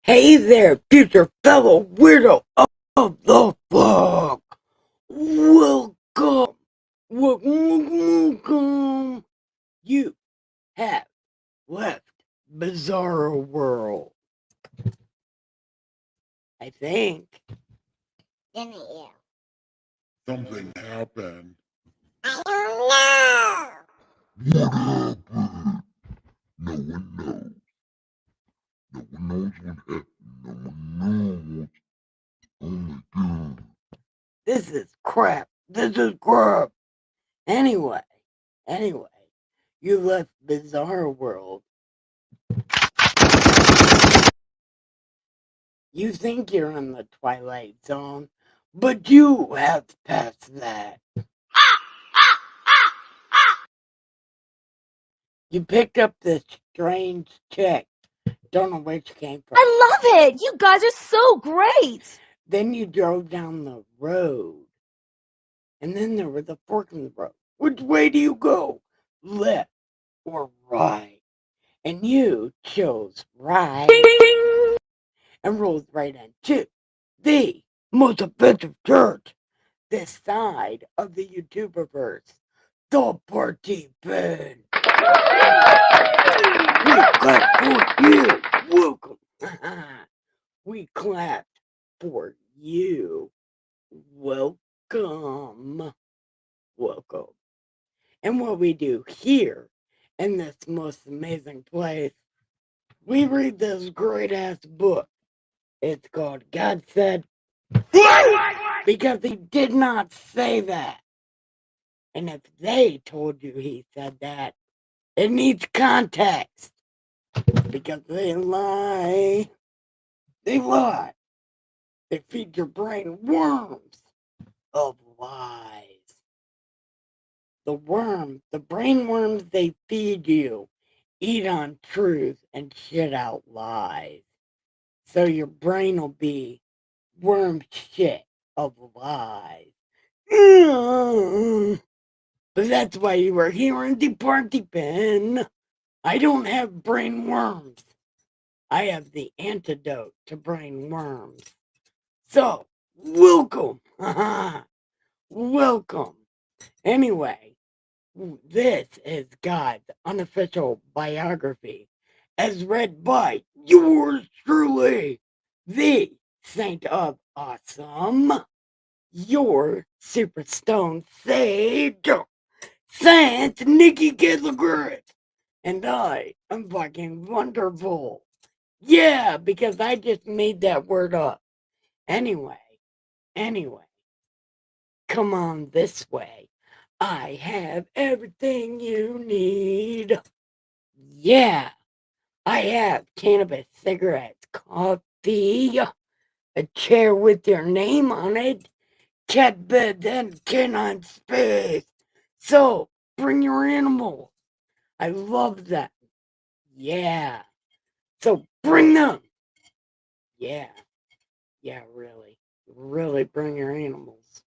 Hey there, future fellow weirdo of the fuck! Welcome! Welcome! You have left Bizarro World. I think. Didn't you? Something happened. I don't know. What happened? No one knows. No one knows what happened. No one knows. Oh my god. This is crap. This is crap. Anyway, you left Bizarro World. You think you're in the Twilight Zone, but you have passed that. You picked up this strange chick. Don't know where she came from. I love it! You guys are so great! Then you drove down the road. And then there was a fork in the road. Which way do you go? Left or right? And you chose right. And rolled right into the most offensive church this side of the YouTuberverse. The Party Pen. We clap for you. Welcome. We clapped for you. Welcome. Welcome. And what we do here in this most amazing place, we read this great ass book. It's called God Said, because he did not say that. And if they told you he said that, it needs context. Because they lie. They lie. They feed your brain worms of lies. The brain worms they feed you, eat on truth and shit out lies. So your brain will be worm shit of lies. But that's why you were here in the Party Pen. I don't have brain worms. I have the antidote to brain worms. So, welcome. Welcome. Anyway, this is God's unofficial biography, as read by yours truly, the Saint of Awesome, your Super Stone Sage, Saint Nikki Gallagher, and I am fucking wonderful. Yeah, because I just made that word up. Anyway, come on this way. I have everything you need. Yeah, I have cannabis, cigarettes, coffee, a chair with your name on it, cat bed, and canine space. So, bring your animal. I love that. Yeah. So, bring them. Yeah. Yeah, really. Really bring your animals.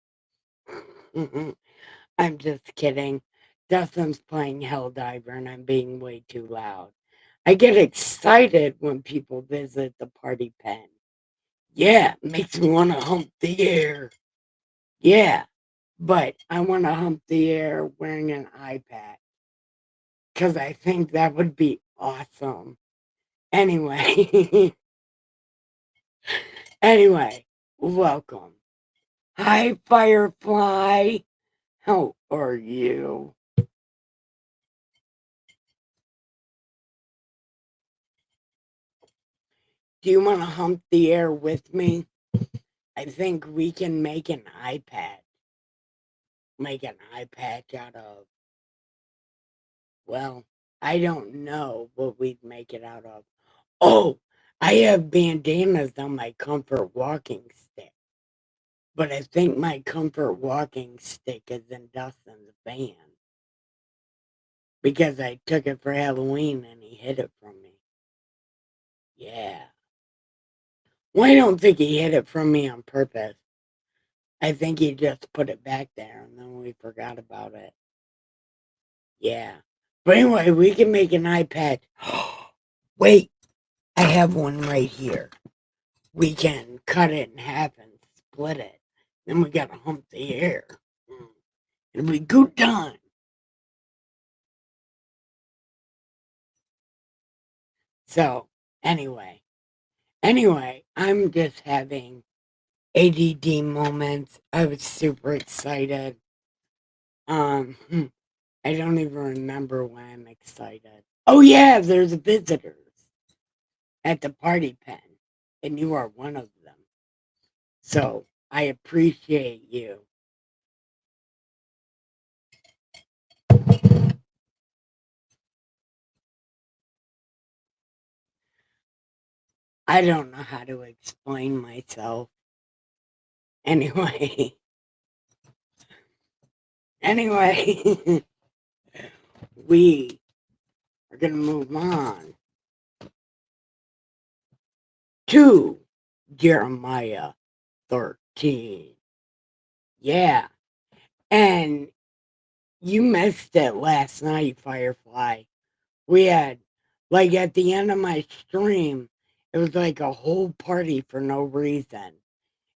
I'm just kidding. Dustin's playing Helldiver and I'm being way too loud. I get excited when people visit the party pen. Yeah, makes me want to hump the air. Yeah, but I want to hump the air wearing an iPad because I think that would be awesome. Anyway, anyway, welcome. Hi, Firefly. How are you? Do you want to hump the air with me? I think we can make an iPad. Make an iPad out of, well, I don't know what we'd make it out of. Oh, I have bandanas on my comfort walking stick. But I think my comfort walking stick is in Dustin's van. Because I took it for Halloween and he hid it from me. Yeah. Well, I don't think he hid it from me on purpose. I think he just put it back there and then we forgot about it. Yeah. But anyway, we can make an iPad. Wait, I have one right here. We can cut it in half and split it. Then we gotta hump the air. It'll be good time. So, anyway, I'm just having ADD moments. I was super excited. I don't even remember why I'm excited. Oh yeah, there's visitors at the party pen, and you are one of them. So I appreciate you. I don't know how to explain myself. Anyway, we are gonna move on to Jeremiah 13. Yeah. And you missed it last night, Firefly. We had, like, at the end of my stream, it was like a whole party for no reason.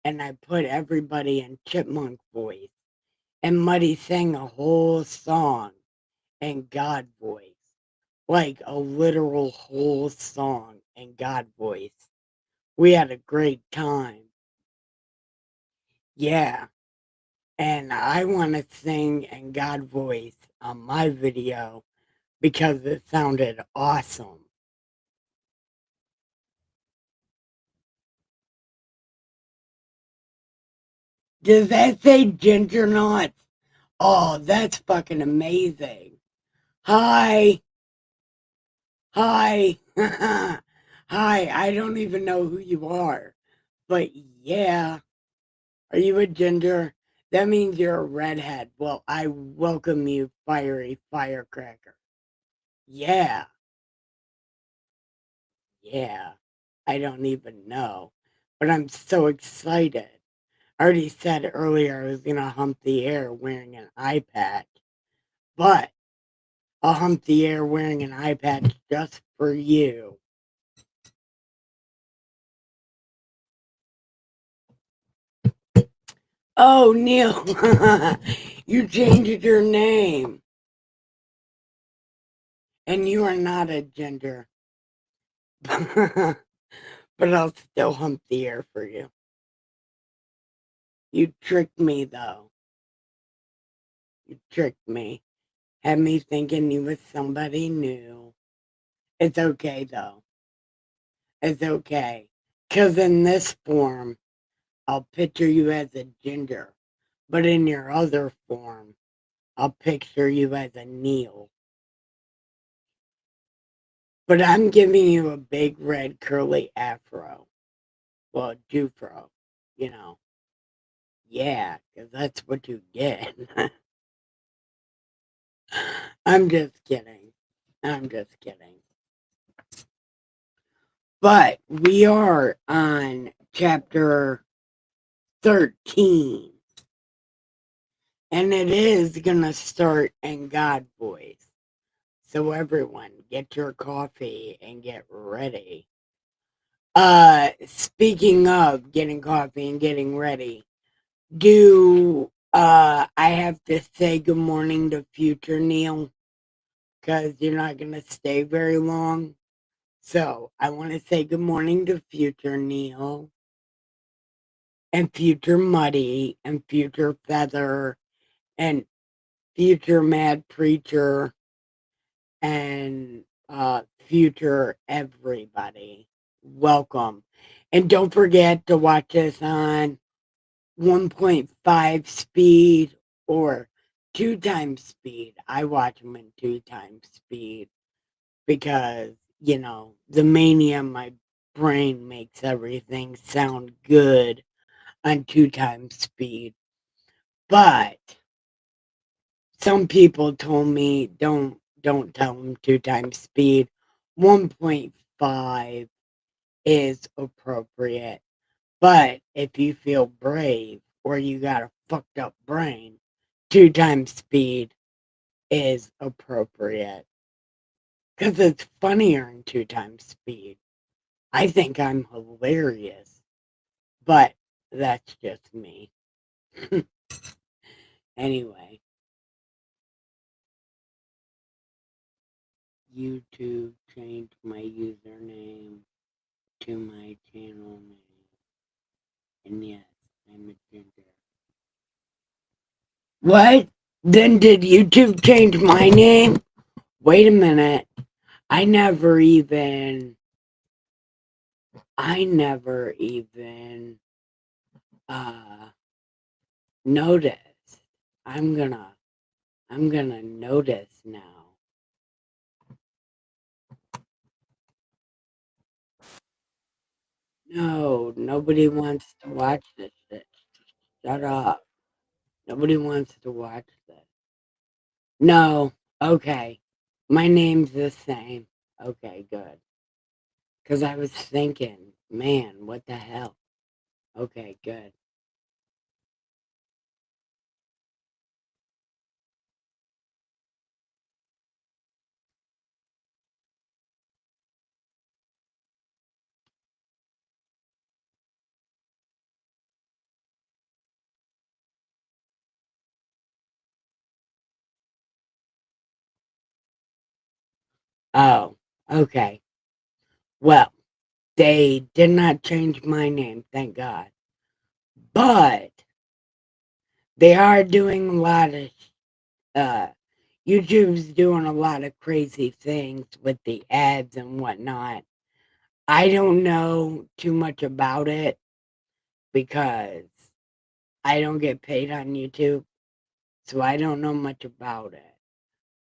And I put everybody in chipmunk voice. And Muddy sang a whole song in God voice. Like a literal whole song in God voice. We had a great time. Yeah. And I want to sing in God voice on my video because it sounded awesome. Does that say ginger nuts? Oh, that's fucking amazing. Hi. Hi. Hi. I don't even know who you are. But yeah. Are you a ginger? That means you're a redhead. Well, I welcome you, fiery firecracker. Yeah. Yeah. I don't even know. But I'm so excited. I already said earlier I was going to hump the air wearing an eye patch. But I'll hump the air wearing an eye patch just for you. Oh, Neil, you changed your name. And you are not a ginger. But I'll still hump the air for you. You tricked me, though. You tricked me. Had me thinking you was somebody new. It's okay, though. It's okay. Because in this form, I'll picture you as a ginger. But in your other form, I'll picture you as a Neil. But I'm giving you a big red curly afro. Well, Jufro, you know. Yeah, 'cause that's what you get. I'm just kidding. I'm just kidding. But we are on chapter 13. And it is going to start in God voice. So everyone, get your coffee and get ready. Speaking of getting coffee and getting ready, I have to say good morning to future Neil? Because you're not going to stay very long. So I want to say good morning to future Neil and future Muddy and future Feather and future Mad Preacher and future everybody. Welcome. And don't forget to watch us on 1.5 speed or 2 times speed. I watch them in 2 times speed because, you know, the mania in my brain makes everything sound good on 2 times speed. But some people told me don't tell them 2 times speed. 1.5 is appropriate. But if you feel brave or you got a fucked up brain, 2 times speed is appropriate. Because it's funnier in 2 times speed. I think I'm hilarious. But that's just me. Anyway. YouTube changed my username to my channel name. And yes, I'm a ginger. What? Then did YouTube change my name? Wait a minute. I never even noticed. I'm gonna notice now. No, nobody wants to watch this shit. Shut up. Nobody wants to watch this. No, okay. My name's the same. Okay, good. Because I was thinking, man, what the hell? Okay, good. Oh, okay. Well, they did not change my name, thank God. But they are doing a lot of YouTube's doing a lot of crazy things with the ads and whatnot. I don't know too much about it because I don't get paid on YouTube, so I don't know much about it.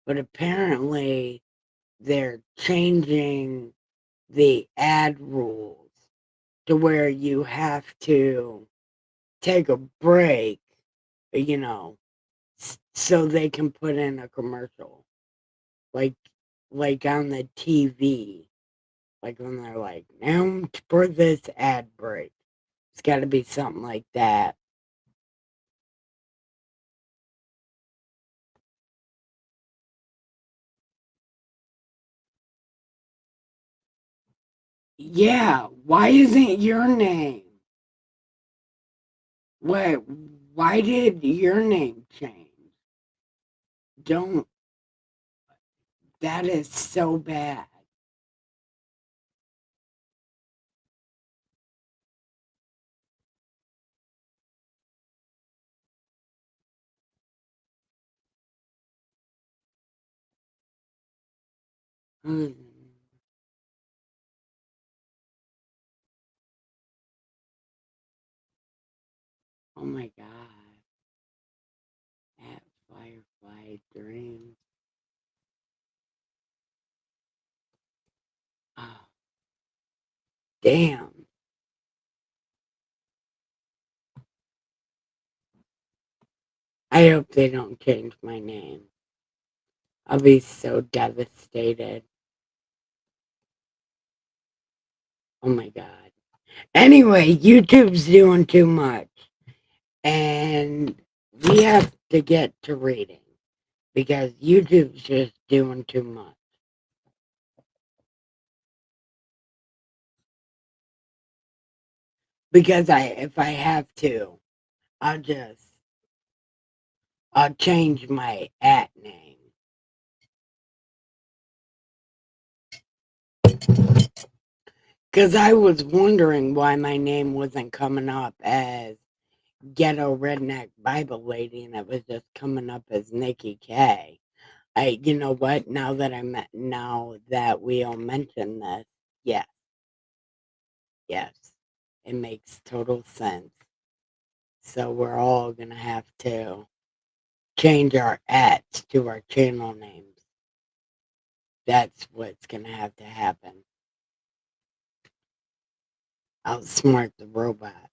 But apparently, they're changing the ad rules to where you have to take a break, you know, so they can put in a commercial, like on the TV, like when they're like, now for this ad break. It's got to be something like that. Yeah, why isn't your name? Wait, why did your name change? Don't. That is so bad. Hmm. Oh my God. hate dreams. Oh, damn. I hope they don't change my name. I'll be so devastated. Oh my god. Anyway, YouTube's doing too much. And we have to get to reading. Because YouTube's just doing too much. Because if I have to, I'll change my @ name. Because I was wondering why my name wasn't coming up as Ghetto Redneck Bible Lady, and it was just coming up as Nikki K. You know what? Now that we all mention this, yes, it makes total sense. So we're all gonna have to change our @ to our channel names. That's what's gonna have to happen. Outsmart the robot.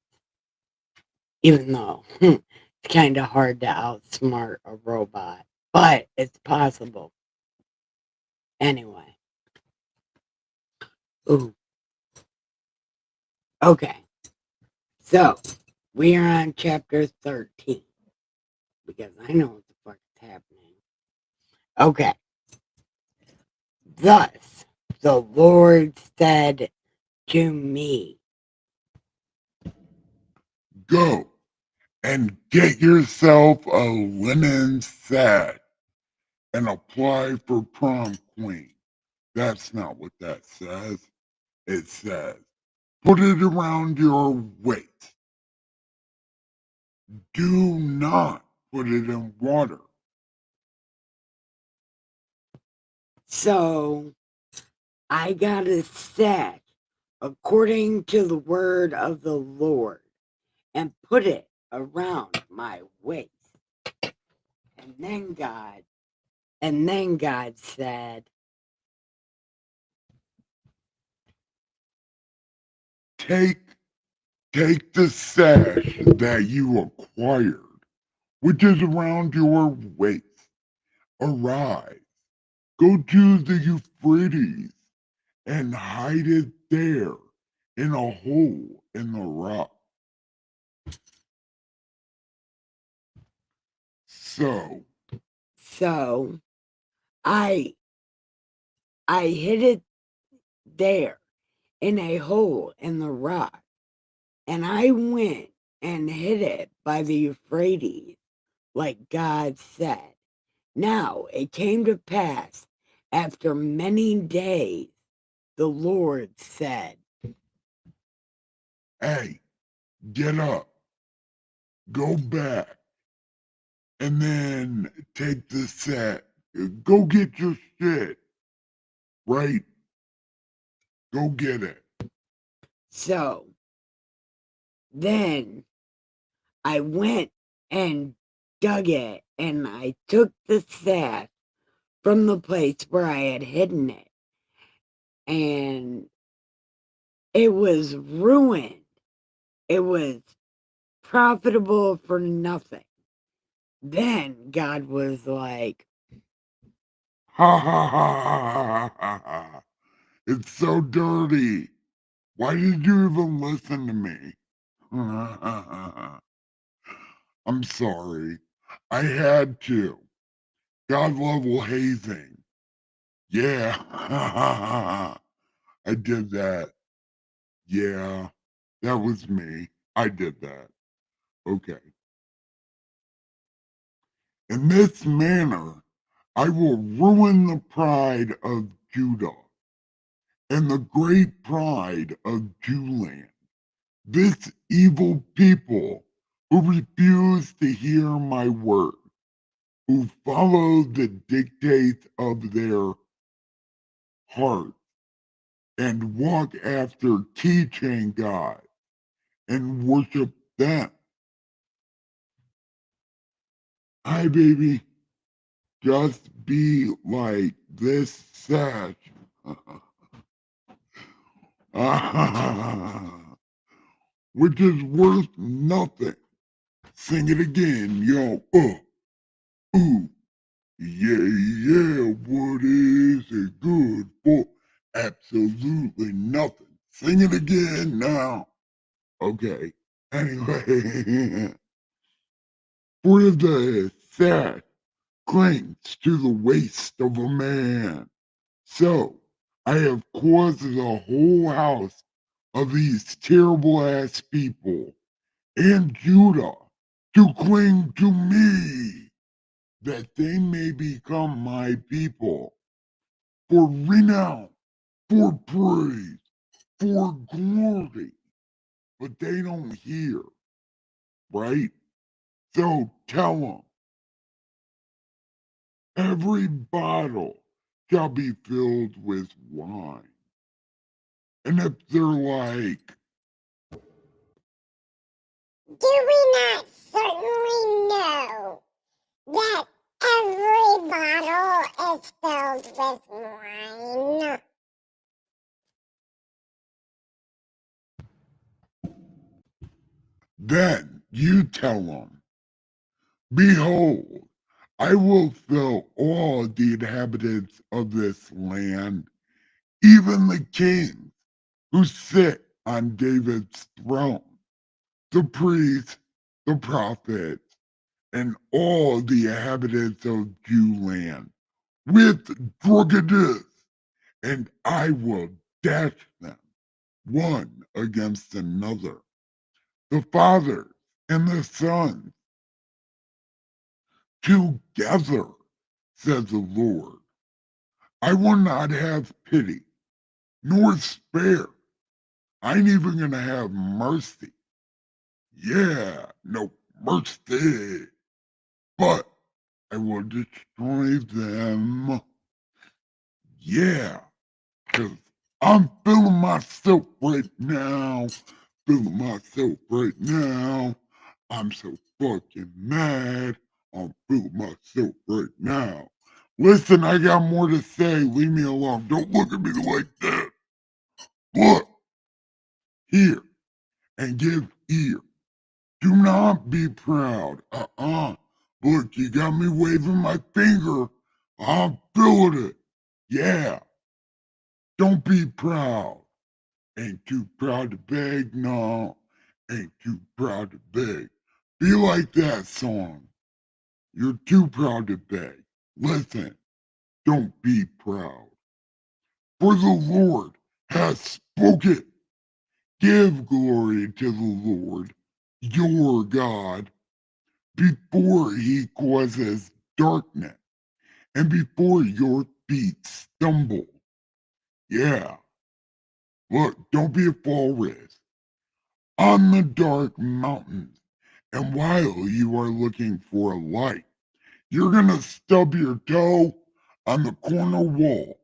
Even though it's kind of hard to outsmart a robot, but it's possible. Anyway. Ooh. Okay. So, we are on chapter 13. Because I know what the fuck is happening. Okay. Thus, the Lord said to me, Go and get yourself a linen set and apply for prom queen. That's not what that says. It says, put it around your waist. Do not put it in water. so I got a set according to the word of the Lord and put it around my waist. And then God said, Take the sash that you acquired, which is around your waist. Arise, go to the Euphrates, and hide it there in a hole in the rock. So I hid it there in a hole in the rock, and I went and hid it by the Euphrates, like God said. Now it came to pass after many days, the Lord said, hey, get up, go back, and then take the set. Go get your shit, right? Go get it. So then I went and dug it, and I took the sash from the place where I had hidden it, and it was ruined. It was profitable for nothing. Then God was like, Ha ha ha ha ha ha. It's so dirty. Why did you even listen to me? I'm sorry. I had to. God level hazing. Yeah. I did that. Yeah. That was me. I did that. Okay. In this manner, I will ruin the pride of Judah and the great pride of Jewland. This evil people who refuse to hear my word, who follow the dictates of their heart and walk after keychain God and worship them. Hi, baby. just be like this sash. Which is worth nothing. Sing it again, yo. Ooh. Yeah, what is it good for? Absolutely nothing. Sing it again now. Okay. Anyway, for the sash clings to the waist of a man. So I have caused the whole house of these terrible ass people and Judah to cling to me, that they may become my people, for renown, for praise, for glory. But they don't hear, right? So tell them, every bottle shall be filled with wine. And if they're like, Do we not certainly know that every bottle is filled with wine? then you tell them, behold, I will fill all the inhabitants of this land, even the kings who sit on David's throne, the priests, the prophets, and all the inhabitants of Jewland, with drunkenness, and I will dash them one against another, the fathers and the sons, together, says the Lord. I will not have pity, nor spare. I ain't even gonna have mercy. Yeah, no mercy. But I will destroy them. Yeah, because I'm feeling myself right now. Feeling myself right now. I'm so fucking mad. I'm feeling myself right now. Listen, I got more to say. Leave me alone. Don't look at me like that. Look, here, and give ear. Do not be proud. Look, you got me waving my finger. I'm feeling it. Yeah. Don't be proud. Ain't too proud to beg, no. Ain't too proud to beg. Be like that song. You're too proud to beg. Listen, don't be proud. For the Lord has spoken. Give glory to the Lord, your God, before he causes darkness and before your feet stumble. Yeah, look, don't be a walrus on the dark mountains. And while you are looking for a light, you're gonna stub your toe on the corner wall.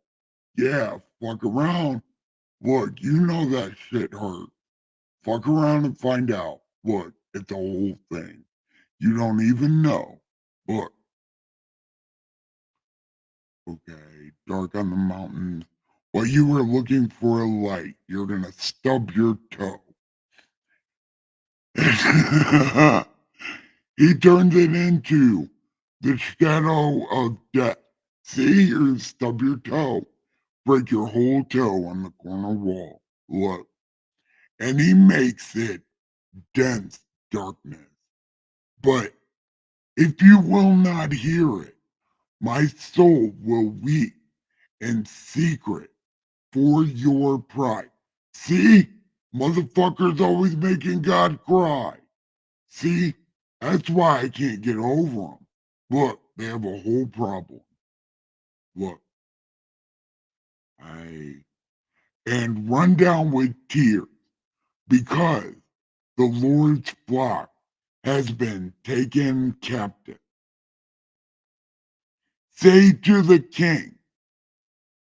Yeah, fuck around. Look, you know that shit hurt. Fuck around and find out. Look, it's a whole thing. You don't even know. Look, okay, dark on the mountains. While you were looking for a light, you're gonna stub your toe. He turned it into the shadow of death. See, you stub your toe, break your whole toe on the corner wall. Look, and he makes it dense darkness. But if you will not hear it, my soul will weep in secret for your pride. See, motherfuckers always making God cry. See, that's why I can't get over them. Look, they have a whole problem. Look, and run down with tears because the Lord's flock has been taken captive. Say to the king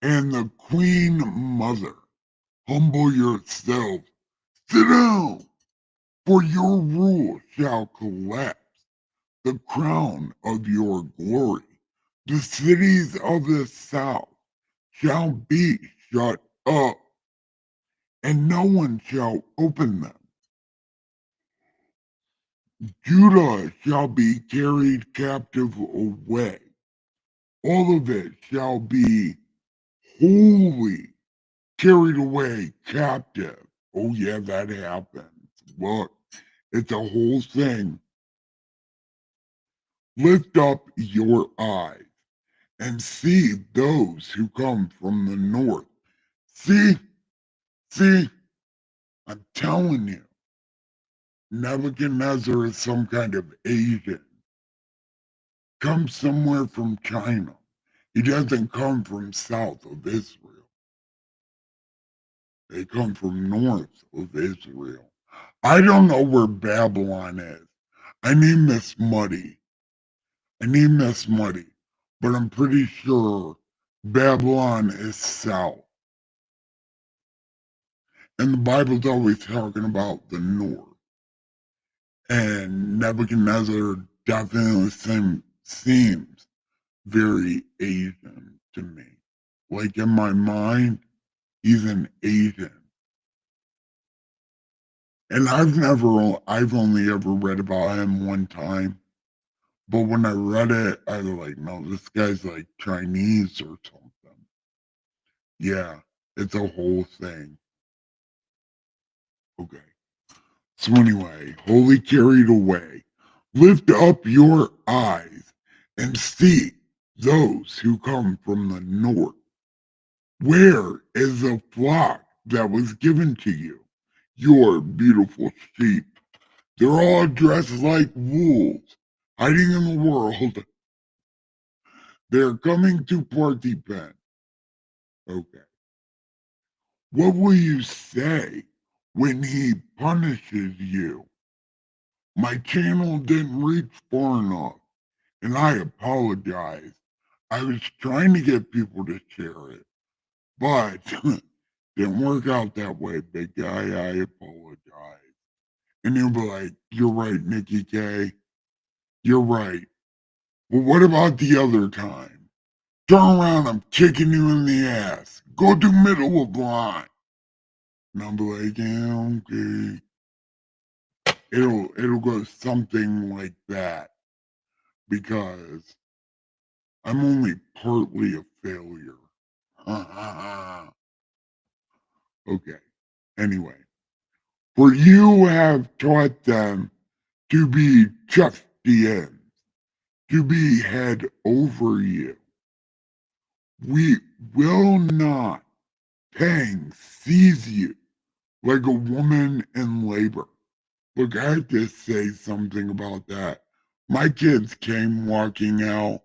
and the queen mother, humble yourselves, sit down, for your rule shall collapse. The crown of your glory, The cities of the south shall be shut up, and no one shall open them. Judah shall be carried captive away. All of it shall be wholly carried away captive. Oh, yeah, that happens. Look, it's a whole thing. Lift up your eyes and see those who come from the north. See, I'm telling you, Nebuchadnezzar is some kind of Asian. Comes somewhere from China. He doesn't come from south of Israel. They come from north of Israel. I don't know where Babylon is. I need Miss Muddy. But I'm pretty sure Babylon is south. And the Bible's always talking about the north. And Nebuchadnezzar definitely seems very Asian to me. Like in my mind, he's an Asian. And I've only ever read about him one time. But when I read it, I was like, no, this guy's like Chinese or something. Yeah, it's a whole thing. Okay. So anyway, wholly carried away, lift up your eyes and see those who come from the north. Where is the flock that was given to you? Your beautiful sheep. They're all dressed like wolves, hiding in the world. They're coming to party pen. Okay. What will you say when he punishes you? My channel didn't reach far enough, and I apologize. I was trying to get people to share it, but didn't work out that way, big guy. I apologize. And he'll be like, you're right, Nikki K. You're right. Well, what about the other time? Turn around, I'm kicking you in the ass. Go to middle of line. And I'll be like, yeah, okay. It'll go something like that because I'm only partly a failure. Okay. Anyway, for you have taught them to be Chustians, to be head over you. We will not pang seize you like a woman in labor. Look, I have to say something about that. My kids came walking out.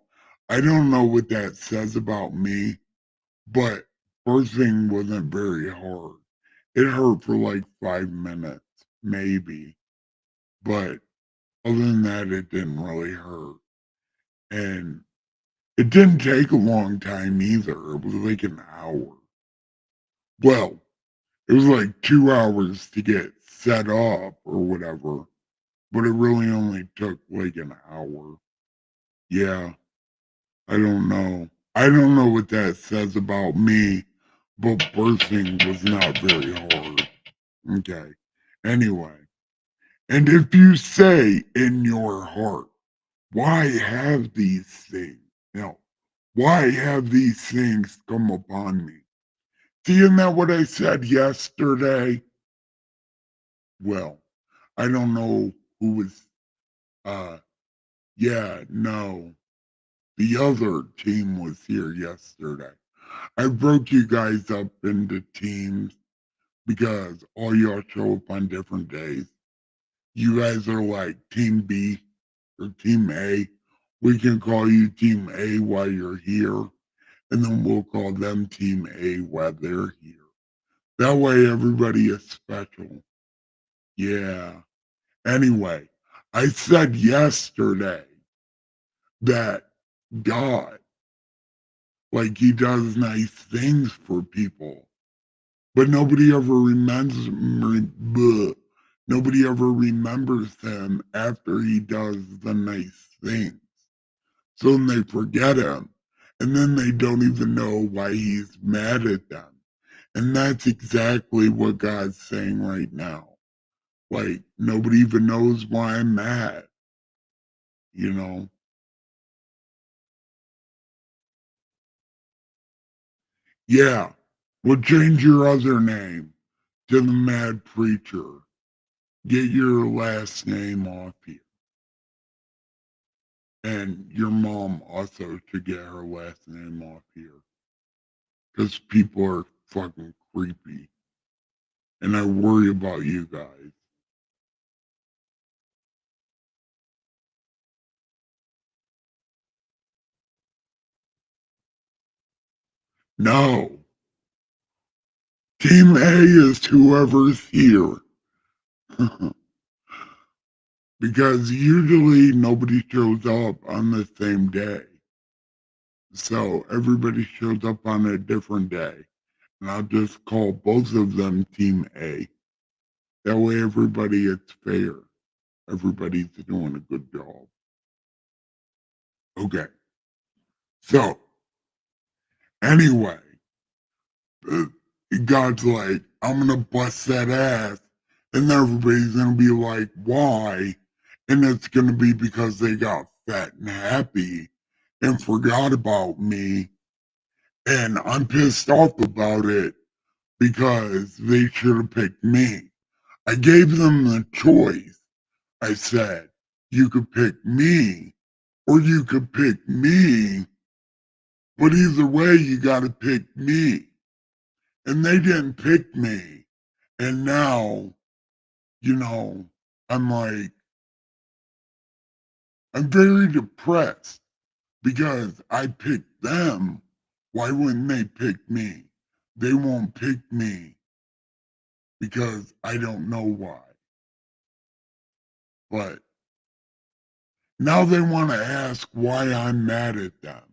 I don't know what that says about me, but first thing wasn't very hard. It hurt for like 5 minutes, maybe. But other than that, it didn't really hurt. And it didn't take a long time either. It was like an hour. Well, it was like 2 hours to get set up or whatever, but it really only took like an hour. Yeah, I don't know. I don't know what that says about me, but birthing was not very hard. Okay. Anyway, and if you say in your heart, why have these things? No, why have these things come upon me? See, isn't that what I said yesterday? Well, I don't know who was, yeah, no, the other team was here yesterday. I broke you guys up into teams because all y'all show up on different days. You guys are like Team B or Team A. We can call you Team A while you're here, and then we'll call them Team A while they're here. That way, everybody is special. Yeah. Anyway, I said yesterday that God, like, He does nice things for people, but nobody ever remembers Him after He does the nice things. So then they forget Him and then they don't even know why he's mad at them. And that's exactly what God's saying right now. Like, nobody even knows why I'm mad, you know? Yeah, well, change your other name to the Mad Preacher. Get your last name off here. And your mom also should get her last name off here. Because people are fucking creepy. And I worry about you guys. No. Team A is whoever's here. Because usually nobody shows up on the same day. So everybody shows up on a different day. And I'll just call both of them Team A. That way everybody is fair. Everybody's doing a good job. Okay. So anyway, uh, God's like, I'm gonna bust that ass, and everybody's gonna be like, why? And it's gonna be because they got fat and happy and forgot about me, and I'm pissed off about it because they should have picked me. I gave them the choice. I said, you could pick me or you could pick me, but either way, you gotta pick me. And they didn't pick me. And now, you know, I'm like, I'm very depressed because I picked them. Why wouldn't they pick me? They won't pick me because I don't know why. But now they want to ask why I'm mad at them.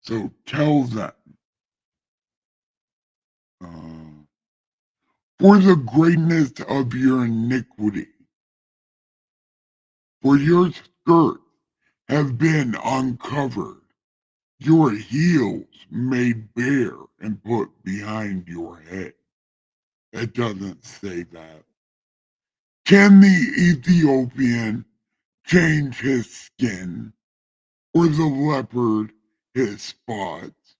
So tell them. Uh, for the greatness of your iniquity, for your skirts have been uncovered, your heels made bare and put behind your head. It doesn't say that. Can the Ethiopian change his skin, or the leopard his spots?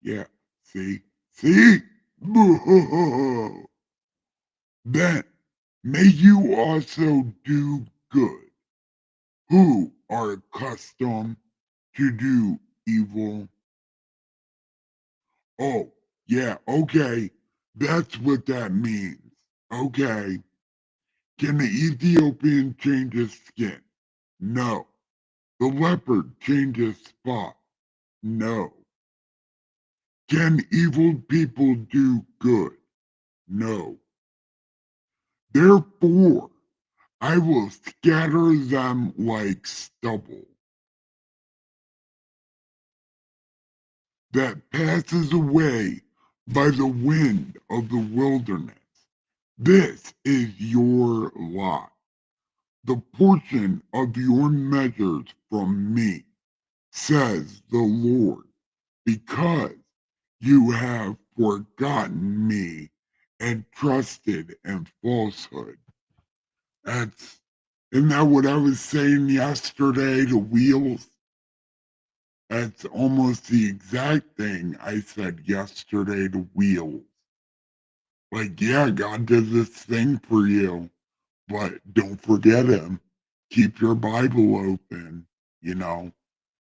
Yeah, see? See? Then may you also do good, who are accustomed to do evil. Oh, yeah, okay. That's what that means. Okay. Can the Ethiopian change his skin? No. The leopard change his spot? No. Can evil people do good? No. Therefore, I will scatter them like stubble that passes away by the wind of the wilderness. This is your lot, the portion of your measures from me, says the Lord, because you have forgotten me and trusted in falsehood. That's, isn't that what I was saying yesterday to Wheels? That's almost the exact thing I said yesterday to Wheels. Like, yeah, God did this thing for you, but don't forget him. Keep your Bible open, you know.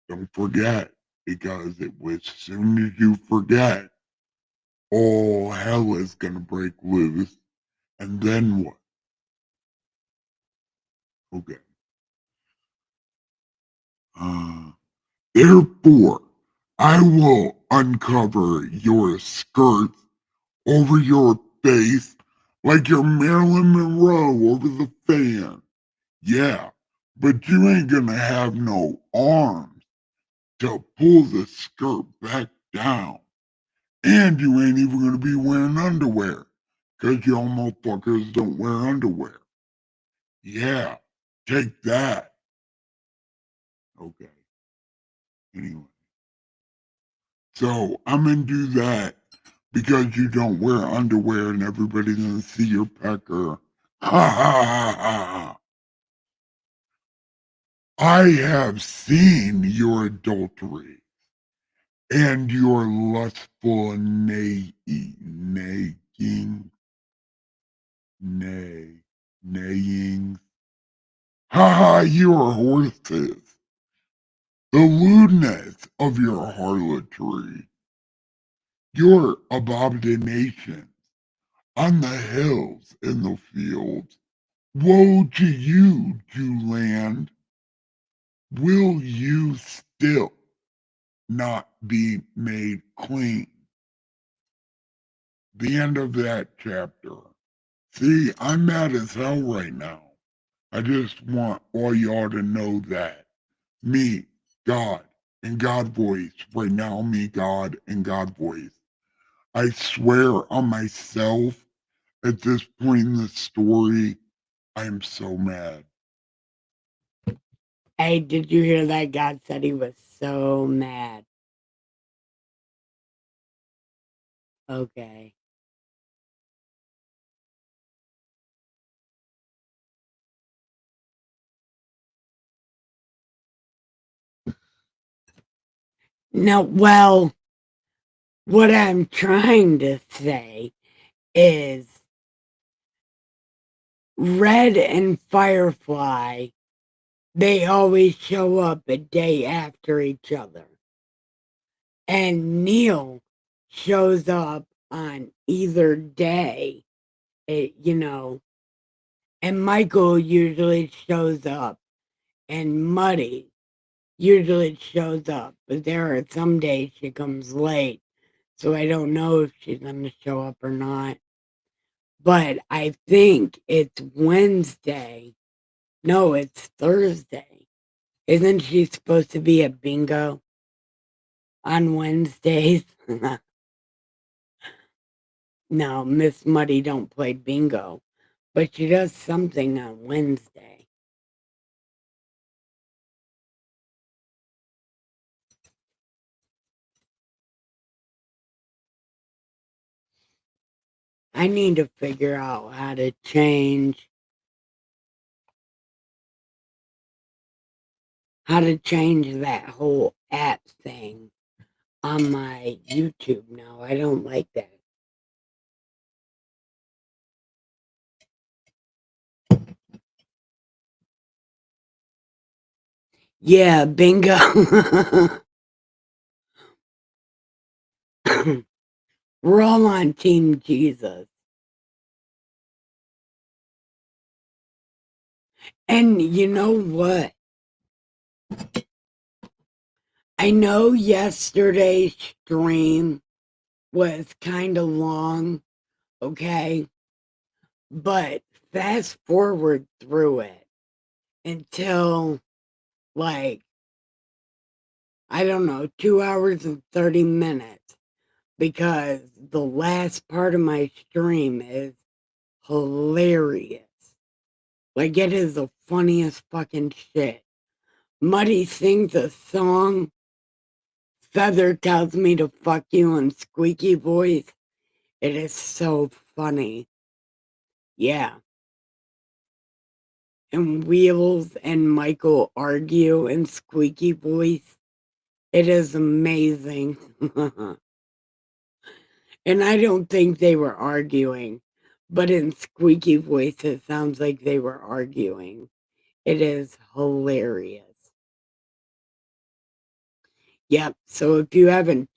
Don't forget, because as soon as you forget, all hell is going to break loose. And then what? Okay. Uh, Therefore, I will uncover your skirts over your face like your Marilyn Monroe over the fan. Yeah, but you ain't gonna have no arms to pull the skirt back down. And you ain't even gonna be wearing underwear, 'cause y'all motherfuckers don't wear underwear. Yeah, take that. Okay. Anyway. So I'm gonna do that because you don't wear underwear and everybody's gonna see your pecker. Ha ha ha ha. I have seen your adultery and your lustful neighing. Ha ha, you are horses. The lewdness of your harlotry, your abominations on the hills and the fields. Woe to you, Jewland! Will you still not be made clean? The end of that chapter. See, I'm mad as hell right now. I just want all y'all to know that. Me, God, and God voice. Right now, me, God, and God voice. I swear on myself at this point in the story, I am so mad. Hey, did you hear that? God said he was so mad. Okay. No, well, what I'm trying to say is Red and Firefly, they always show up a day after each other. And Neil shows up on either day, you know, and Michael usually shows up, and Muddy usually shows up, but there are some days she comes late, so I don't know if she's going to show up or not. But I think it's Wednesday. No, it's Thursday. Isn't she supposed to be at bingo on Wednesdays? No, Miss Muddy don't play bingo, but she does something on Wednesday. I need to figure out how to change that whole app thing on my YouTube now. I don't like that. Yeah, bingo. We're all on Team Jesus. And you know what? I know yesterday's stream was kind of long, okay? But fast forward through it until, like, I don't know, 2 hours and 30 minutes, because the last part of my stream is hilarious. Like, it is the funniest fucking shit. Muddy sings a song. Feather tells me to fuck you in squeaky voice. It is so funny. Yeah. And Wheels and Michael argue in squeaky voice. It is amazing. And I don't think they were arguing, but in squeaky voice, it sounds like they were arguing. It is hilarious. Yep. So if you have a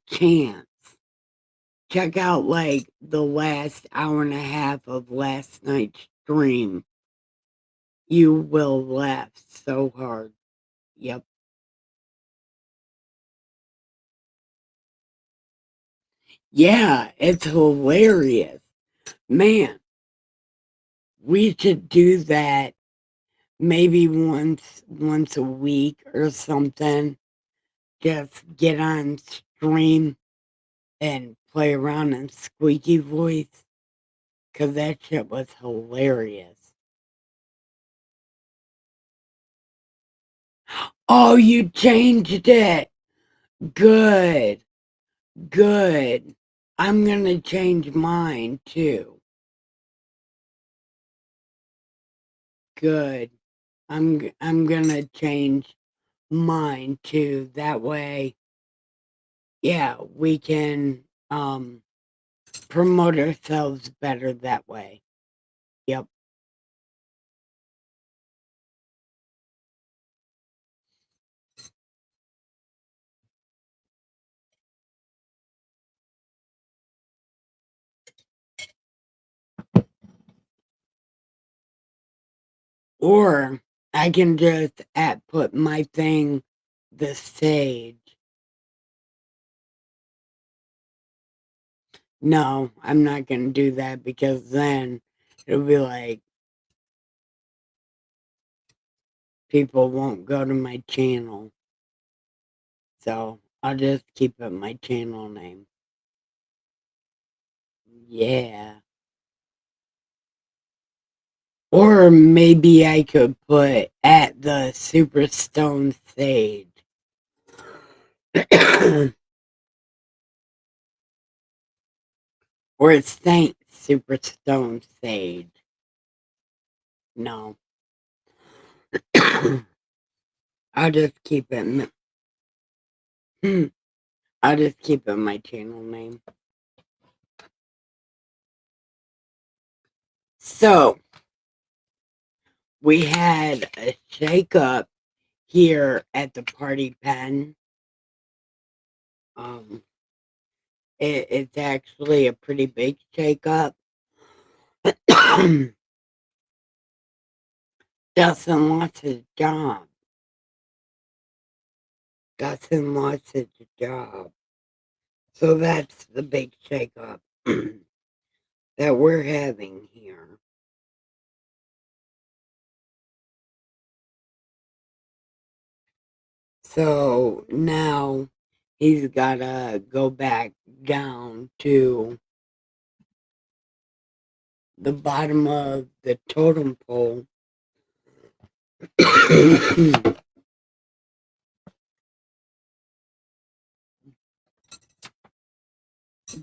chance, check out like the last hour and a half of last night's stream. You will laugh so hard. Yep. Yeah, it's hilarious. Man, we should do that maybe once a week or something. Just get on stream and play around in squeaky voice, because that shit was hilarious. Oh, you changed it. Good. Good. I'm gonna change mine too. Good. I'm gonna change mine too. That way, yeah, we can promote ourselves better that way. Yep. Or I can just put my thing the sage. No, I'm not gonna do that because then it'll be like people won't go to my channel. So I'll just keep it my channel name. Yeah. Or maybe I could put at the Superstone Sage. Or it's Saint Superstone Sage. No. I'll just keep it. I'll just keep it my channel name. So we had a shake up here at the party pen. It's actually a pretty big shake up. Dustin lost his job. Dustin lost his job. So that's the big shake up that we're having here. So now he's gotta go back down to the bottom of the totem pole.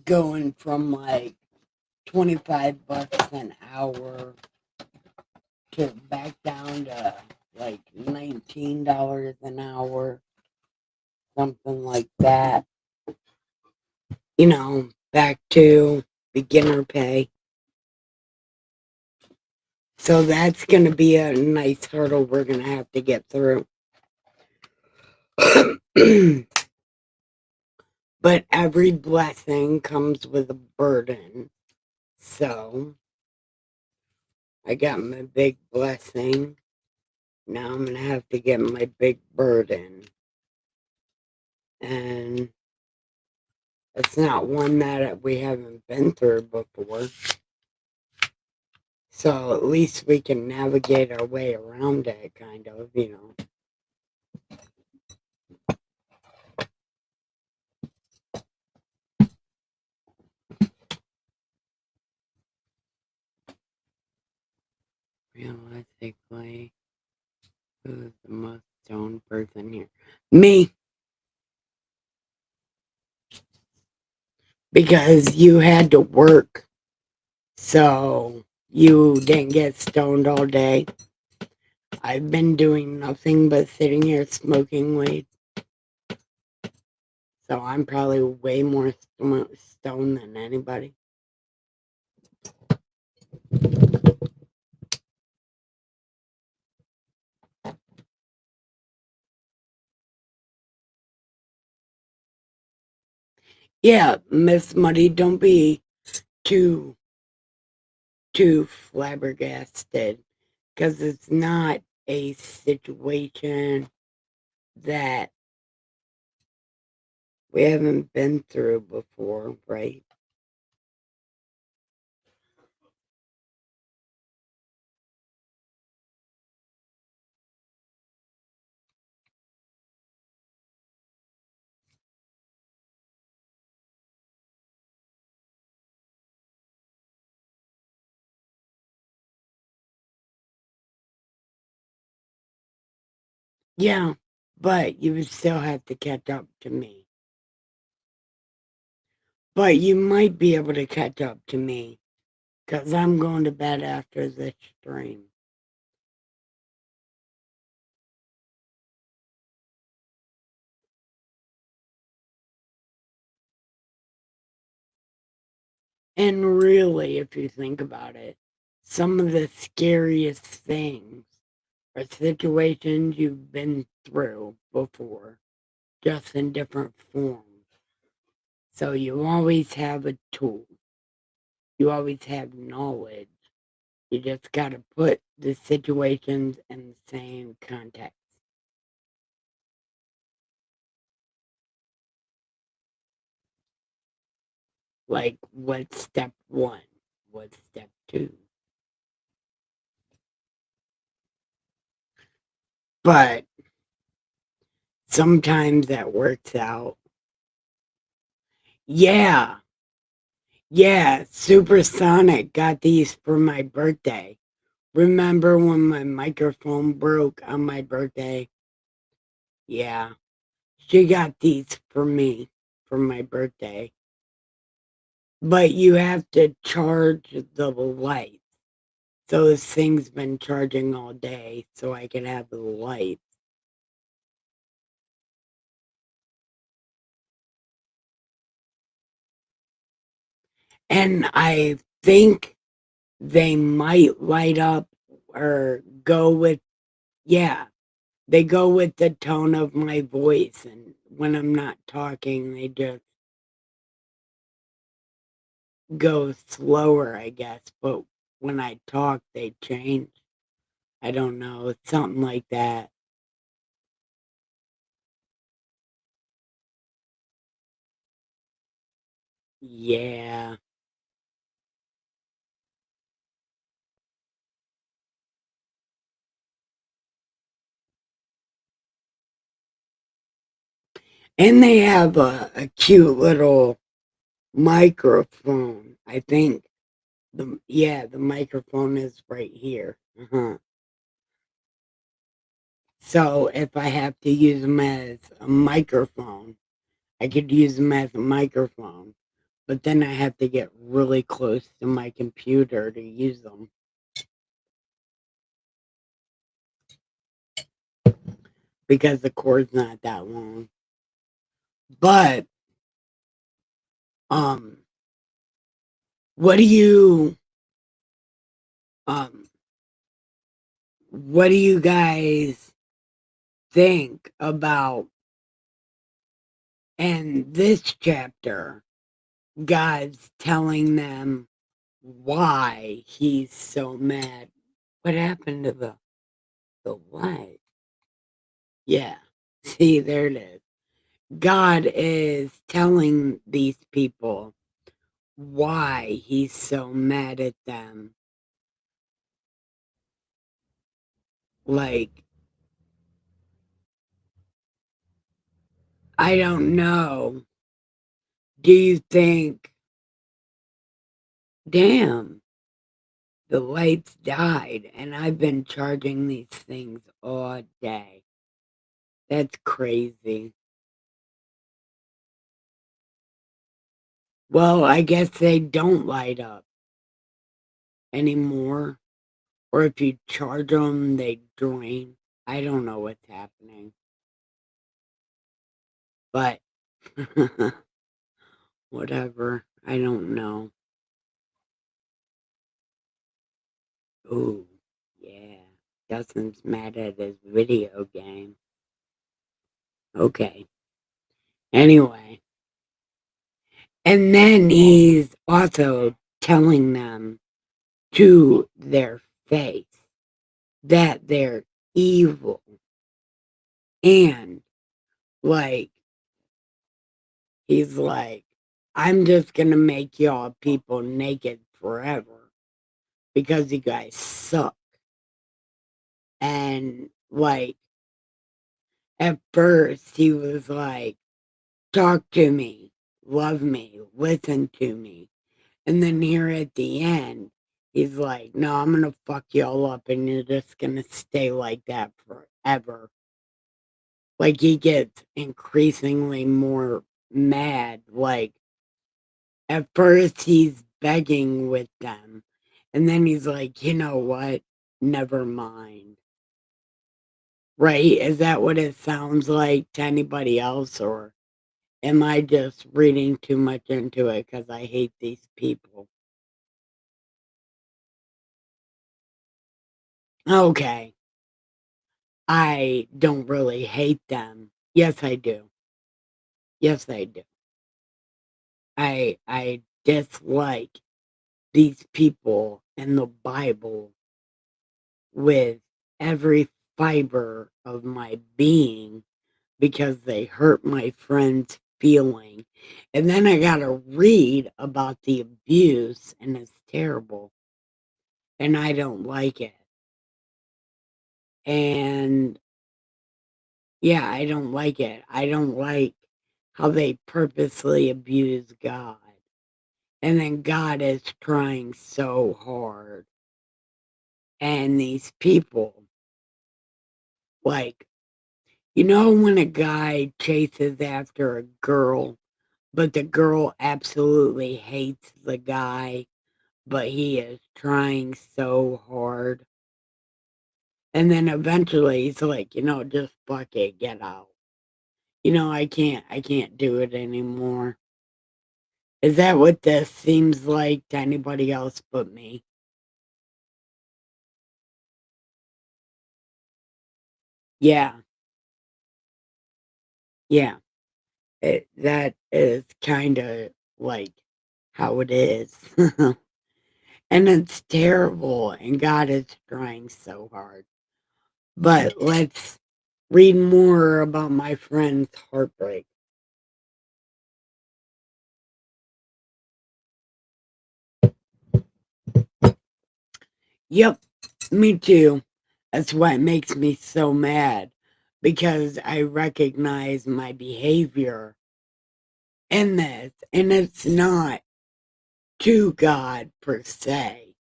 Going from like 25 bucks an hour to back down to like $19 an hour, something like that. You know, back to beginner pay. So that's going to be a nice hurdle we're going to have to get through. But every blessing comes with a burden. So I got my big blessing. Now I'm going to have to get my big burden. And it's not one that we haven't been through before. So at least we can navigate our way around it, kind of, you know. Realistically, who's the most stoned person here? Me. Because you had to work, so you didn't get stoned all day. I've been doing nothing but sitting here smoking weed. So I'm probably way more stoned than anybody. Yeah, Miss Muddy, don't be too flabbergasted, because it's not a situation that we haven't been through before, right? Yeah, But you would still have to catch up to me. But you might be able to catch up to me, because I'm going to bed after this stream. And really, if you think about it, some of the scariest things are situations you've been through before, just in different forms. So you always have a tool. You always have knowledge. You just got to put the situations in the same context. Like, what's step 1? What's step 2? But sometimes that works out. Yeah. Yeah, Supersonic got these for my birthday. Remember when my microphone broke on my birthday? Yeah. She got these for me for my birthday. But you have to charge the lights. So this thing's been charging all day so I can have the lights. And I think they might light up or go with, yeah, they go with the tone of my voice. And when I'm not talking, they just go slower, I guess. But when I talk, they change. I don't know. It's something like that. Yeah. And they have a cute little microphone. I think the microphone is right here. So if I have to use them as a microphone, I could use them as a microphone. But then I have to get really close to my computer to use them. Because the cord's not that long. But what do you guys think about in this chapter God's telling them why he's so mad? What happened to the what? Yeah. See, there it is. God is telling these people why he's so mad at them. Like, I don't know. Do you think, damn, the lights died and I've been charging these things all day? That's crazy. Well, I guess they don't light up anymore. Or if you charge them, they drain. I don't know what's happening. But whatever. I don't know. Ooh, yeah. Dustin's mad at his video game. Okay. Anyway. And then he's also telling them to their face that they're evil. And, like, he's like, I'm just gonna make y'all people naked forever because you guys suck. And, like, at first he was like, talk to me, love me, listen to me. And then here at the end, he's like, no, I'm gonna fuck y'all up and you're just gonna stay like that forever. Like, he gets increasingly more mad. Like, at first, he's begging with them, and then he's like, you know what? Never mind. Right? Is that what it sounds like to anybody else, or am I just reading too much into it because I hate these people? Okay. I don't really hate them. Yes, I do. Yes, I do. I dislike these people in the Bible with every fiber of my being because they hurt my friend's feeling. And then I got to read about the abuse, and it's terrible. And I don't like it. And yeah, I don't like it. I don't like how they purposely abuse God. And then God is trying so hard. And these people, like, you know, when a guy chases after a girl, but the girl absolutely hates the guy, but he is trying so hard. And then eventually he's like, just fuck it, get out. I can't do it anymore. Is that what this seems like to anybody else but me? Yeah, yeah. That is kind of like how it is. And it's terrible, and God is trying so hard. But let's read more about my friend's heartbreak. Yep, me too. That's what makes me so mad because I recognize my behavior in this, and it's not to God per se.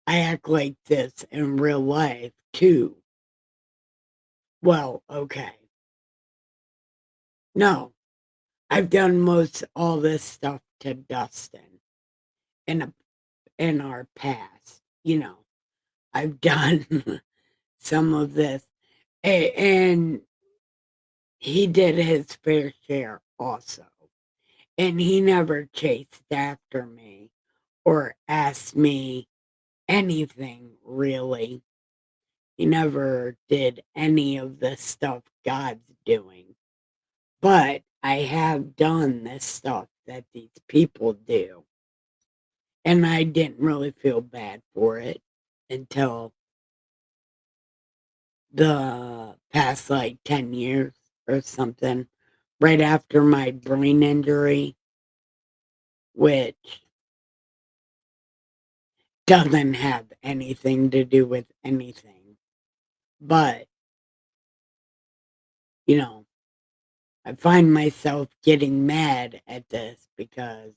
I act like this in real life too. Well, okay. No, I've done most all this stuff to Dustin in in our past. I've done some of this, and he did his fair share also. And he never chased after me or asked me anything really. He never did any of the stuff God's doing. But I have done this stuff that these people do. And I didn't really feel bad for it until the past like 10 years or something, right after my brain injury, which doesn't have anything to do with anything. But, you know, I find myself getting mad at this because,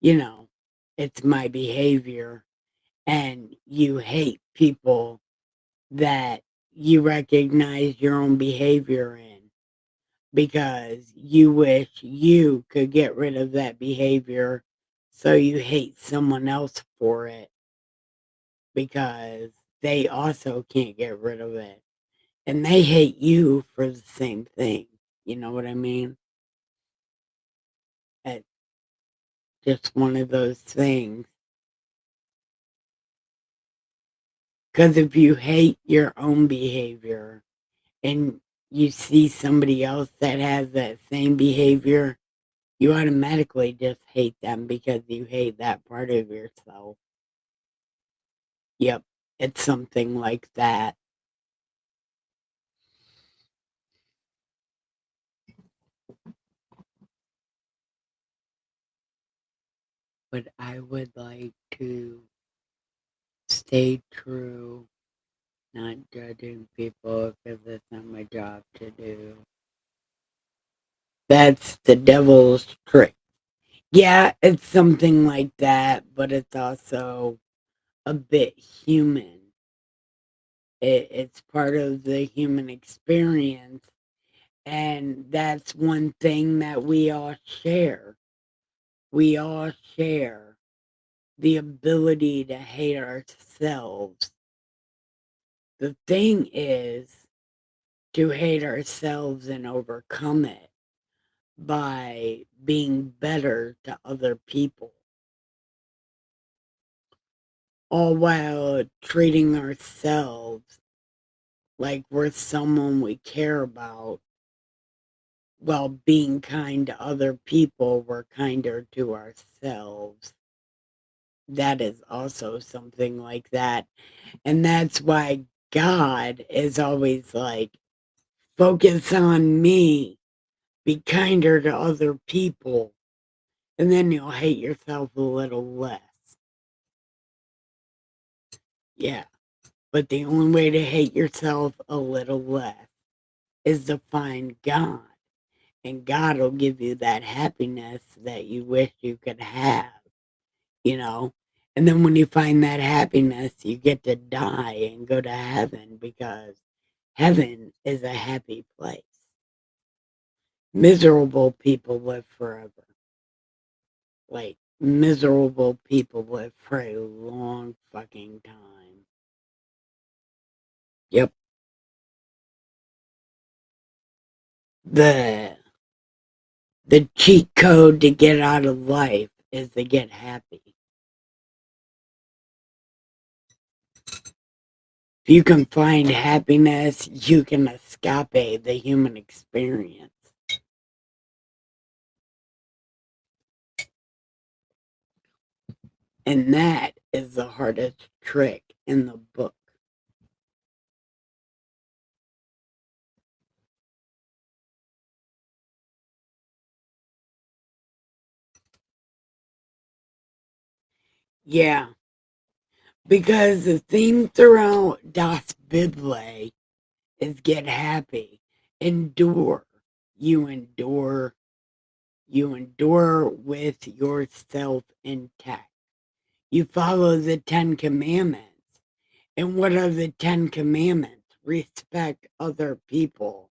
you know, it's my behavior, and you hate people that you recognize your own behavior in because you wish you could get rid of that behavior, so you hate someone else for it because they also can't get rid of it. And they hate you for the same thing. You know what I mean? It's just one of those things. Because if you hate your own behavior and you see somebody else that has that same behavior, you automatically just hate them because you hate that part of yourself. Yep, it's something like that. But I would like to stay true, not judging people because it's not my job to do. That's the devil's trick. Yeah, it's something like that, but it's also a bit human. It's part of the human experience, And that's one thing that we all share. We all share the ability to hate ourselves. The thing is to hate ourselves and overcome it by being better to other people, all while treating ourselves like we're someone we care about. While being kind to other people, we're kinder to ourselves. That is also something like that. And that's why God is always like, focus on me, be kinder to other people, and then you'll hate yourself a little less. Yeah, but the only way to hate yourself a little less is to find God. And God will give you that happiness that you wish you could have, you know? And then when you find that happiness, you get to die and go to heaven because heaven is a happy place. Miserable people live forever. Like, miserable people live for a long fucking time. Yep. The cheat code to get out of life is to get happy. If you can find happiness, you can escape the human experience. And that is the hardest trick in the book. Yeah. Because the theme throughout Das Bible is get happy. Endure. You endure. You endure with yourself intact. You follow the 10 Commandments. And what are the 10 Commandments? Respect other people.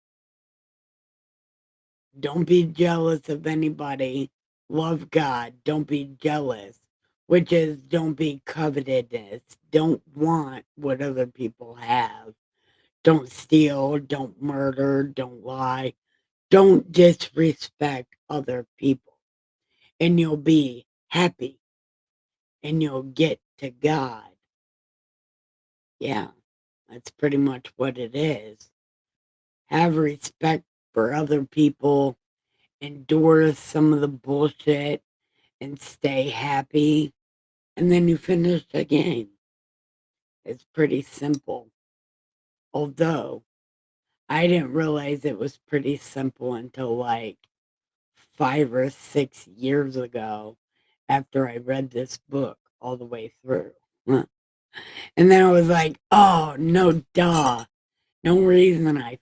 Don't be jealous of anybody. Love God. Don't be jealous. Which is, don't be covetous. Don't want what other people have. Don't steal. Don't murder. Don't lie. Don't disrespect other people. And you'll be happy. And you'll get to God. Yeah, that's pretty much what it is. Have respect for other people. Endure some of the bullshit and stay happy, and then you finish the game. It's pretty simple. Although, I didn't realize it was pretty simple until like 5 or 6 years ago after I read this book all the way through. And then I was like, oh, no, duh. No reason I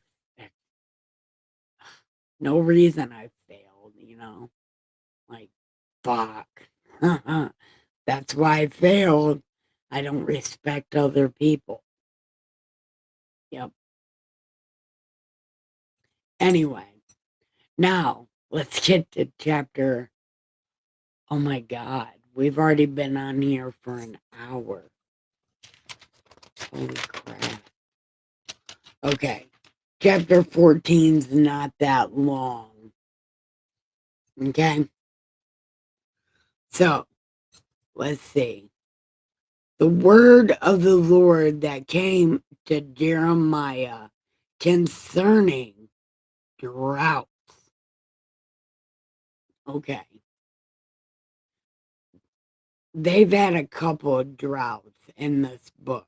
failed, you know? Like, fuck. That's why I failed. I don't respect other people. Yep. Anyway, now let's get to chapter. Oh my God, we've already been on here for an hour. Holy crap. Okay, chapter 14's not that long. Okay, so let's see. The word of the Lord that came to Jeremiah concerning droughts. Okay. They've had a couple of droughts in this book.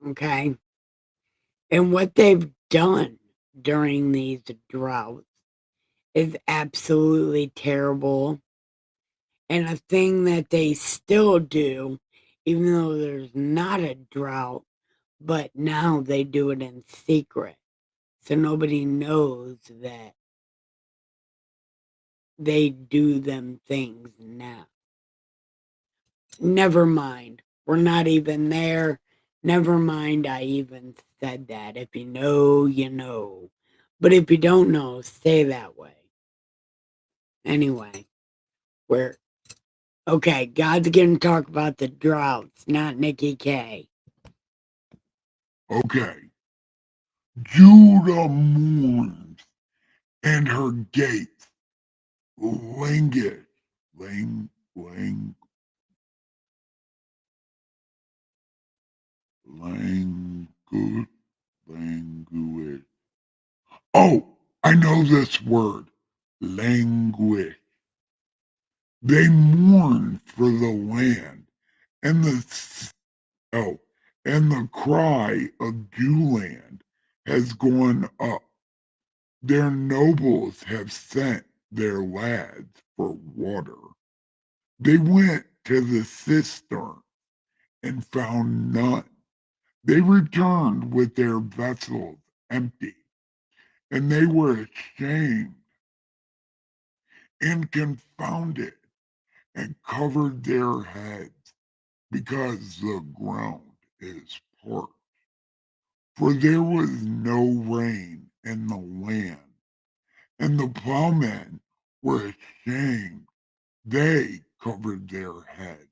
Okay. And what they've done during these droughts is absolutely terrible. And a thing that they still do, even though there's not a drought, but now they do it in secret. So nobody knows that they do them things now. Never mind. We're not even there. Never mind, I even said that. If you know, you know. But if you don't know, stay that way. Anyway, okay, God's going to talk about the droughts, not Nikki K. Okay. Judah mourns, and her gates languish. Languish. Oh, I know this word. Languish. They mourn for the land, and the cry of Jewland has gone up. Their nobles have sent their lads for water. They went to the cistern and found none. They returned with their vessels empty, and they were ashamed and confounded and covered their heads because the ground is parched. For there was no rain in the land, and the plowmen were ashamed. They covered their heads.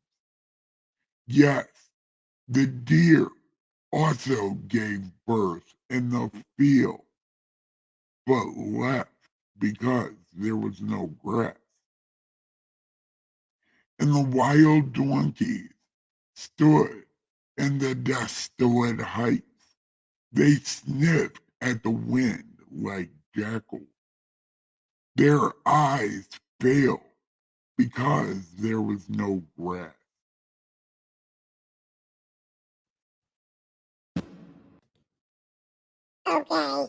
Yes, the deer also gave birth in the field, but left because there was no grass. And the wild donkeys stood in the desolate heights. They sniffed at the wind like jackals. Their eyes failed because there was no grass. Okay,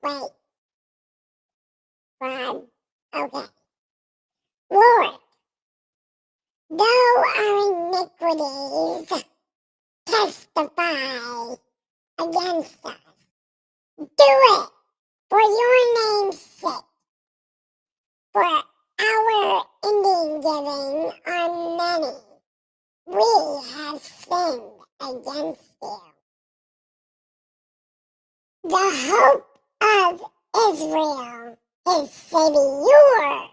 wait, Rod. Okay. Lord, though our iniquities testify against us, do it for your name's sake. For our Indian giving are many. We have sinned against you. The hope of Israel is Savior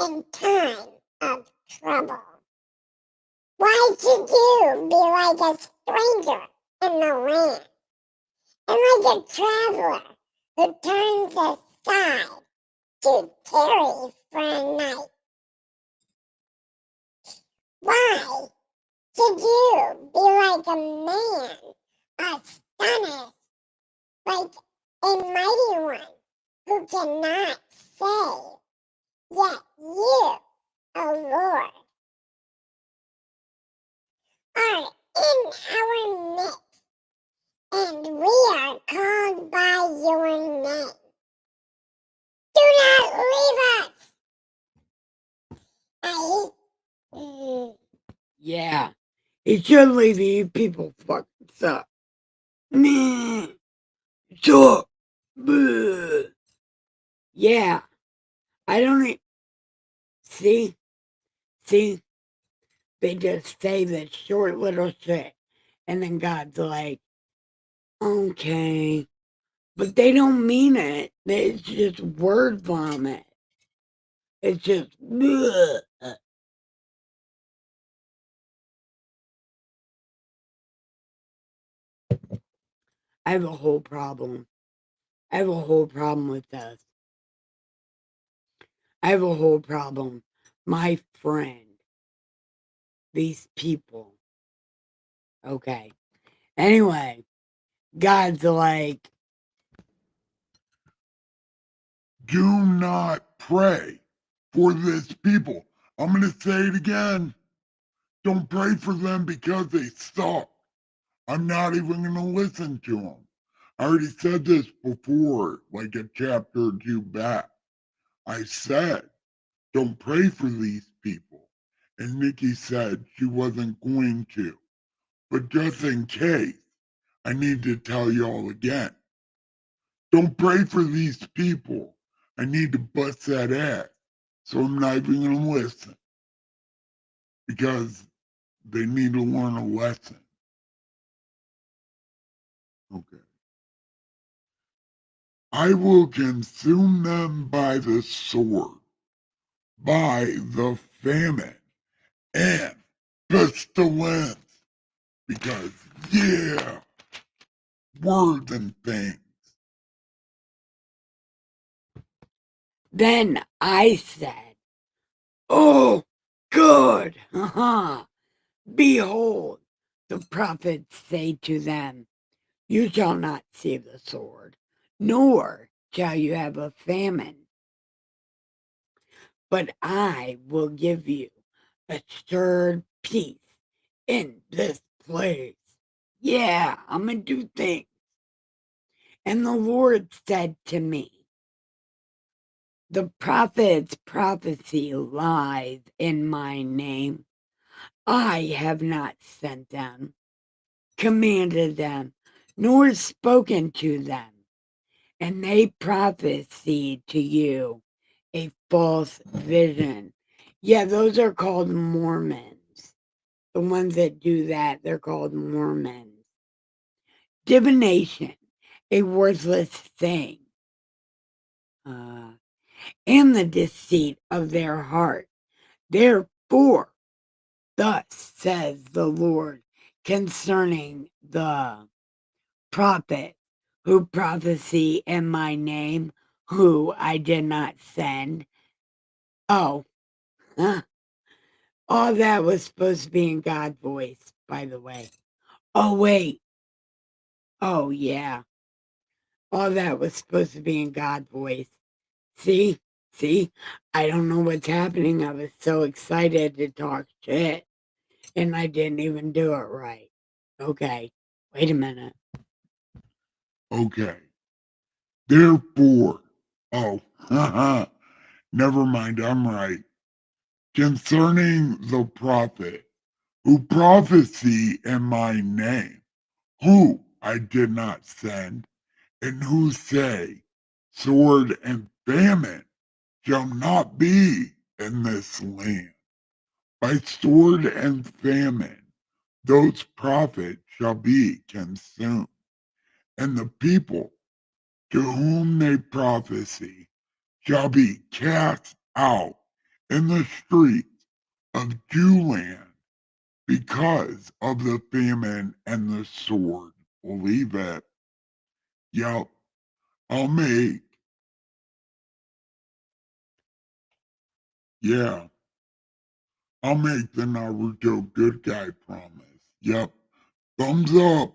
in time of trouble. Why should you be like a stranger in the land, and like a traveler who turns aside to tarry for a night? Why should you be like a man astonished, like a mighty one who cannot save? Yet you, O Lord, are in our midst, and we are called by your name. Do not leave us. I Yeah, he should leave you people fucking suck. Meh. Suck. Bleh. Yeah, I don't see, they just say this short little shit, and then God's like, okay, but they don't mean it. It's just word vomit. It's just, bleh. I have a whole problem. I have a whole problem with this. I have a whole problem. My friend, these people. Okay. Anyway, God's like, Do not pray for this people. I'm going to say it again. Don't pray for them because they suck. I'm not even going to listen to them. I already said this before, like a chapter or two back. I said, don't pray for these people. And Nikki said she wasn't going to. But just in case, I need to tell y'all again. Don't pray for these people. I need to bust that ass. So I'm not even going to listen. Because they need to learn a lesson. Okay. I will consume them by the sword, by the famine, and pestilence. Because, yeah, words and things. Then I said, "Oh, good! Haha! Behold, the prophets say to them, you shall not see the sword, nor shall you have a famine. But I will give you assured peace in this place." Yeah, I'm going to do things. And the Lord said to me, the prophet's prophecy lies in my name. I have not sent them, commanded them, nor spoken to them. And they prophesied to you a false vision. Yeah, those are called Mormons. The ones that do that, they're called Mormons. Divination, a worthless thing. And the deceit of their heart. Therefore, thus says the Lord concerning the prophet who prophesy in my name, who I did not send. Oh, huh. All that was supposed to be in God's voice, by the way. Oh, wait. Oh, yeah. All that was supposed to be in God's voice. See? See? I don't know what's happening. I was so excited to talk shit, and I didn't even do it right. Okay. Wait a minute. Okay. Therefore, oh, haha, never mind, I'm right. Concerning the prophet who prophesy in my name, who I did not send, and who say, sword and famine shall not be in this land. By sword and famine, those prophets shall be consumed, and the people to whom they prophesy shall be cast out in the streets of Jewland because of the famine and the sword. Believe it. Yep, I'll make, yeah, I'll make the Naruto good guy promise. Yep, thumbs up.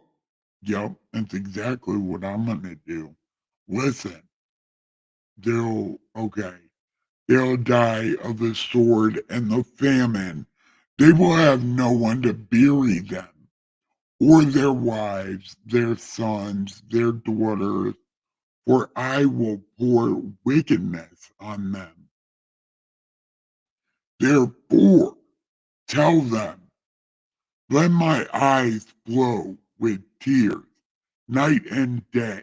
Yep, that's exactly what I'm gonna do. Listen, okay, they'll die of the sword and the famine. They will have no one to bury them, or their wives, their sons, their daughters, for I will pour wickedness on them. Therefore, tell them, let my eyes flow with tears night and day,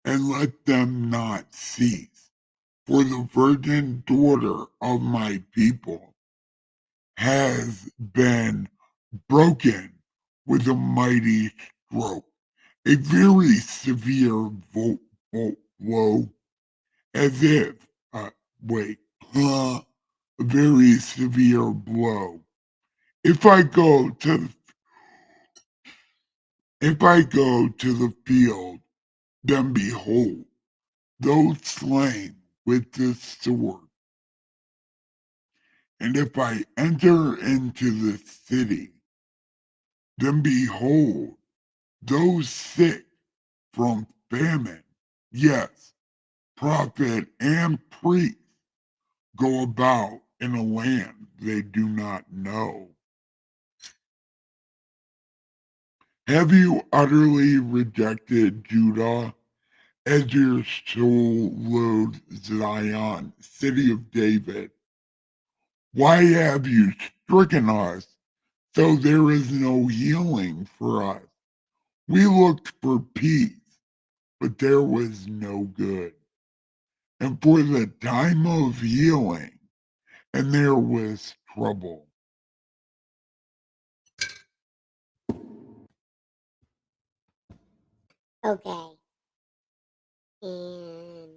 and let them not cease. For the virgin daughter of my people has been broken with a mighty stroke, a very severe blow, as if, wait, a very severe blow. If I go to if I go to the field, then behold, those slain with the sword. And if I enter into the city, then behold, those sick from famine, yes, prophet and priest, go about in a land they do not know. Have you utterly rejected Judah as your soul loathes Zion, city of David? Why have you stricken us so there is no healing for us? We looked for peace, but there was no good. And for the time of healing, and there was trouble. Okay. And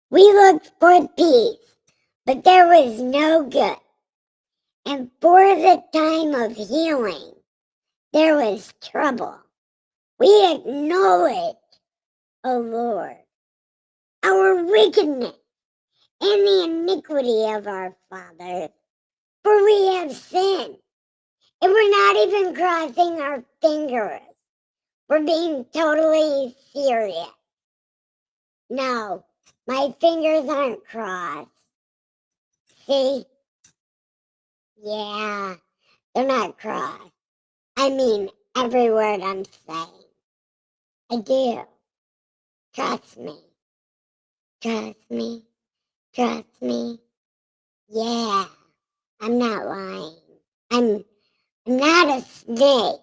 we looked for peace, but there was no good. And for the time of healing, there was trouble. We acknowledge, O Lord, our wickedness and the iniquity of our fathers, for we have sinned. And we're not even crossing our fingers. We're being totally serious. No, my fingers aren't crossed. See? Yeah, they're not crossed. I mean every word I'm saying. I do. Trust me. Trust me. Trust me. Yeah, I'm not lying. I'm not a snake.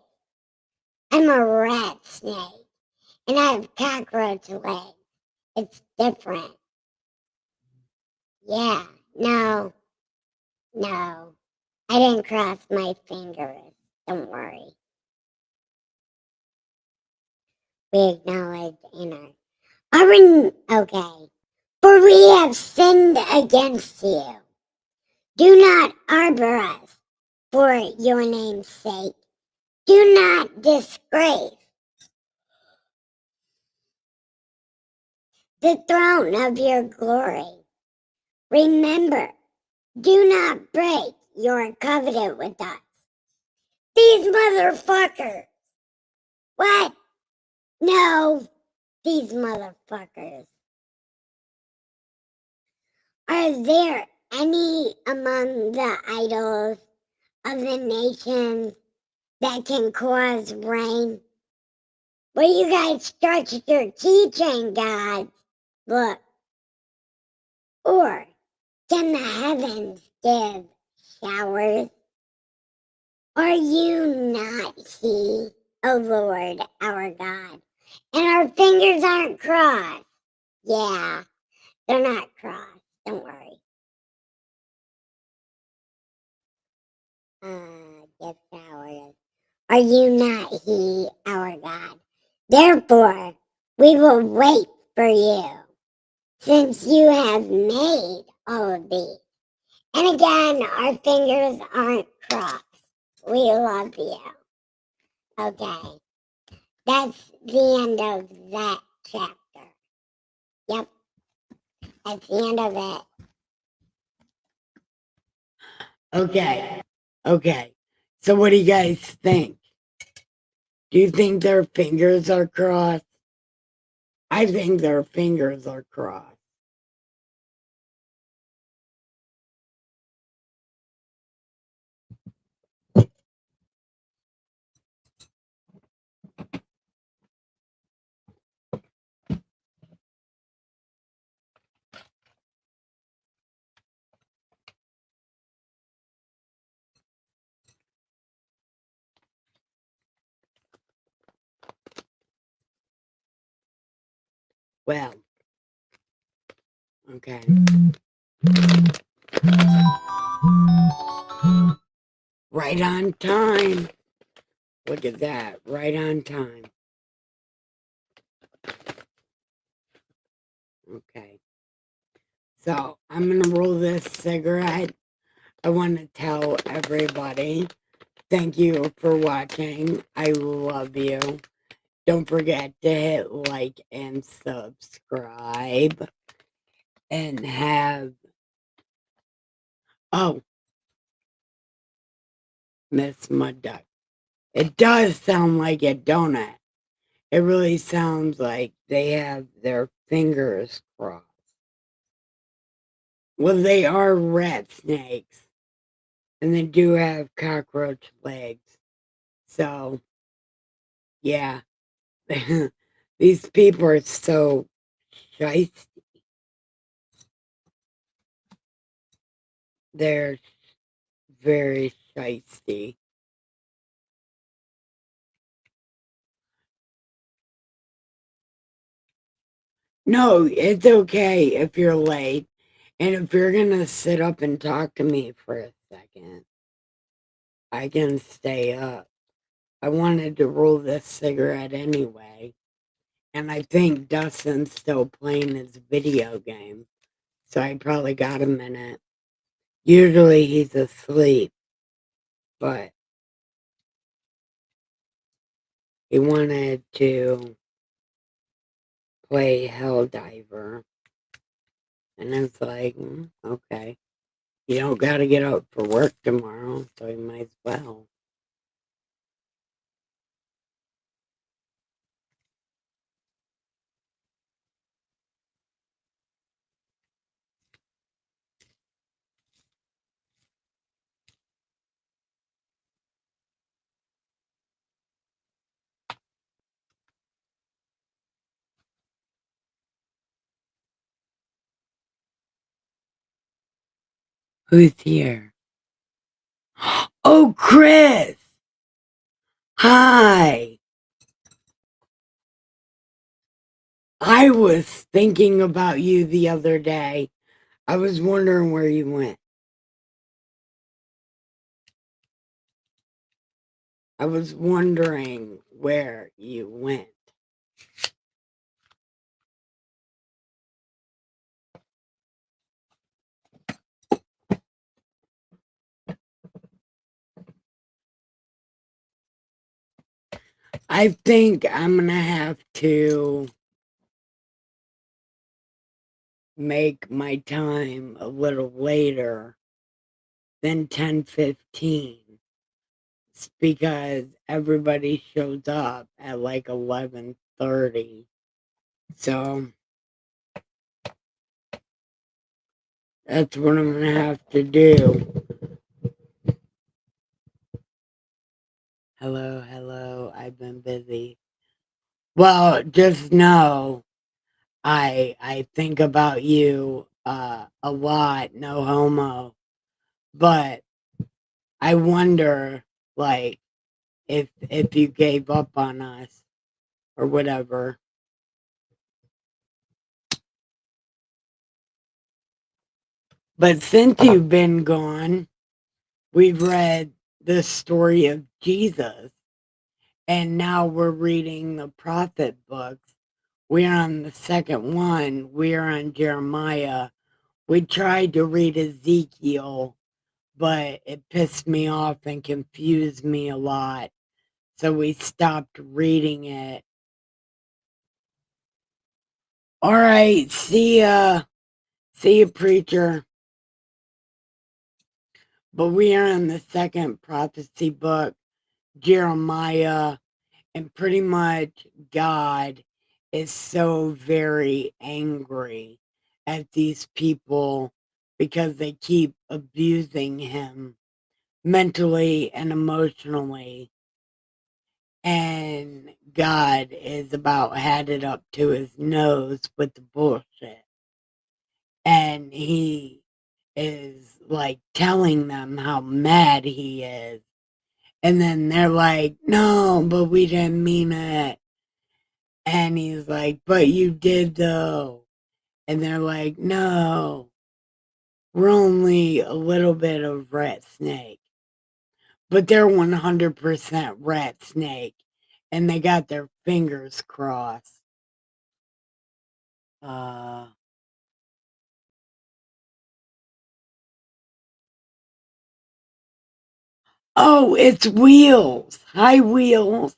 I'm a rat snake. And I have cockroach legs. It's different. Yeah, no. I didn't cross my fingers. Don't worry. We acknowledge in okay. For we have sinned against you. Do not arbor us for your name's sake. Do not disgrace the throne of your glory. Remember, do not break your covenant with us. These motherfuckers. What? No, these motherfuckers. Are there any among the idols of the nations that can cause rain? Well, you guys stretched your keychain, gods. Look. Or can the heavens give showers? Are you not He, O Lord, our God? And our fingers aren't crossed. Yeah, they're not crossed. Don't worry. Give showers. Are you not He, our God? Therefore, we will wait for you, since you have made all of these. And again, our fingers aren't crossed. We love you. Okay. That's the end of that chapter. Yep. That's the end of it. Okay. So what do you guys think? Do you think their fingers are crossed? I think their fingers are crossed. Well, okay. Right on time. Look at that. Right on time. Okay. So I'm going to roll this cigarette. I want to tell everybody, thank you for watching. I love you. Don't forget to hit like and subscribe. And have, oh, Miss Mud Duck. It does sound like a donut. It really sounds like they have their fingers crossed. Well, they are rat snakes. And they do have cockroach legs. So, yeah. These people are so shiesty. They're very shiesty. No, it's okay if you're late. And if you're going to sit up and talk to me for a second, I can stay up. I wanted to roll this cigarette anyway. And I think Dustin's still playing his video game. So I probably got a minute. Usually he's asleep, but he wanted to play Helldiver. And it's like, okay. You don't got to get up for work tomorrow, so you might as well. Who's here? Oh, Chris! Hi! I was thinking about you the other day. I was wondering where you went. I was wondering where you went. I think I'm gonna have to make my time a little later than 10:15 because everybody shows up at like 11:30. So that's what I'm gonna have to do. Hello, I've been busy. Well, just know I think about you a lot, no homo. But I wonder like if you gave up on us or whatever. But since you've been gone, we've read the story of Jesus, and now we're reading the prophet books. We're on the second one. We're on Jeremiah. We tried to read Ezekiel, but it pissed me off and confused me a lot. So we stopped reading it. All right, see ya. See ya, preacher. But we are in the second prophecy book, Jeremiah, and pretty much God is so very angry at these people because they keep abusing him mentally and emotionally. And God is about had it up to his nose with the bullshit. And he is like telling them how mad he is. And then they're like, no, but we didn't mean it. And he's like, but you did though. And they're like, no, we're only a little bit of rat snake. But they're 100% rat snake. And they got their fingers crossed. Oh, it's Wheels. Hi, Wheels.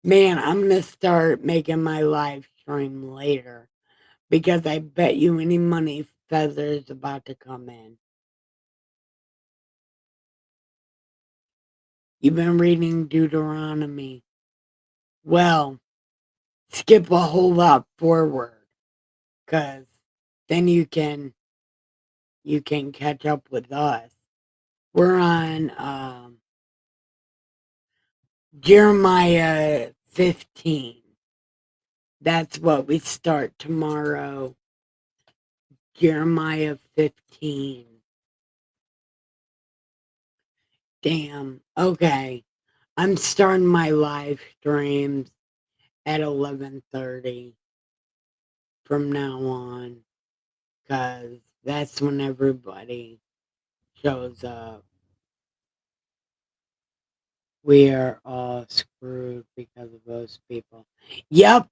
Man, I'm going to start making my live stream later because I bet you any money Feather's about to come in. You've been reading Deuteronomy. Well, skip a whole lot forward because then you can catch up with us. We're on Jeremiah 15. That's what we start tomorrow. Jeremiah 15. Damn. Okay. I'm starting my live streams at 11:30 from now on because that's when everybody shows up. We are all screwed because of those people. Yep.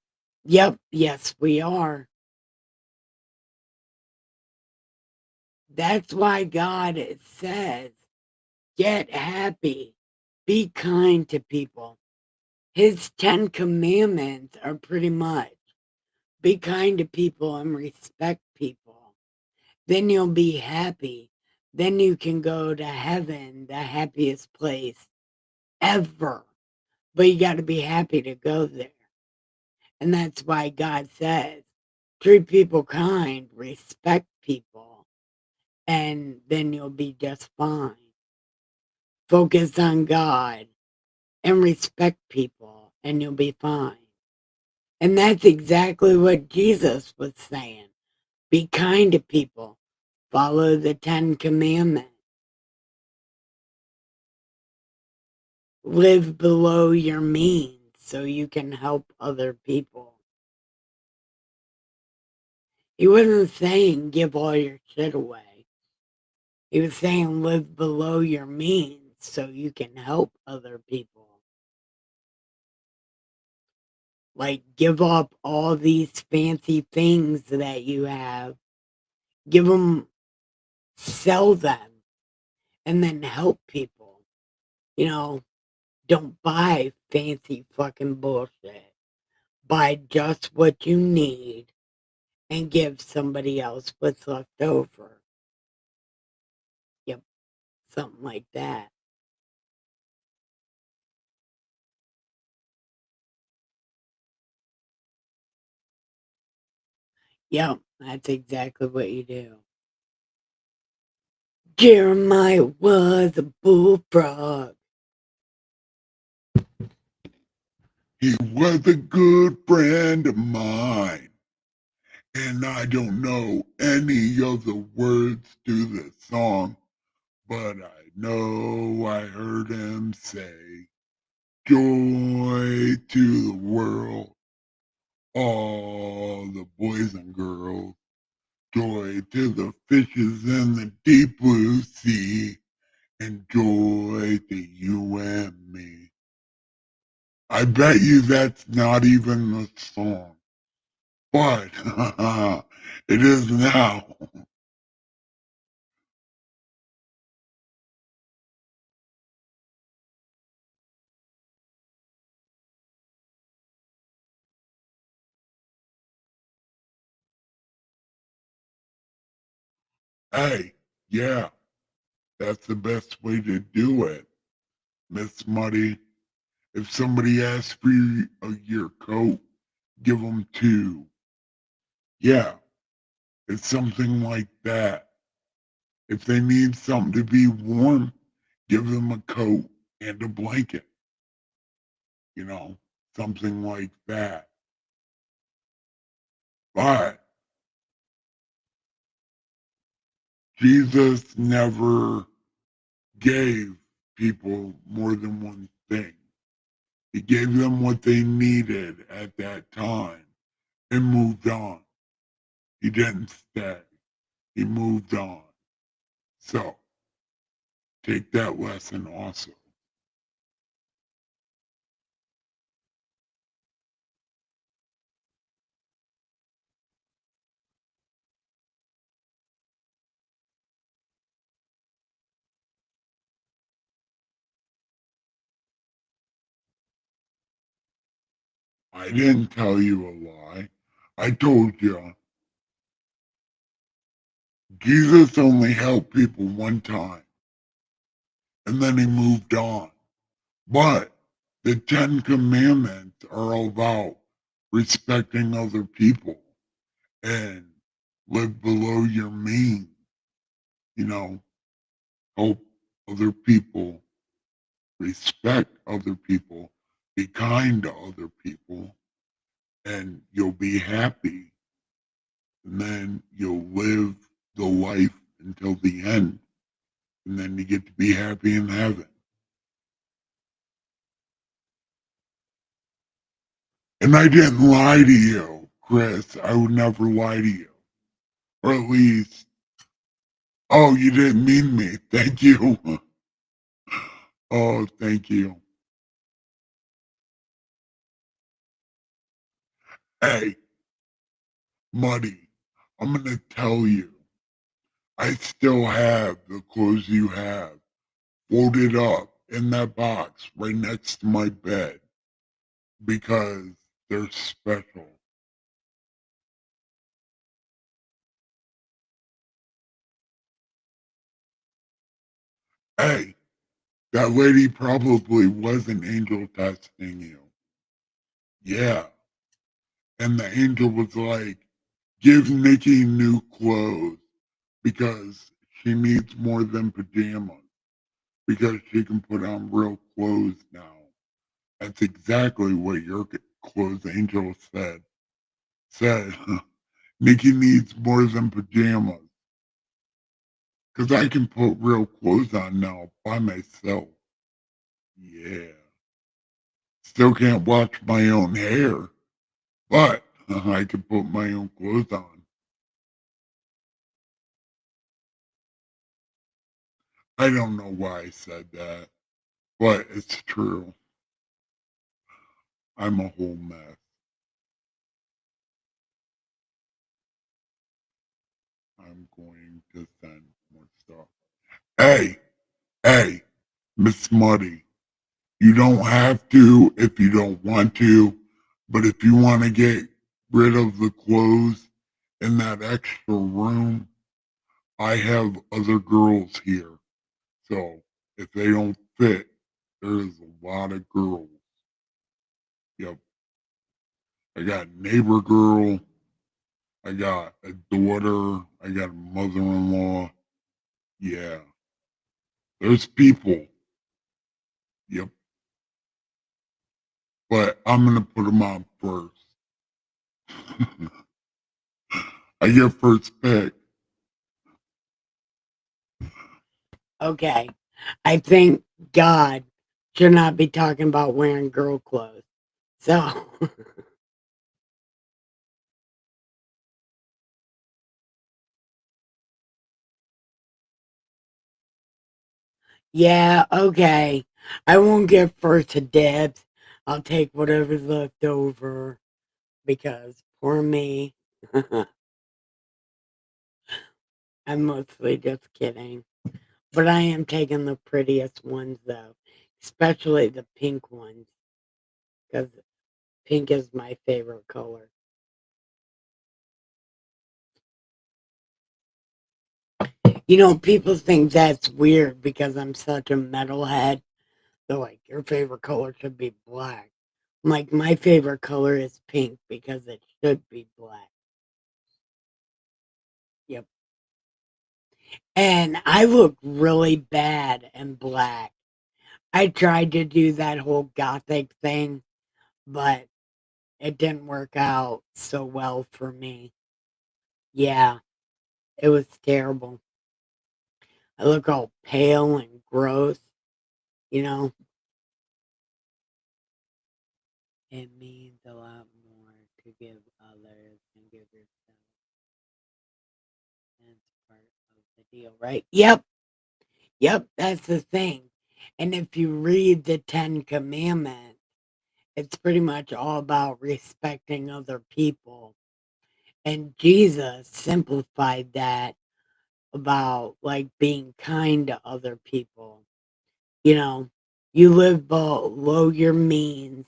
Yep, yes, we are. That's why God says, get happy, be kind to people. His 10 commandments are pretty much be kind to people and respect people. Then you'll be happy. Then you can go to heaven, the happiest place ever. But you got to be happy to go there. And that's why God says, treat people kind, respect people, and then you'll be just fine. Focus on God and respect people, and you'll be fine. And that's exactly what Jesus was saying. Be kind to people. Follow the 10 commandments. Live below your means so you can help other people. He wasn't saying give all your shit away. He was saying live below your means so you can help other people. Like give up all these fancy things that you have. Give them, sell them, and then help people. You know, don't buy fancy fucking bullshit. Buy just what you need and give somebody else what's left over. Yep, something like that. Yep, that's exactly what you do. Jeremiah was a bullfrog. He was a good friend of mine, and I don't know any of the words to the song, but I know I heard him say, joy to the world, all the boys and girls, joy to the fishes in the deep blue sea, and joy to you and me. I bet you that's not even the song, but it is now. Hey, yeah, that's the best way to do it, Miss Muddy. If somebody asks for your coat, give them two. Yeah, it's something like that. If they need something to be warm, give them a coat and a blanket. You know, something like that. But Jesus never gave people more than one thing. He gave them what they needed at that time and moved on. He didn't stay. He moved on. So take that lesson also. I didn't tell you a lie. I told you. Jesus only helped people one time and then he moved on. But the 10 Commandments are all about respecting other people and live below your means, you know, help other people, respect other people, be kind to other people, and you'll be happy. And then you'll live the life until the end. And then you get to be happy in heaven. And I didn't lie to you, Chris. I would never lie to you. Or at least, oh, you didn't mean me. Thank you. Oh, thank you. Hey, Muddy, I'm gonna tell you, I still have the clothes you have folded up in that box right next to my bed because they're special. Hey, that lady probably was an angel testing you. Yeah. And the angel was like, give Nikki new clothes because she needs more than pajamas because she can put on real clothes now. That's exactly what your clothes angel said. Said, Nikki needs more than pajamas because I can put real clothes on now by myself. Yeah. Still can't wash my own hair, but I can put my own clothes on. I don't know why I said that, but it's true. I'm a whole mess. I'm going to send more stuff. Hey, hey, Miss Muddy, you don't have to if you don't want to, but if you want to get rid of the clothes in that extra room, I have other girls here. So if they don't fit, there's a lot of girls. Yep. I got neighbor girl. I got a daughter. I got a mother-in-law. Yeah. There's people. Yep. But I'm gonna put them on first. I get first pick. Okay. I think God should not be talking about wearing girl clothes. So, yeah, okay. I won't get first dibs. I'll take whatever's left over because poor me. I'm mostly just kidding. But I am taking the prettiest ones though, especially the pink ones because pink is my favorite color. You know, people think that's weird because I'm such a metalhead. They're like, your favorite color should be black. I'm like, my favorite color is pink because it should be black. Yep. And I look really bad in black. I tried to do that whole gothic thing, but it didn't work out so well for me. Yeah, it was terrible. I look all pale and gross, you know. It means a lot more to give others than give yourself. That's part of the deal, right? Yep, yep, that's the thing. And if you read the Ten Commandments, it's pretty much all about respecting other people. And Jesus simplified that about like being kind to other people. You know, you live below your means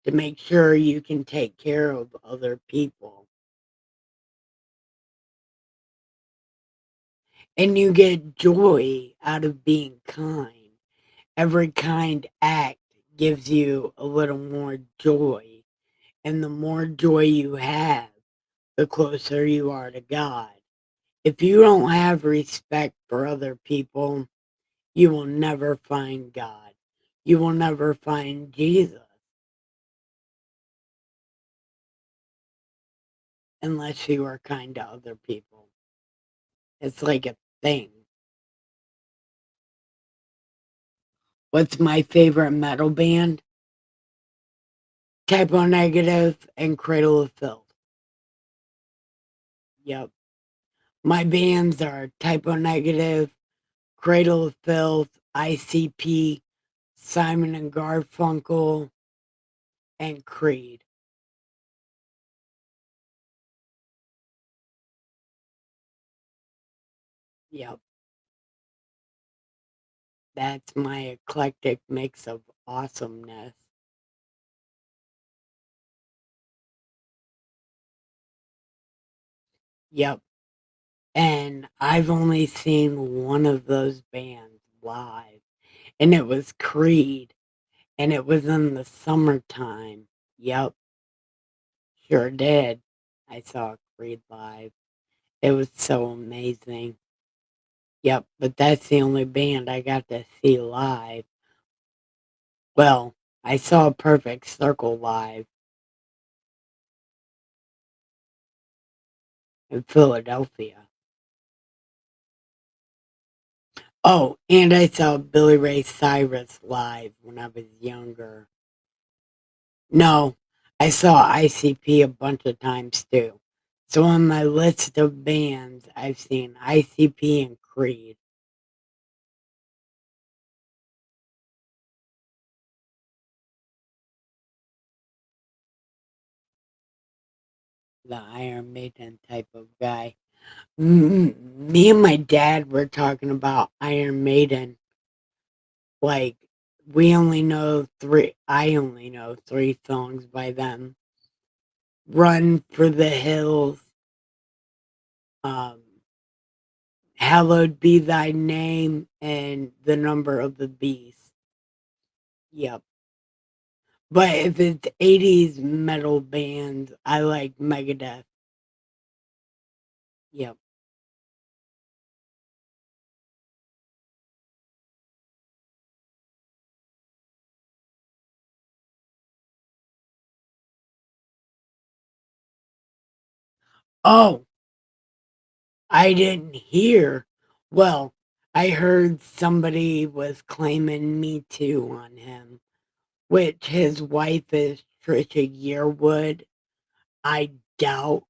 to make sure you can take care of other people. And you get joy out of being kind. Every kind act gives you a little more joy. And the more joy you have, the closer you are to God. If you don't have respect for other people, you will never find God. You will never find Jesus unless you are kind to other people. It's like a thing. What's my favorite metal band? Typo Negative and Cradle of Filth. Yep. My bands are Typo Negative, Cradle of Filth, ICP, Simon and Garfunkel, and Creed. Yep. That's my eclectic mix of awesomeness. Yep. And I've only seen one of those bands live, and it was Creed, and it was in the summertime. Yep, sure did. I saw Creed live. It was so amazing. Yep, but that's the only band I got to see live. Well, I saw Perfect Circle live in Philadelphia. Oh, and I saw Billy Ray Cyrus live when I was younger. No, I saw ICP a bunch of times too. So on my list of bands, I've seen ICP and Creed. The Iron Maiden type of guy. Me and my dad were talking about Iron Maiden. Like, I only know three songs by them: Run for the Hills, um, Hallowed Be Thy Name, and The Number of the Beast. Yep. But if it's 80s metal bands, I like Megadeth. Yep. Oh, I didn't hear. Well, I heard somebody was claiming Me Too on him, which his wife is Trisha Yearwood. I doubt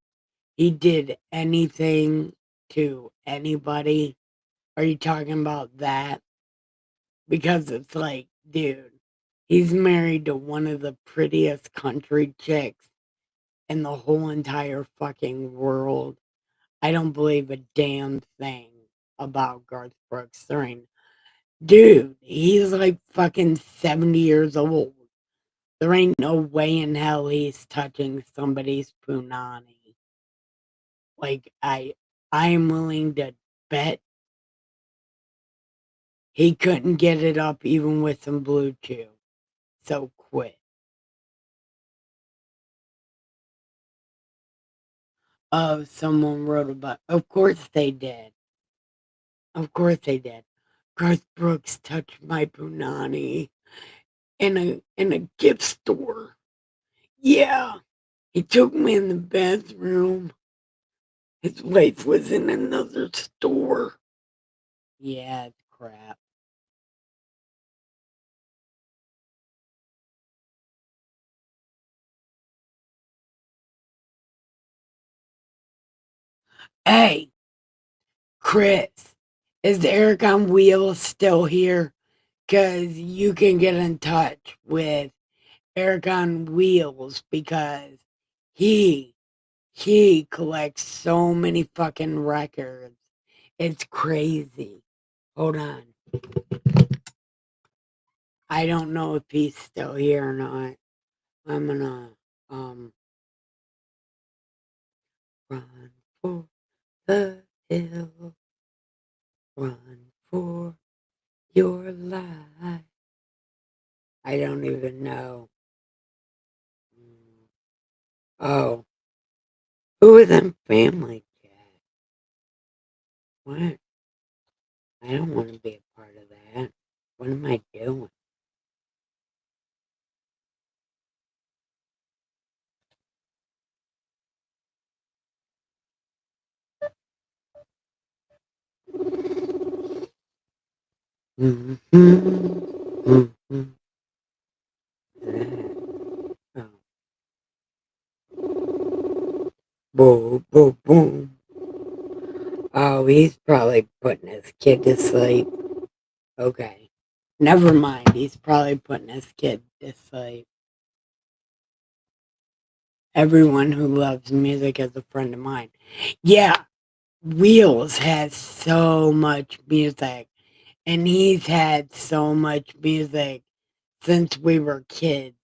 he did anything to anybody. Are you talking about that? Because it's like, dude, he's married to one of the prettiest country chicks in the whole entire fucking world. I don't believe a damn thing about Garth Brooks. Dude, he's like fucking 70 years old. There ain't no way in hell he's touching somebody's punani. Like I am willing to bet he couldn't get it up even with some blue chew. So quit. Oh, someone wrote about. Of course they did. Of course they did. Garth Brooks touched my punani in a gift store. Yeah, he took me in the bathroom. His wife was in another store. Yeah, it's crap. Hey, Chris, is Eric on Wheels still here? Because you can get in touch with Eric on Wheels because he he collects so many fucking records. It's crazy. Hold on. I don't know if he's still here or not. I'm gonna um run for the hill, run for your life. I don't even know. Oh, who is in Family Cat? What? I don't want to be a part of that. What am I doing? Mm-hmm. Mm-hmm. Oh. Boom, boom, boom. Oh, he's probably putting his kid to sleep. Okay. Never mind. He's probably putting his kid to sleep. Everyone who loves music is a friend of mine. Yeah. Wheels has so much music, and he's had so much music since we were kids.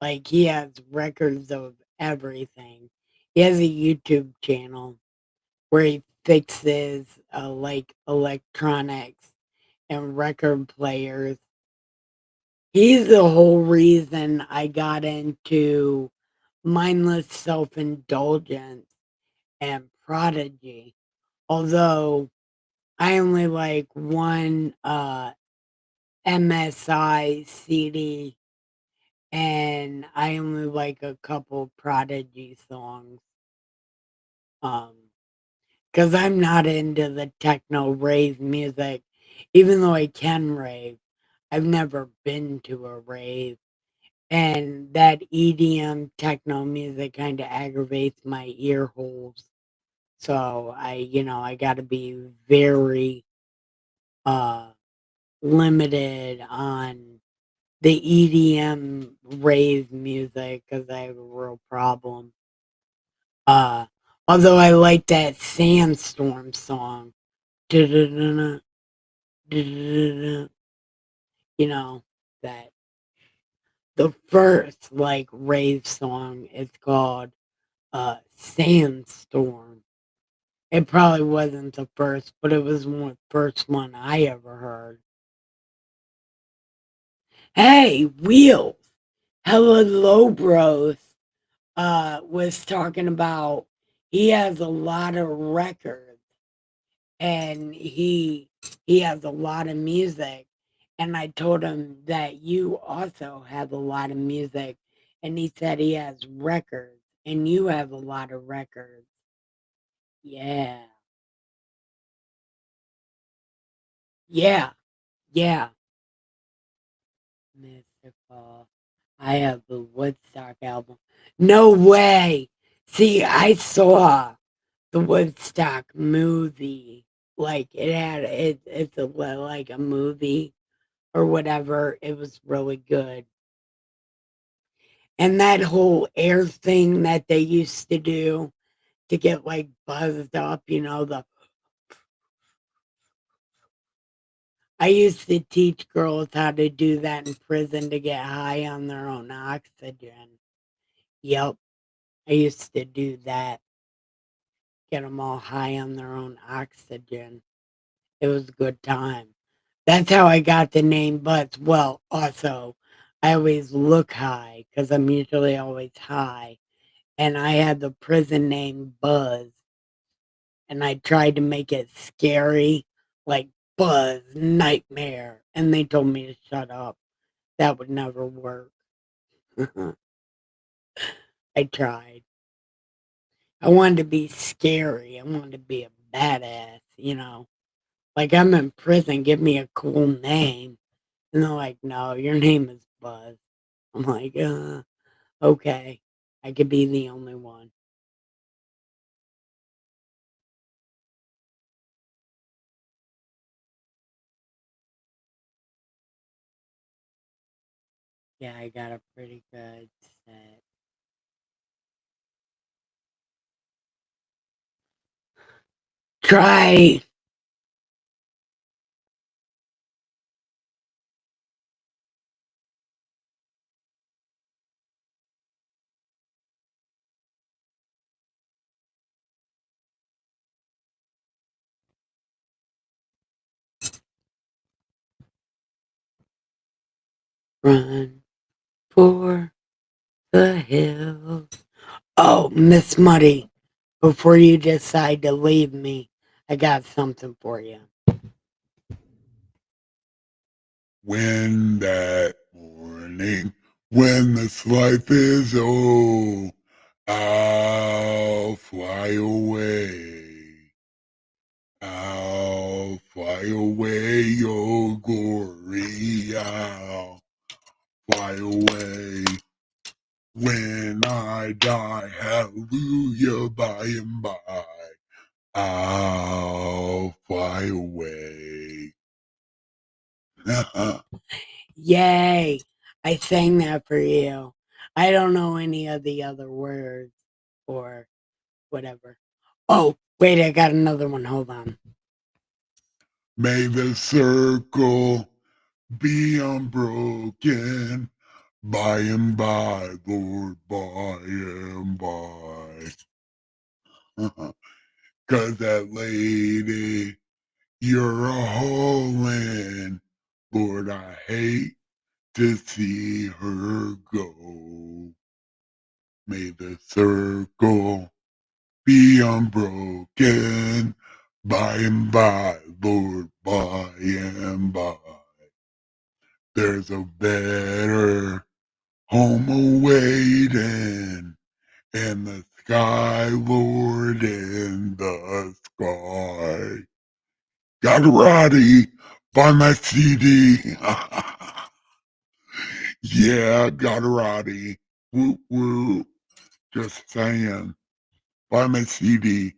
Like, he has records of everything. He has a YouTube channel where he fixes, like, electronics and record players. He's the whole reason I got into mindless self-indulgence and Prodigy. Although I only like one MSI CD, and I only like a couple Prodigy songs. Because I'm not into the techno rave music, even though I can rave. I've never been to a rave, and that EDM techno music kind of aggravates my ear holes. So I got to be very uh limited on the EDM rave music because I have a real problem. Uh, Although I like that Sandstorm song, "Du-du-du-du, du-du-du-du," you know, that the first like rave song is called Sandstorm. It probably wasn't the first, but it was one first one I ever heard. Hey, Wheels, Hello Bros, was talking about he has a lot of records and he has a lot of music. And I told him that you also have a lot of music. And he said he has records and you have a lot of records. Yeah. Yeah. Yeah. Mystical. I have the Woodstock album. No way. See, I saw the Woodstock movie. Like it's like a movie or whatever. It was really good. And that whole air thing that they used to do to get like buzzed up, the I used to teach girls how to do that in prison to get high on their own oxygen. Yep, I used to do that. Get them all high on their own oxygen. It was a good time. That's how I got the name Buzz. Well, also, I always look high because I'm usually always high. And I had the prison name Buzz. And I tried to make it scary, like Buzz Nightmare. And they told me to shut up. That would never work. I tried. I wanted to be scary. I wanted to be a badass. Like, I'm in prison, give me a cool name. And they're like, no, your name is Buzz. I'm like, okay. I could be the only one. Yeah, I got a pretty good set. Try run for the hills. Oh, Miss Muddy, before you decide to leave me, I got something for you. When that morning, when this life is old, I'll fly away. I'll fly away, your glory. I'll fly away. When I die, hallelujah, by and by, I'll fly away. Yay! I sang that for you. I don't know any of the other words or whatever. Oh, wait, I got another one. Hold on. May the circle be unbroken by and by, Lord, by and by. 'Cause that lady, you're a hauling. Lord, I hate to see her go. May the circle be unbroken by and by, Lord, by and by. There's a better home awaiting in the sky, Lord, in the sky. Gotti, buy my CD. Yeah, Gotti. Woo woo. Just saying. Buy my CD.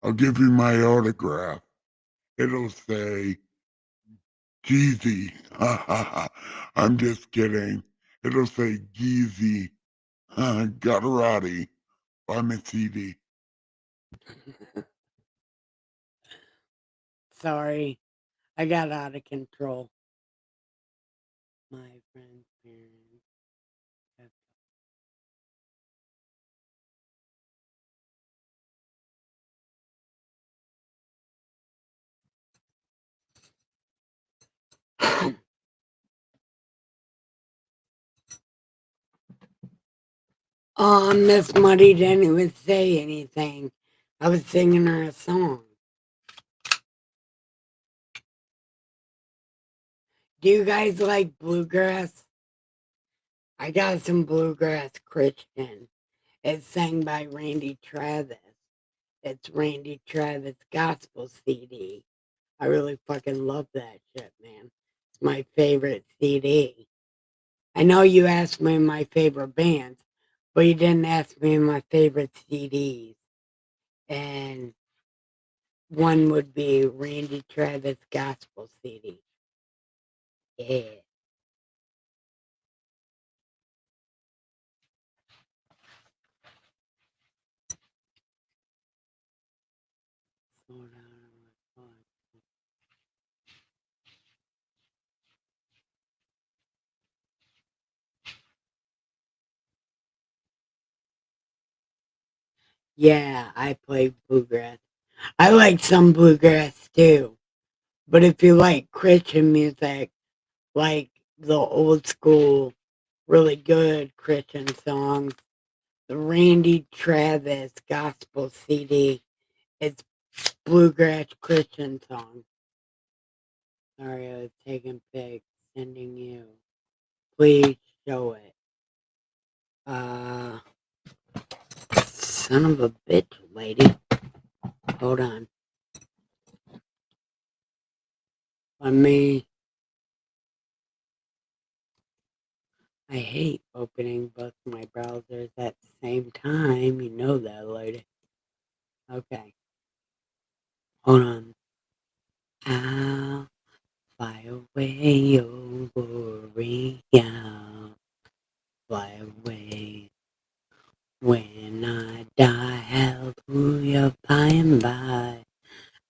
I'll give you my autograph. It'll say Jeezy. I'm just kidding. It'll say Geezy. Gotti. Buy my CD. Sorry, I got out of control. My friend's parents. Miss Muddy didn't even say anything. I was singing her a song. Do you guys like bluegrass? I got some bluegrass Christian. It's sang by Randy Travis. It's Randy Travis Gospel CD. I really fucking love that shit, man. It's my favorite CD. I know you asked me my favorite bands, but you didn't ask me my favorite CDs. And one would be Randy Travis Gospel CD. Yeah. Slow down. Yeah, I play bluegrass. I like some bluegrass too. But if you like Christian music, like the old school, really good Christian songs, the Randy Travis Gospel CD, it's bluegrass Christian songs. Sorry, I was taking pics, sending you. Please show it. Son of a bitch, lady. Hold on. Let me. I hate opening both my browsers at the same time. You know that, lady. Okay. Hold on. I'll fly away, oh worry. I'll fly away. When I die, hallelujah, by and by.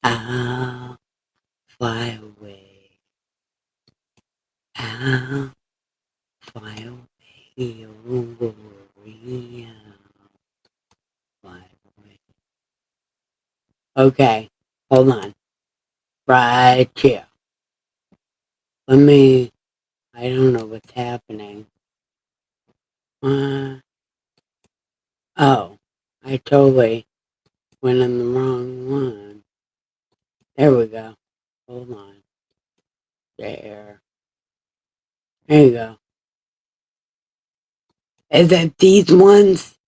I'll fly away. I'll fly away, oh worry. I'll fly away. Okay, hold on. Right here. Let me. I don't know what's happening. Oh, I totally went in the wrong one. There we go. Hold on. There. There you go. Is it these ones?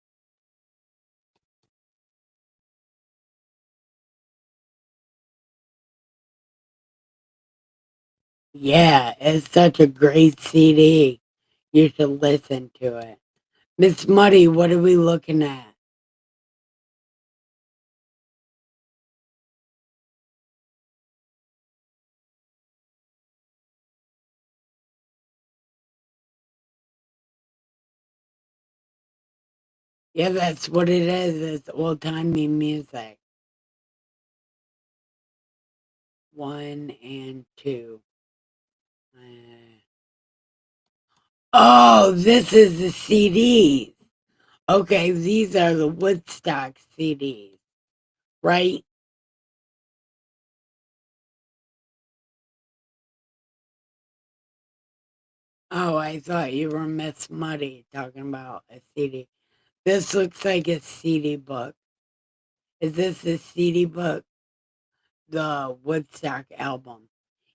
Yeah, it's such a great CD. You should listen to it. Miss Muddy, what are we looking at? Yeah, that's what it is. It's old timey music. 1 and 2. Oh, this is the CDs. Okay, these are the Woodstock CDs, right? Oh, I thought you were Miss Muddy talking about a CD. This looks like a CD book. Is this a CD book? The Woodstock album.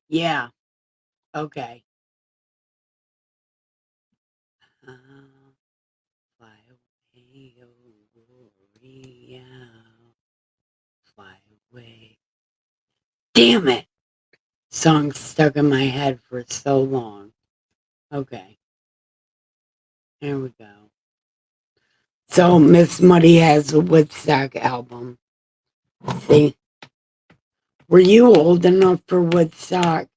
Yeah, okay. Uh, fly away, oh, glory, fly away. Damn it! Song stuck in my head for so long. Okay, here we go. So Miss Muddy has a Woodstock album. See, were you old enough for Woodstock?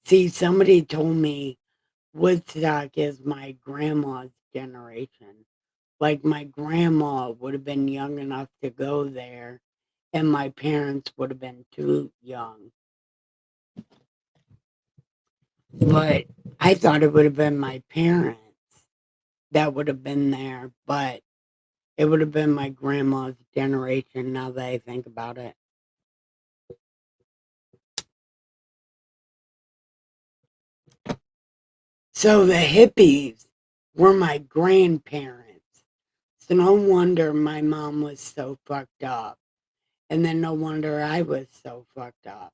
See, somebody told me Woodstock is my grandma's generation. Like my grandma would have been young enough to go there, and my parents would have been too young. But I thought it would have been my parents that would have been there, but it would have been my grandma's generation now that I think about it. So the hippies were my grandparents. So no wonder my mom was so fucked up. And then no wonder I was so fucked up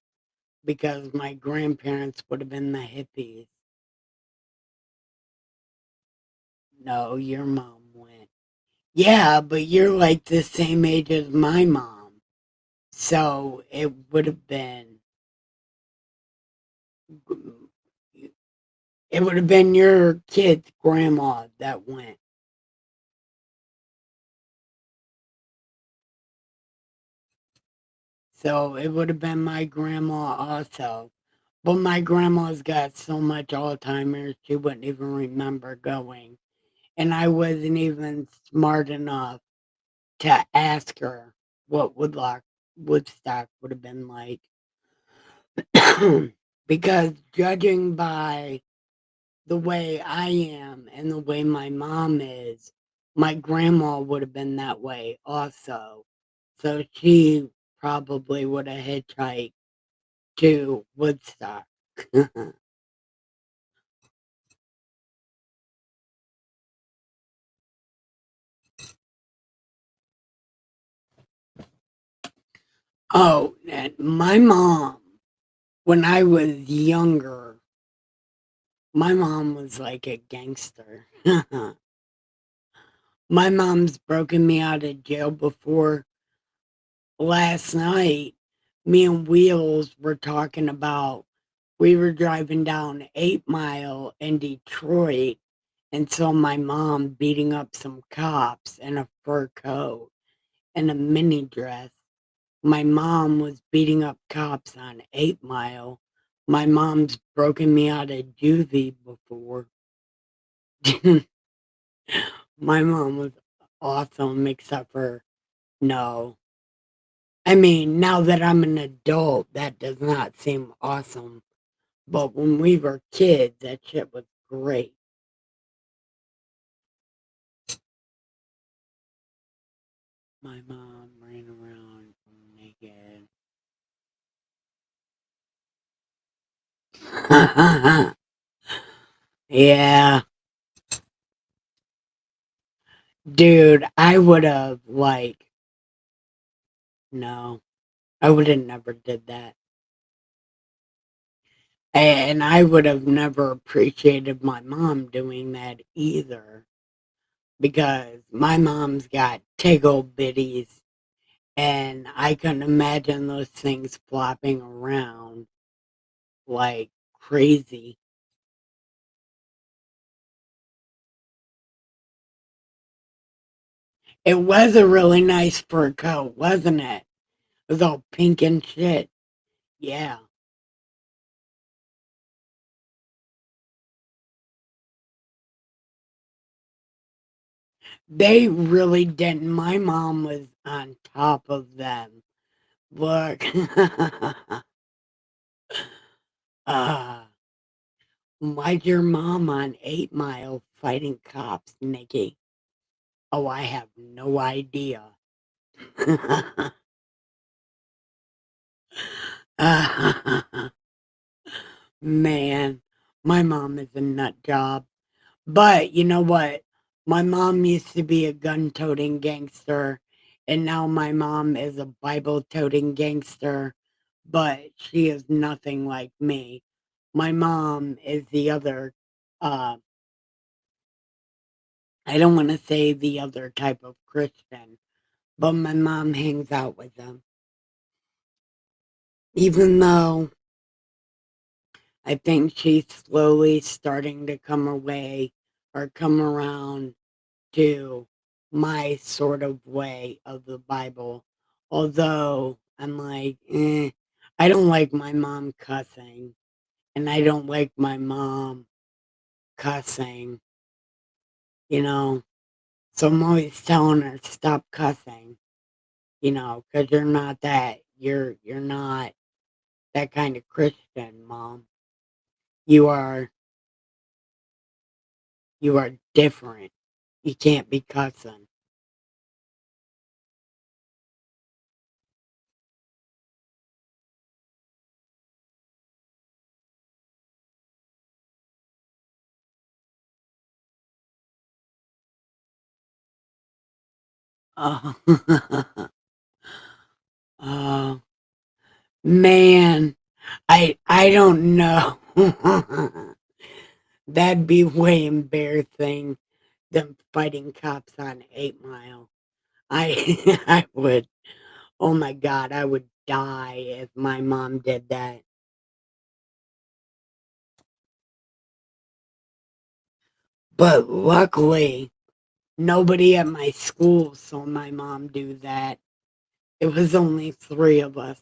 because my grandparents would have been the hippies. No, your mom went. Yeah, but you're like the same age as my mom. So it would have been your kid's grandma that went. So it would have been my grandma also. But my grandma's got so much Alzheimer's she wouldn't even remember going. And I wasn't even smart enough to ask her what Woodstock would have been like. Because judging by the way I am and the way my mom is, my grandma would have been that way also. So she probably would have hitchhiked to Woodstock. Oh, and my mom, when I was younger, my mom was like a gangster. My mom's broken me out of jail before. Last night, me and Wheels were talking about we were driving down 8 Mile in Detroit and saw my mom beating up some cops in a fur coat and a mini dress. My mom was beating up cops on 8 Mile. My mom's broken me out of juvie before. My mom was awesome, except for no. I mean, now that I'm an adult, that does not seem awesome. But when we were kids, that shit was great. My mom ran around naked. Yeah, dude, I would have, like, no, I would have never did that. And I would have never appreciated my mom doing that either because my mom's got tickle bitties and I couldn't imagine those things flopping around like crazy. It was a really nice fur coat, wasn't it? It was all pink and shit. Yeah. They really didn't. My mom was on top of them. Look. Like your mom on 8 Mile fighting cops, Nikki. Oh, I have no idea. Man, my mom is a nut job. But you know what? My mom used to be a gun-toting gangster, and now my mom is a Bible-toting gangster, but she is nothing like me. My mom is the other, uh, I don't want to say the other type of Christian, but my mom hangs out with them. Even though I think she's slowly starting to come away or come around to my sort of way of the Bible. Although I'm like, I don't like my mom cussing, and I don't like my mom cussing, you know. So I'm always telling her stop cussing, because you're not that kind of Christian, mom. You are you are different. You can't be cussing. Uh, uh, man, I don't know. That'd be way embarrassing than fighting cops on 8 Mile. I I would. Oh my god, I would die if my mom did that. But luckily, nobody at my school saw my mom do that. It was only 3 of us.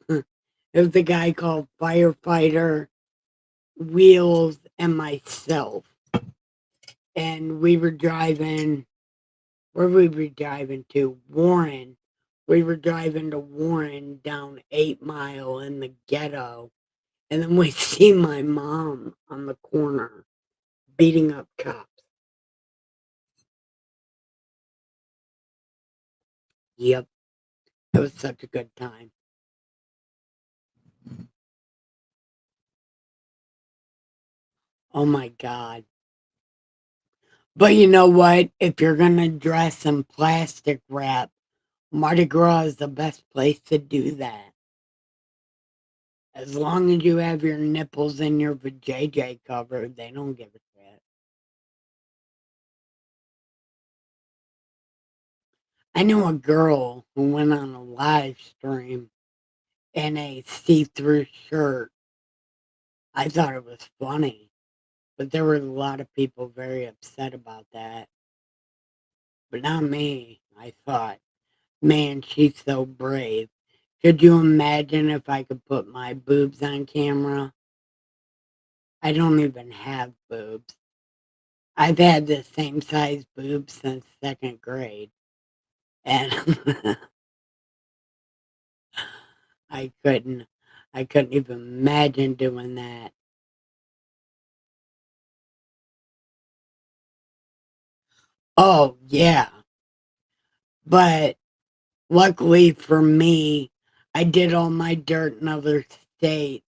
It was a guy called Firefighter, Wheels, and myself. And we were driving, where were we driving to? Warren. We were driving to Warren down 8 Mile in the ghetto. And then we see my mom on the corner beating up cops. Yep, it was such a good time. Oh my God. But you know what? If you're going to dress in plastic wrap, Mardi Gras is the best place to do that. As long as you have your nipples and your vajayjay covered, they don't give a shit. I know a girl who went on a live stream in a see-through shirt. I thought it was funny, but there were a lot of people very upset about that. But not me. I thought, man, she's so brave. Could you imagine if I could put my boobs on camera? I don't even have boobs. I've had the same size boobs since second grade. And I couldn't I couldn't even imagine doing that. Oh yeah. But luckily for me, I did all my dirt in other states.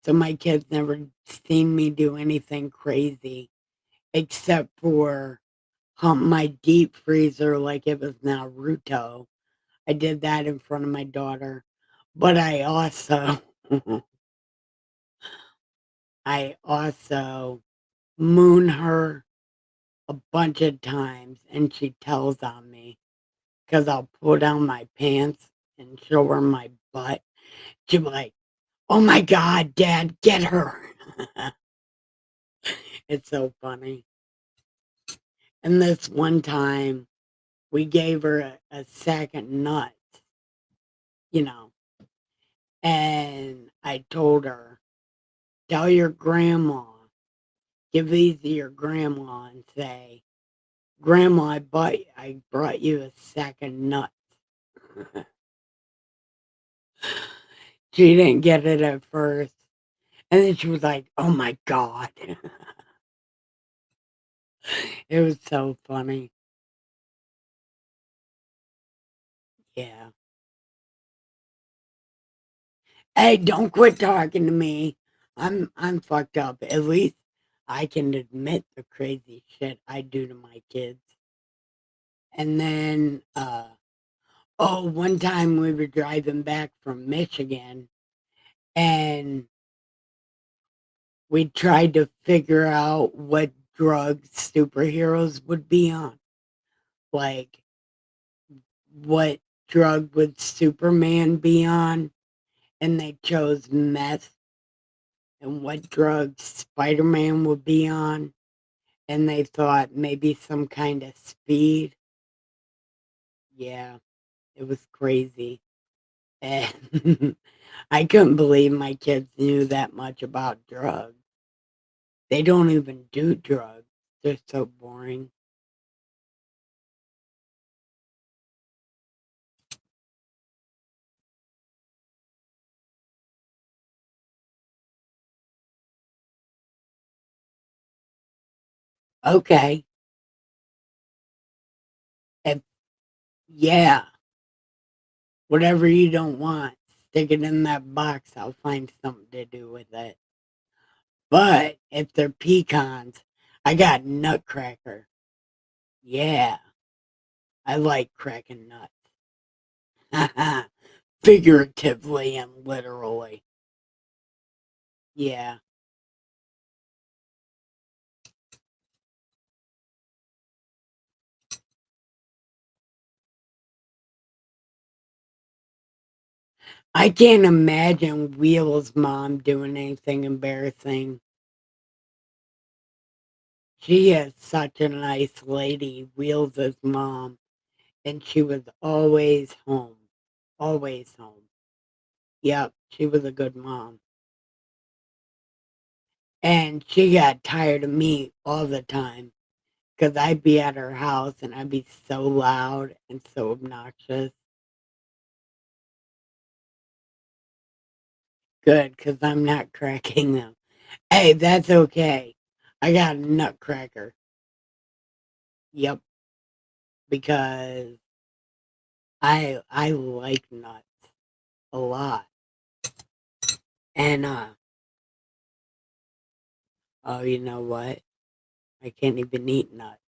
So my kids never seen me do anything crazy except for hump my deep freezer like it was Naruto. I did that in front of my daughter. But I also moon her a bunch of times and she tells on me because I'll pull down my pants and show her my butt. She'll be like, oh my God, Dad, get her. It's so funny. And this one time, we gave her a sack of nuts, you know, and I told her, tell your grandma, give these to your grandma and say, Grandma, I brought you a sack of nuts. She didn't get it at first. And then she was like, "Oh my God." It was so funny. Yeah. Hey, don't quit talking to me. I'm fucked up. At least I can admit the crazy shit I do to my kids. And then one time we were driving back from Michigan and we tried to figure out what drugs superheroes would be on. Like, what drug would Superman be on? And they chose meth. And what drug Spider Man would be on? And they thought maybe some kind of speed. Yeah, it was crazy. And I couldn't believe my kids knew that much about drugs. They don't even do drugs. They're so boring. Okay. If, yeah, whatever you don't want, stick it in that box. I'll find something to do with it. But if they're pecans, I got nutcracker. Yeah, I like cracking nuts. Figuratively and literally. Yeah. I can't imagine Wheel's mom doing anything embarrassing. She is such a nice lady, Wheels' mom, and she was always home. Always home. Yep, she was a good mom. And she got tired of me all the time because I'd be at her house and I'd be so loud and so obnoxious. Good, because I'm not cracking them. Hey, that's okay. I got a nutcracker. Yep, because I like nuts a lot. And oh, you know what? I can't even eat nuts.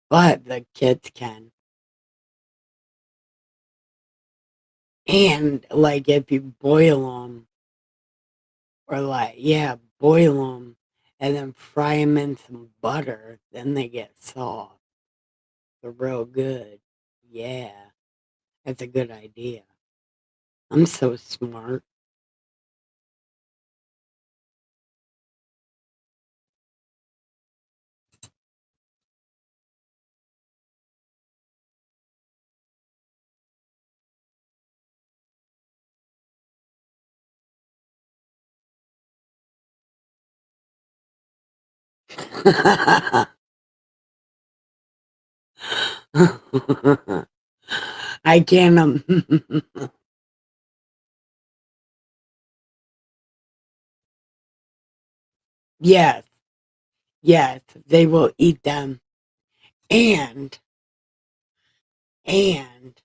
But the kids can. And like if you boil them, or like yeah, boil them and then fry them in some butter, then they get soft. They're real good. Yeah, that's a good idea. I'm so smart. I can't. Yes, yes, they will eat them, and and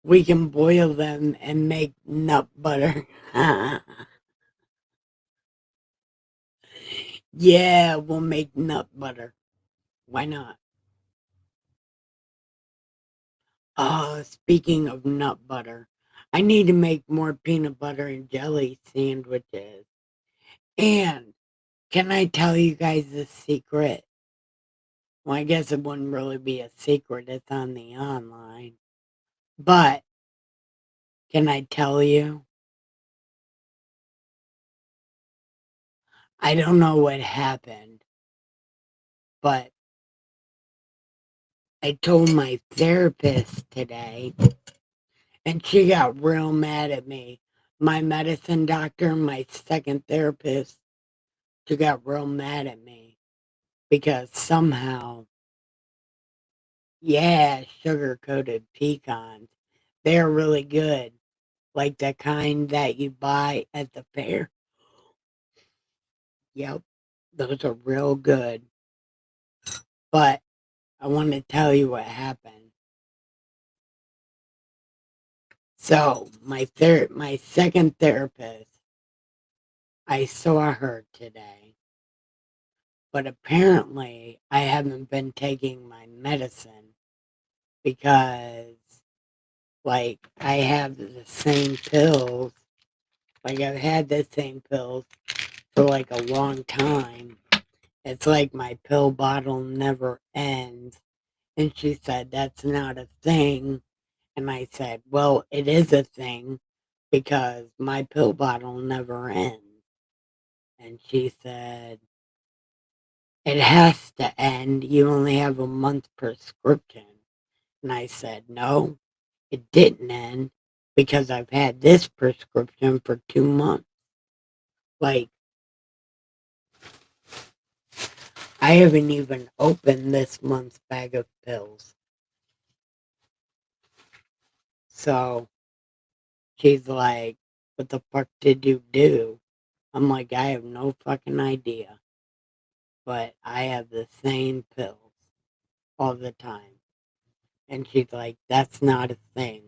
we can boil them and make nut butter. Yeah, we'll make nut butter. Why not? Oh, speaking of nut butter, I need to make more peanut butter and jelly sandwiches. And can I tell you guys a secret? Well, I guess it wouldn't really be a secret. It's on the online. But can I tell you? I don't know what happened, but I told my therapist today, and she got real mad at me. My medicine doctor, my second therapist, she got real mad at me because somehow, yeah, sugar coated pecans, they're really good. like the kind that you buy at the fair. Yep, those are real good. But I want to tell you what happened. So my second therapist, I saw her today, but apparently I haven't been taking my medicine because like I have the same pills. Like I've had the same pills for like a long time. It's like my pill bottle never ends. And she said, that's not a thing. And I said, well, it is a thing because my pill bottle never ends. And she said, it has to end. You only have a month prescription. And I said, no, it didn't end because I've had this prescription for 2 months. Like, I haven't even opened this month's bag of pills. So she's like, what the fuck did you do? I'm like, I have no fucking idea. But I have the same pills all the time. And she's like, that's not a thing.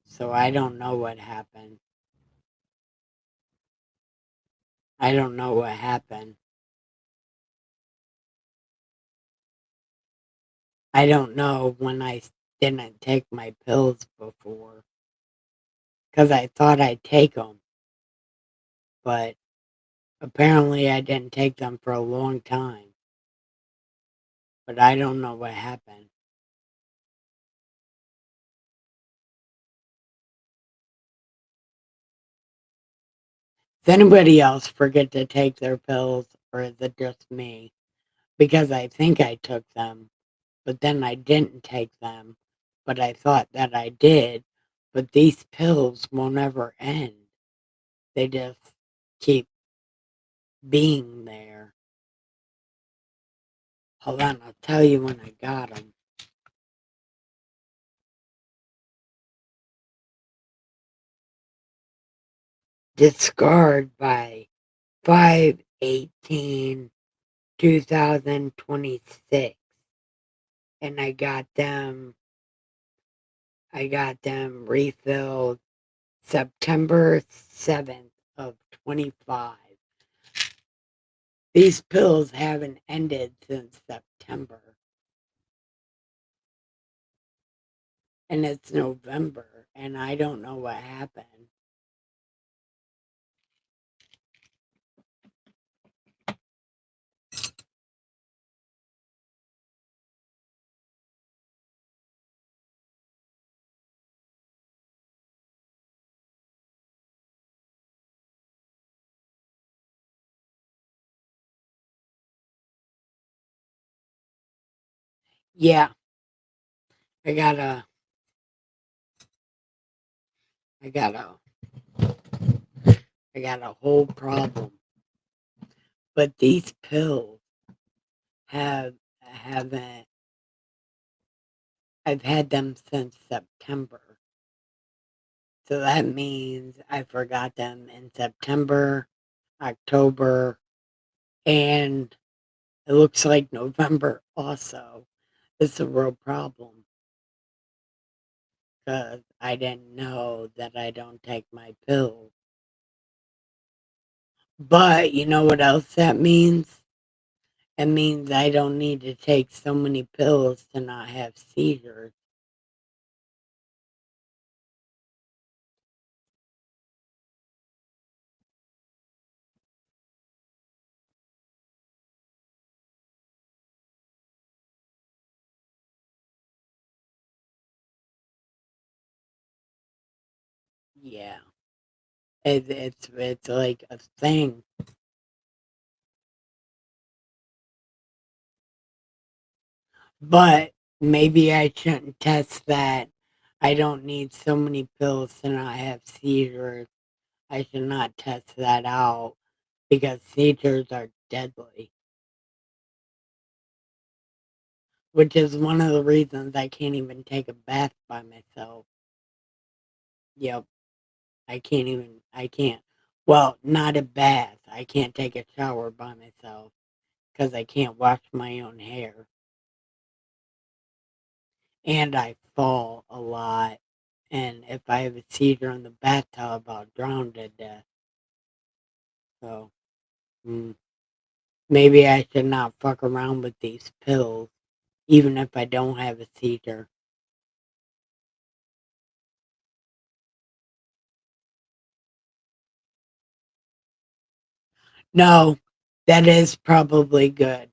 So I don't know what happened. I don't know what happened. I don't know when I didn't take my pills before. Because I thought I'd take them. But apparently I didn't take them for a long time. But I don't know what happened. Does anybody else forget to take their pills, or is it just me? Because I think I took them, but then I didn't take them, but I thought that I did. But these pills won't ever end. They just keep being there. Hold on, I'll tell you when I got them. Discard by 5/18/2026, and I got them refilled September 7th of 25. These pills haven't ended since September. And it's November, and I don't know what happened. Yeah, I got a, I got a, I got a whole problem. But these pills haven't. I've had them since September. So that means I forgot them in September, October, and it looks like November also. It's a real problem because I didn't know that I don't take my pills. But you know what else that means? It means I don't need to take so many pills to not have seizures. Yeah, it's like a thing. But maybe I shouldn't test that. I don't need so many pills to not have seizures. I should not test that out because seizures are deadly, which is one of the reasons I can't even take a bath by myself. Yep. I can't. Well, not a bath. I can't take a shower by myself because I can't wash my own hair. And I fall a lot. And if I have a seizure in the bathtub, I'll drown to death. So, maybe I should not fuck around with these pills, even if I don't have a seizure. No, that is probably good.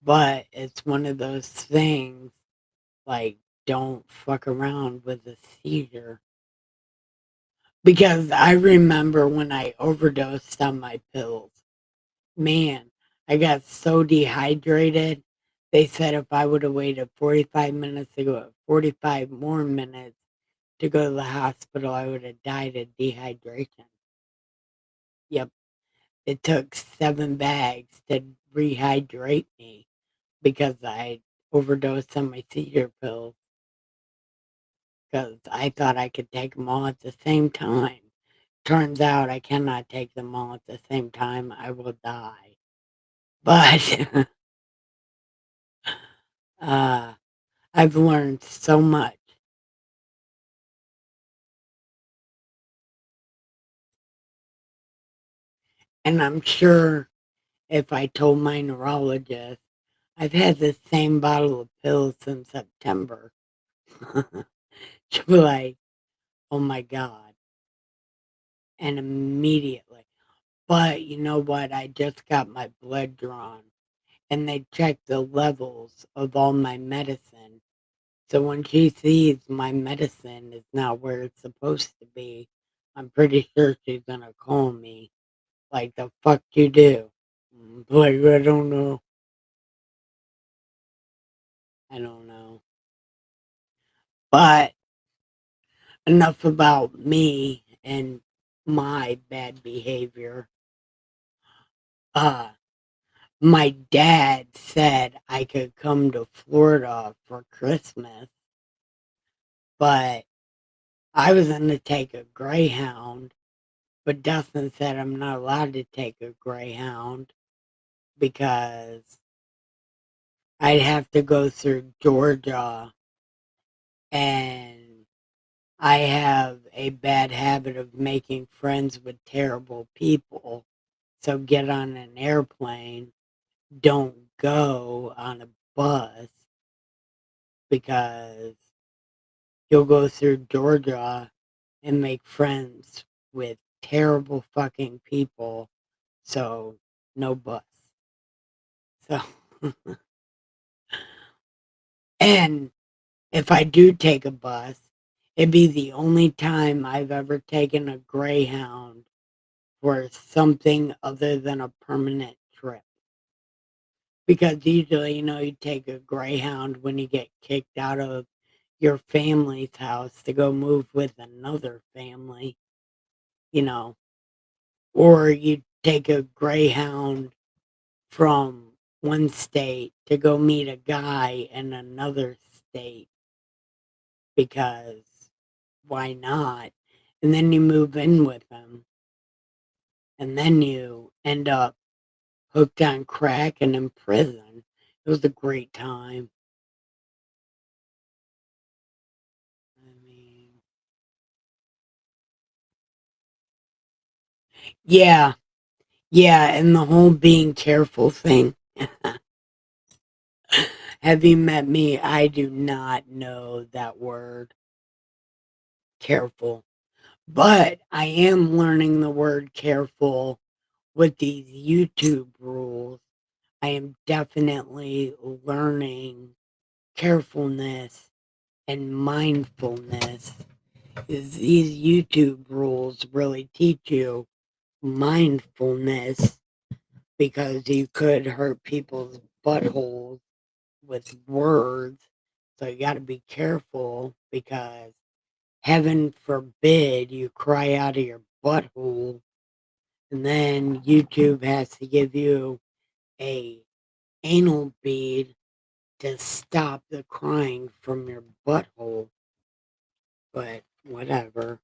But it's one of those things, like, don't fuck around with a seizure. Because I remember when I overdosed on my pills, man, I got so dehydrated. They said if I would have waited 45 minutes to go, 45 more minutes to go to the hospital, I would have died of dehydration. Yep. It took 7 bags to rehydrate me because I overdosed on my seizure pills because I thought I could take them all at the same time. Turns out I cannot take them all at the same time. I will die. But uh, I've learned so much. And I'm sure if I told my neurologist, I've had the same bottle of pills since September, she'll be like, oh my God. And immediately. But you know what? I just got my blood drawn and they checked the levels of all my medicine. So when she sees my medicine is not where it's supposed to be, I'm pretty sure she's gonna call me. Like, the fuck you do? Like, I don't know. I don't know. But enough about me and my bad behavior. Uh, my dad said I could come to Florida for Christmas, but I was gonna take a Greyhound, but Dustin said I'm not allowed to take a Greyhound because I'd have to go through Georgia and I have a bad habit of making friends with terrible people. So get on an airplane, don't go on a bus because you'll go through Georgia and make friends with terrible fucking people. So no bus. So and if I do take a bus, it'd be the only time I've ever taken a Greyhound for something other than a permanent trip. Because usually, you take a Greyhound when you get kicked out of your family's house to go move with another family, you know, or you take a Greyhound from one state to go meet a guy in another state because why not? And then you move in with them, and then you end up hooked on crack and in prison. It was a great time. I mean, yeah, yeah, and the whole being careful thing. Have you met me? I do not know that word, careful. But I am learning the word careful with these YouTube rules. I am definitely learning carefulness and mindfulness. These YouTube rules really teach you mindfulness because you could hurt people's buttholes with words. So you got to be careful because heaven forbid you cry out of your butthole and then YouTube has to give you a anal bead to stop the crying from your butthole. But whatever.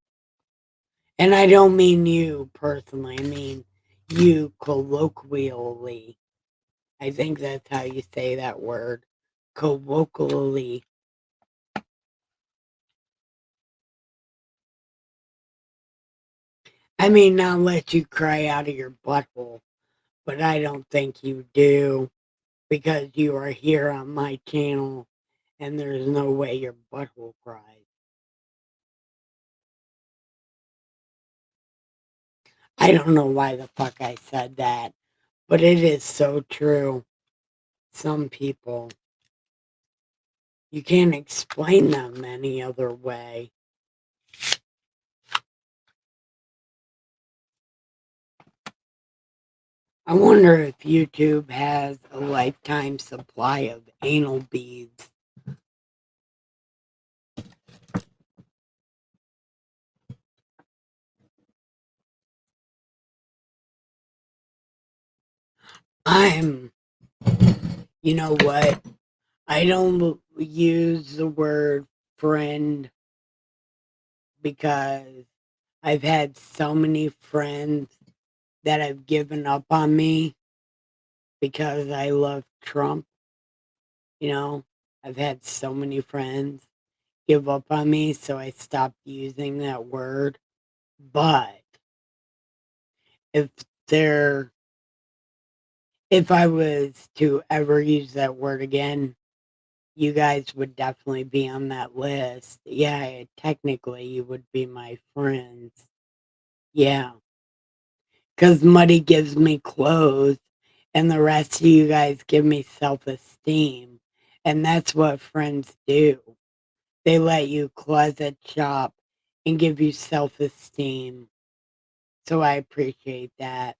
And I don't mean you personally, I mean you colloquially. I think that's how you say that word. Colloquially. I mean, not let you cry out of your butthole, but I don't think you do because you are here on my channel and there's no way your butthole cries. I don't know why the fuck I said that, but it is so true. Some people, you can't explain them any other way. I wonder if YouTube has a lifetime supply of anal beads. You know what? I don't use the word friend because I've had so many friends that have given up on me because I love Trump. You know, I've had so many friends give up on me, so I stopped using that word. But if there, if I was to ever use that word again, you guys would definitely be on that list. Yeah, technically, you would be my friends. Yeah, because Muddy gives me clothes, and the rest of you guys give me self esteem. And that's what friends do. They let you closet shop and give you self esteem. So I appreciate that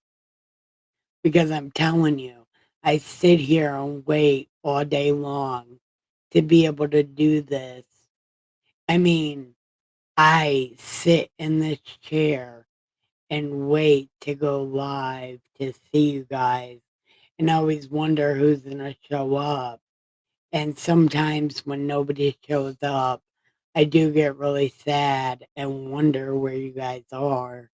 because I'm telling you, I sit here and wait all day long to be able to do this. I mean, I sit in this chair and wait to go live to see you guys and always wonder who's going to show up. And sometimes when nobody shows up, I do get really sad and wonder where you guys are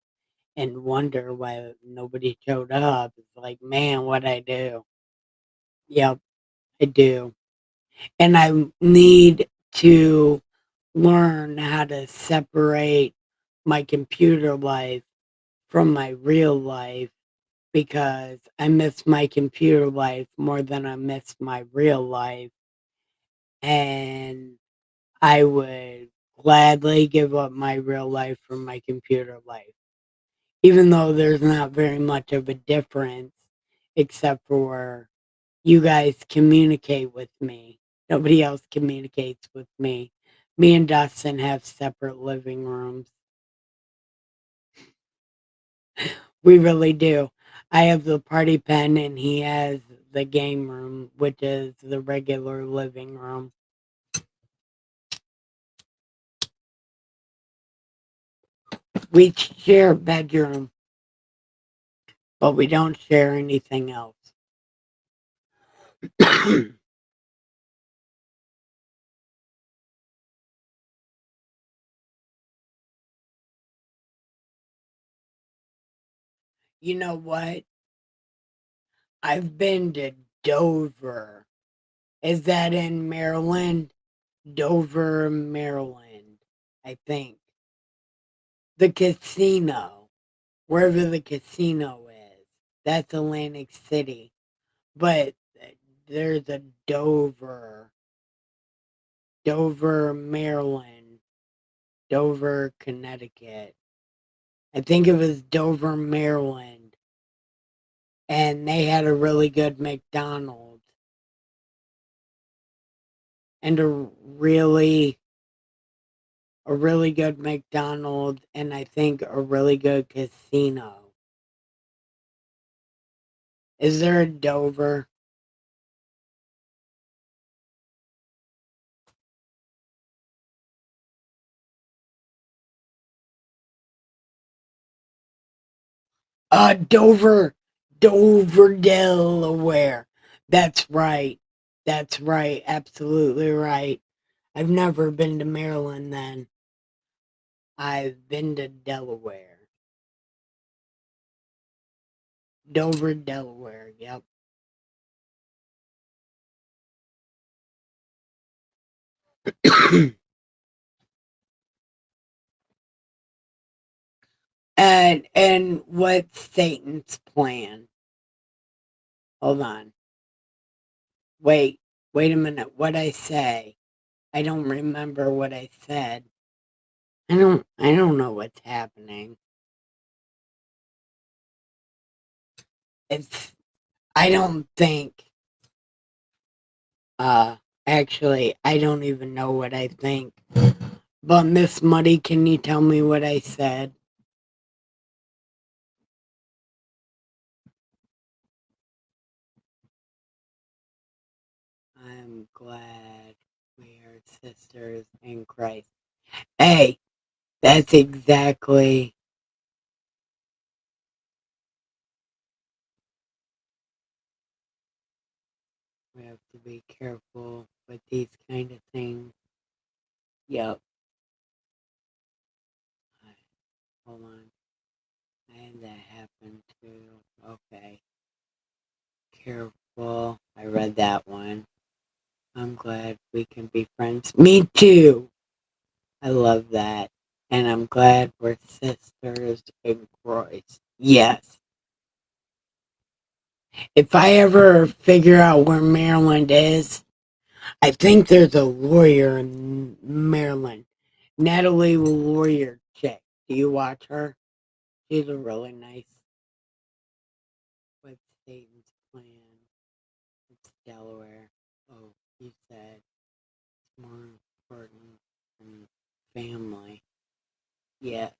and wonder why nobody showed up. It's like, man, what I do? Yep, I do. And I need to learn how to separate my computer life from my real life because I miss my computer life more than I miss my real life. And I would gladly give up my real life for my computer life, even though there's not very much of a difference, except for you guys communicate with me. Nobody else communicates with me. Me and Dustin have separate living rooms. We really do. I have the party pen and he has the game room, which is the regular living room. We share a bedroom, but we don't share anything else. You know what? I've been to Dover. Is that in Maryland? Dover, Maryland, I think. The casino, wherever the casino is, that's Atlantic City. But there's a Dover, Maryland, Dover, Connecticut. I think it was Dover, Maryland. And they had a really good McDonald's and a really good McDonald's and I think a really good casino. Is there a Dover? Dover, Delaware. That's right. That's right. Absolutely right. I've never been to Maryland then. I've been to Delaware. Dover, Delaware. Yep. And what's Satan's plan? Hold on. Wait a minute. What I say? I don't remember what I said. I don't know what's happening. It's I don't think actually I don't even know what I think. But Miss Muddy, can you tell me what I said? I'm glad we are sisters in Christ. Hey, that's exactly. We have to be careful with these kind of things. Yep. Hold on. I had that happen too. Okay. Careful. I read that one. I'm glad we can be friends. Me too. I love that. And I'm glad we're sisters in Christ. Yes. If I ever figure out where Maryland is, I think there's a lawyer in Maryland. Natalie Lawyer chick. Do you watch her? She's a really nice. What's Satan's plan? It's Delaware. Oh, he said it's more important than family. Yeah.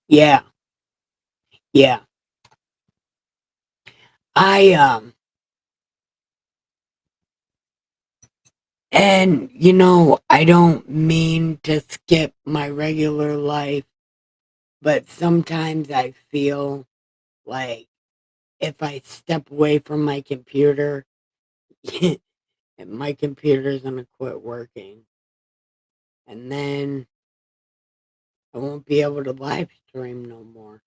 Yeah. Yeah. I and I don't mean to skip my regular life, but sometimes I feel like if I step away from my computer, my computer's gonna quit working. And then I won't be able to live stream no more.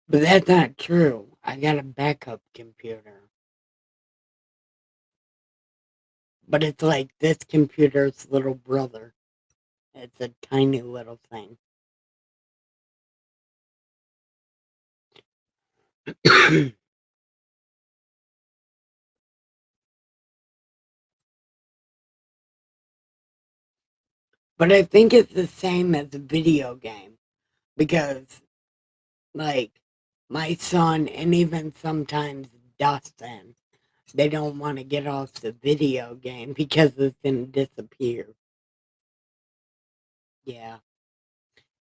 But that's not true. I got a backup computer. But it's like this computer's little brother. It's a tiny little thing. But I think it's the same as a video game because, like, my son and even sometimes Dustin, they don't want to get off the video game because it's going to disappear. Yeah,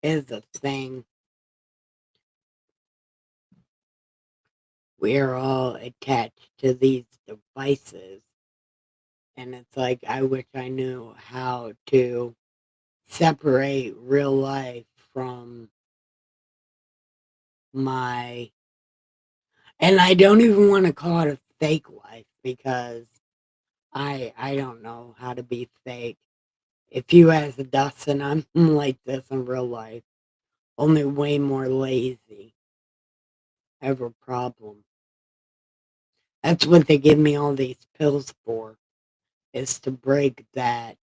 it's a thing. We're all attached to these devices. And it's like, I wish I knew how to separate real life from my. And I don't even want to call it a fake life because I don't know how to be fake. If you ask Dustin, I'm like this in real life, only way more lazy. I have a problem. That's what they give me all these pills for, is to break that.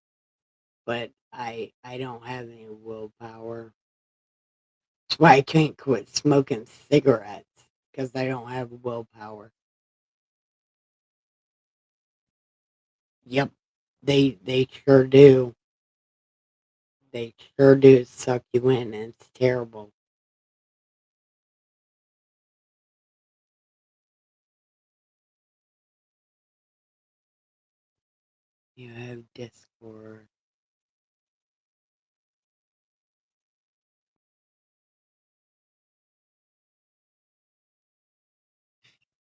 But I don't have any willpower. That's why I can't quit smoking cigarettes because I don't have willpower. Yep, they sure do. They sure do suck you in, and it's terrible. You have Discord.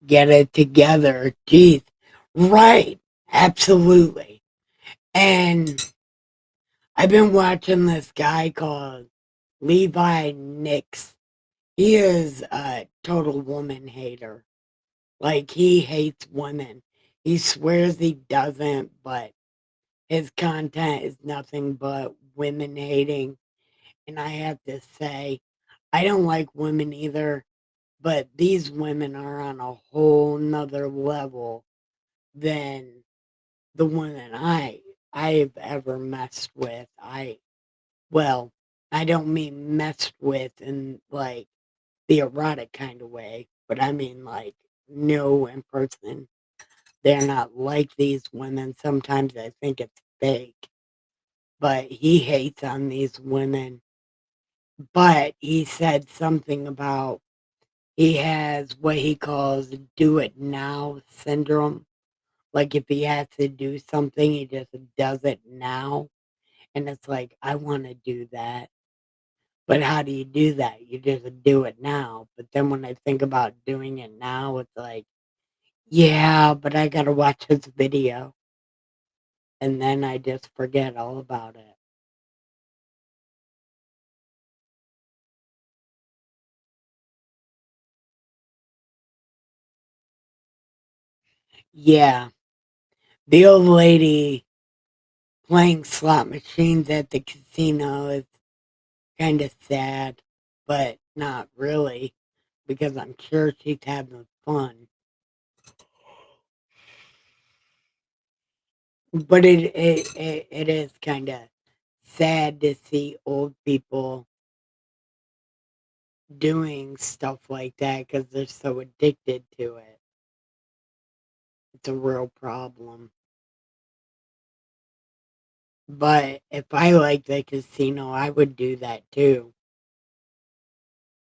Get it together. Jeez. Right. Absolutely. And I've been watching this guy called Levi Nix. He is a total woman hater. Like, he hates women. He swears he doesn't, but his content is nothing but women hating. And I have to say, I don't like women either, but these women are on a whole nother level than the women I've ever messed with. Well, I don't mean messed with in like the erotic kind of way, but I mean like no in person. They're not like these women. Sometimes I think it's fake, but he hates on these women. But he said something about he has what he calls do it now syndrome. Like if he has to do something, he just does it now. And it's like, I want to do that. But how do you do that? You just do it now. But then when I think about doing it now, it's like, yeah, but I got to watch his video. And then I just forget all about it. Yeah, the old lady playing slot machines at the casino is kind of sad, but not really, because I'm sure she's having fun. But it is kind of sad to see old people doing stuff like that because they're so addicted to it. It's a real problem. But if I liked the casino, I would do that too.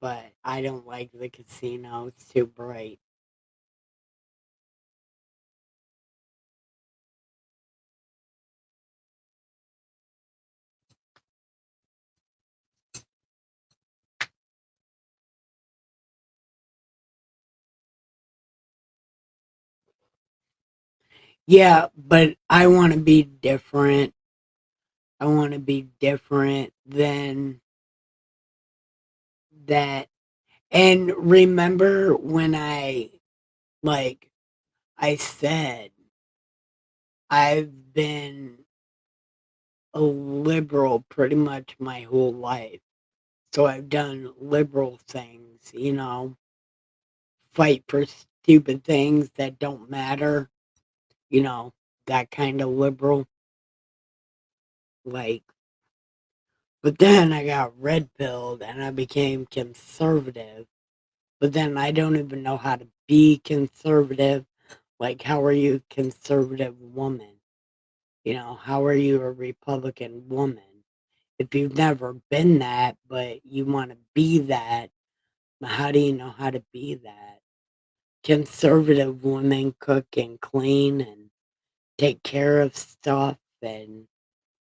But I don't like the casino, it's too bright. Yeah, but I want to be different. I want to be different than that. And remember when like, I said, I've been a liberal pretty much my whole life. So I've done liberal things, fight for stupid things that don't matter, you know, that kind of liberal. Like, but then I got red pilled and I became conservative. But then I don't even know how to be conservative. Like, how are you a conservative woman? How are you a Republican woman? If you've never been that, but you want to be that, how do you know how to be that? Conservative women cook and clean and take care of stuff and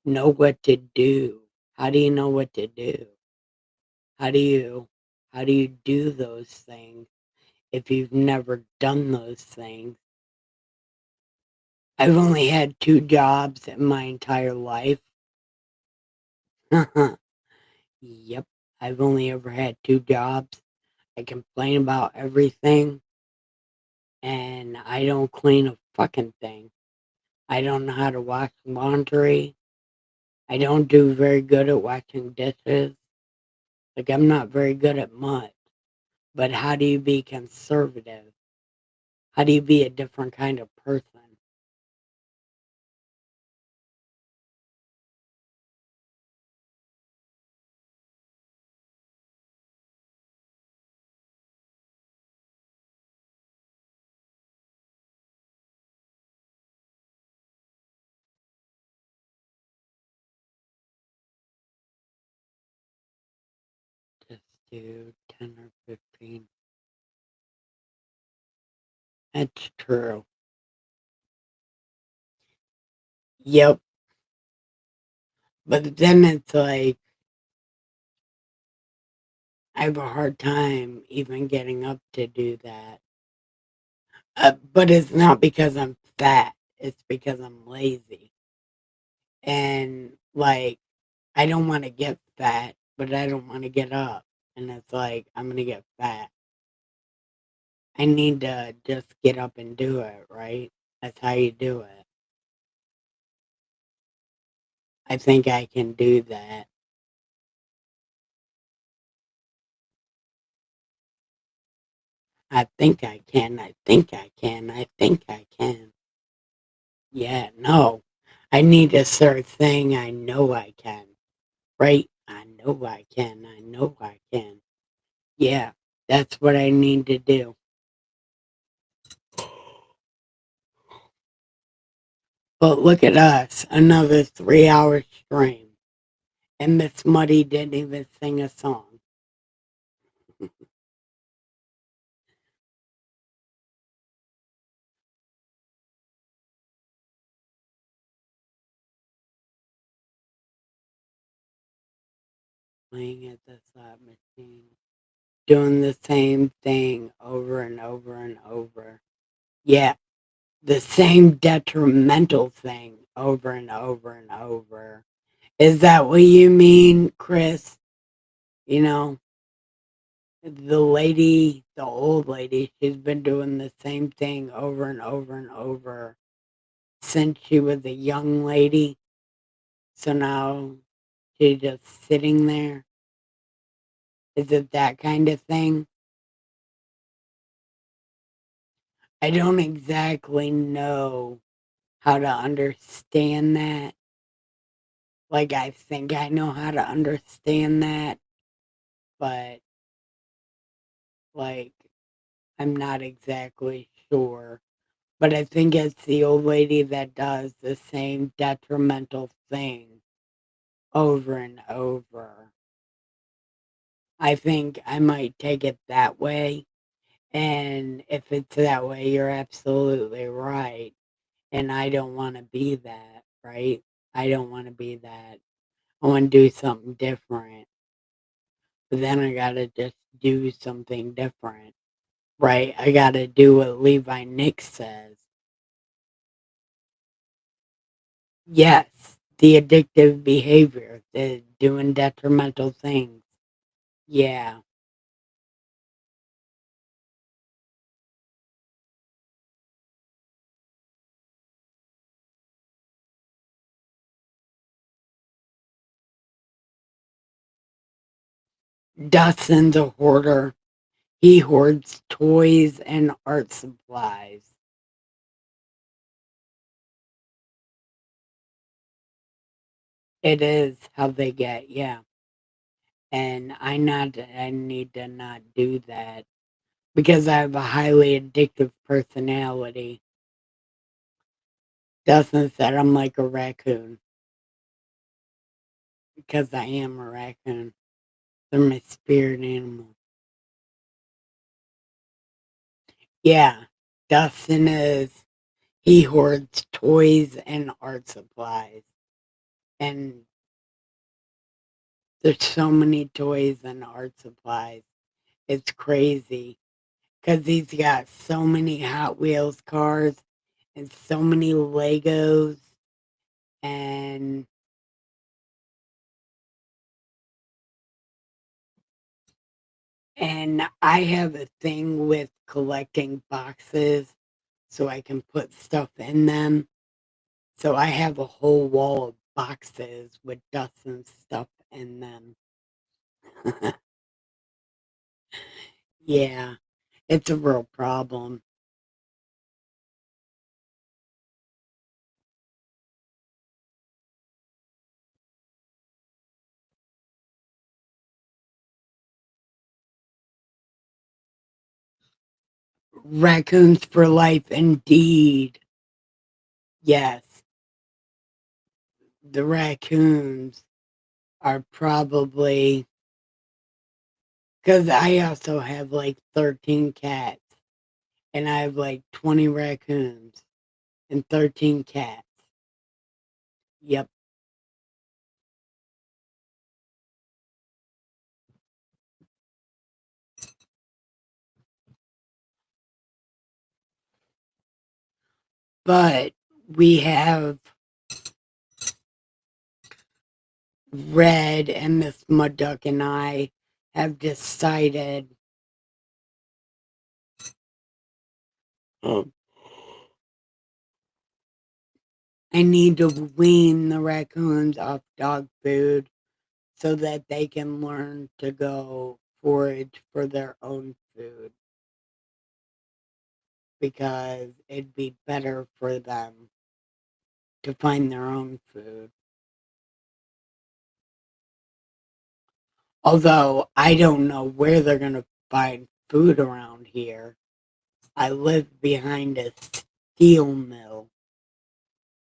know what to do. How do you know what to do? How do you how do you do those things if you've never done those things? I've only had 2 jobs in my entire life. Yep, I've only ever had 2 jobs. I complain about everything, and I don't clean a fucking thing. I don't know how to wash laundry. I don't do very good at washing dishes. Like, I'm not very good at much. But how do you be conservative? How do you be a different kind of person? Just do 10 or 15. That's true. Yep. But then it's like, I have a hard time even getting up to do that. But it's not because I'm fat, it's because I'm lazy. And like, I don't want to get fat, but I don't want to get up. And it's like, I'm going to get fat. I need to just get up and do it, right? That's how you do it. I think I can do that. I think I can. I think I can. I think I can. Yeah, no. I need to start saying I know I can. Right? I know I can. I know I can. Yeah, that's what I need to do. But look at us, another 3 hour stream. And Miss Muddy didn't even sing a song. Playing at the slot machine. Doing the same thing over and over and over. Yeah, the same detrimental thing over and over and over. Is that what you mean, Chris? You know, the old lady, she's been doing the same thing over and over and over since she was a young lady. So now she's just sitting there. Is it that kind of thing? I don't exactly know how to understand that. Like, I think I know how to understand that, but, like, I'm not exactly sure. But I think it's the old lady that does the same detrimental thing over and over. I think I might take it that way. And if it's that way, you're absolutely right. And I don't want to be that, right? I don't want to be that. I want to do something different. But then I got to just do something different, right? I got to do what Levi Nick says. Yes, the addictive behavior, the doing detrimental things. Yeah. Dustin's a hoarder. He hoards toys and art supplies. It is how they get, yeah. And I need to not do that because I have a highly addictive personality. Dustin said I'm like a raccoon because I am a raccoon. They're my spirit animal. Yeah, Dustin is. He hoards toys and art supplies. And there's so many toys and art supplies. It's crazy because he's got so many Hot Wheels cars and so many Legos and I have a thing with collecting boxes so I can put stuff in them. So I have a whole wall of boxes with Dustin's stuff in them. Yeah, it's a real problem. Raccoons for life, indeed. Yes, the raccoons are probably because I also have like 13 cats and I have like 20 raccoons and 13 cats. Yep. But we have Red and Miss Mudduck and I have decided um, I need to wean the raccoons off dog food so that they can learn to go forage for their own food because it'd be better for them to find their own food. Although I don't know where they're going to find food around here. I live behind a steel mill,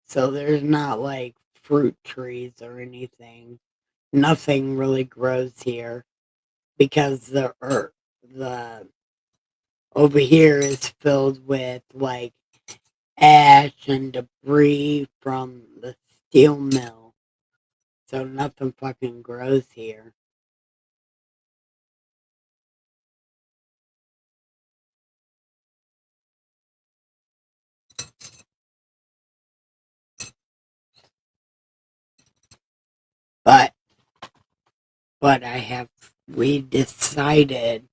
so there's not like fruit trees or anything. Nothing really grows here because the over here is filled with like ash and debris from the steel mill. So nothing fucking grows here. But we decided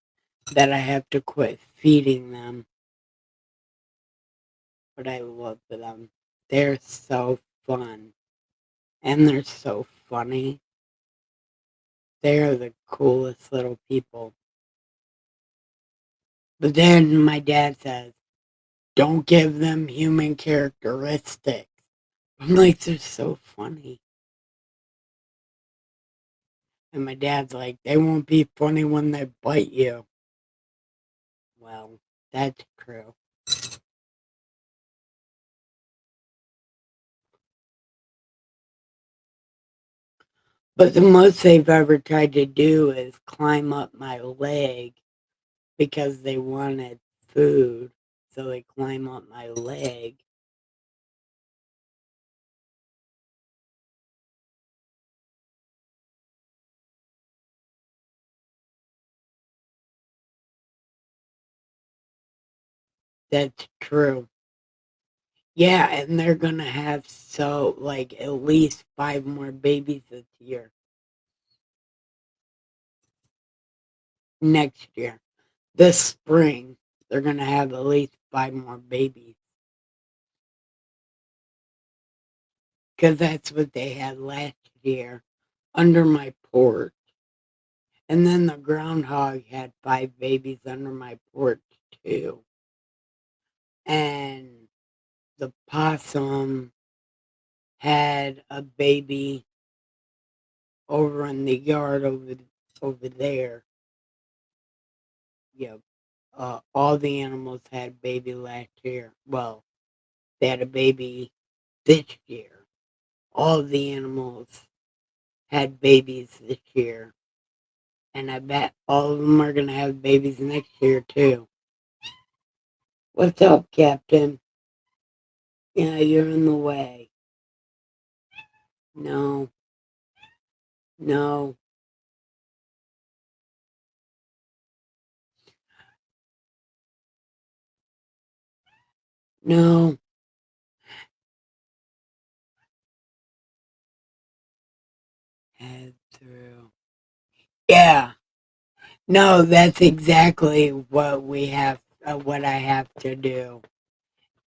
that I have to quit feeding them. But I love them. They're so fun. And they're so funny. They're the coolest little people. But then my dad says, don't give them human characteristics. I'm like, they're so funny. And my dad's like, they won't be funny when they bite you. Well, that's true. But the most they've ever tried to do is climb up my leg because they wanted food. So they climb up my leg. That's true. Yeah, and they're gonna have like at least 5 more babies this year. Next year. This spring, they're gonna have at least 5 more babies. Because that's what they had last year under my porch. And then the groundhog had 5 babies under my porch too. And the possum had a baby over in the yard over there. Yep. All the animals had baby last year. Well, they had a baby this year. All the animals had babies this year. And I bet all of them are going to have babies next year, too. What's up, Captain? Yeah, you're in the way. No. No. No. Head through. Yeah. No, that's exactly what what I have to do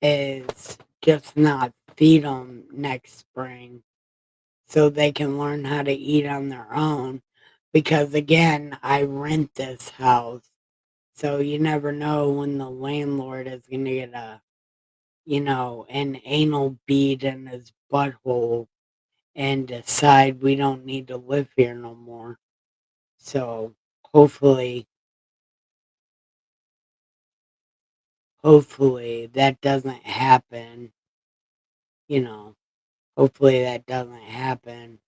is just not feed them next spring so they can learn how to eat on their own. Because again, I rent this house, so you never know when the landlord is going to get an anal bead in his butthole and decide we don't need to live here no more. So hopefully that doesn't happen, you know, hopefully that doesn't happen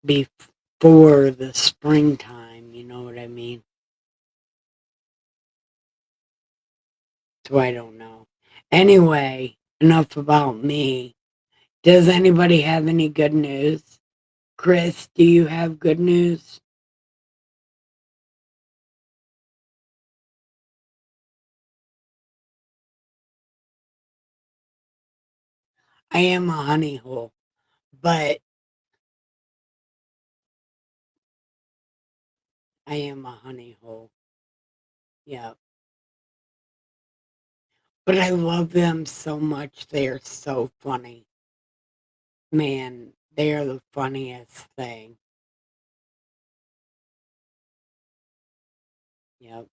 before the springtime, you know what I mean? So I don't know. Anyway, enough about me. Does anybody have any good news? Chris, do you have good news? I am a honey hole, but I am a honey hole. Yeah. But I love them so much. They are so funny. Man, they are the funniest thing. Yep.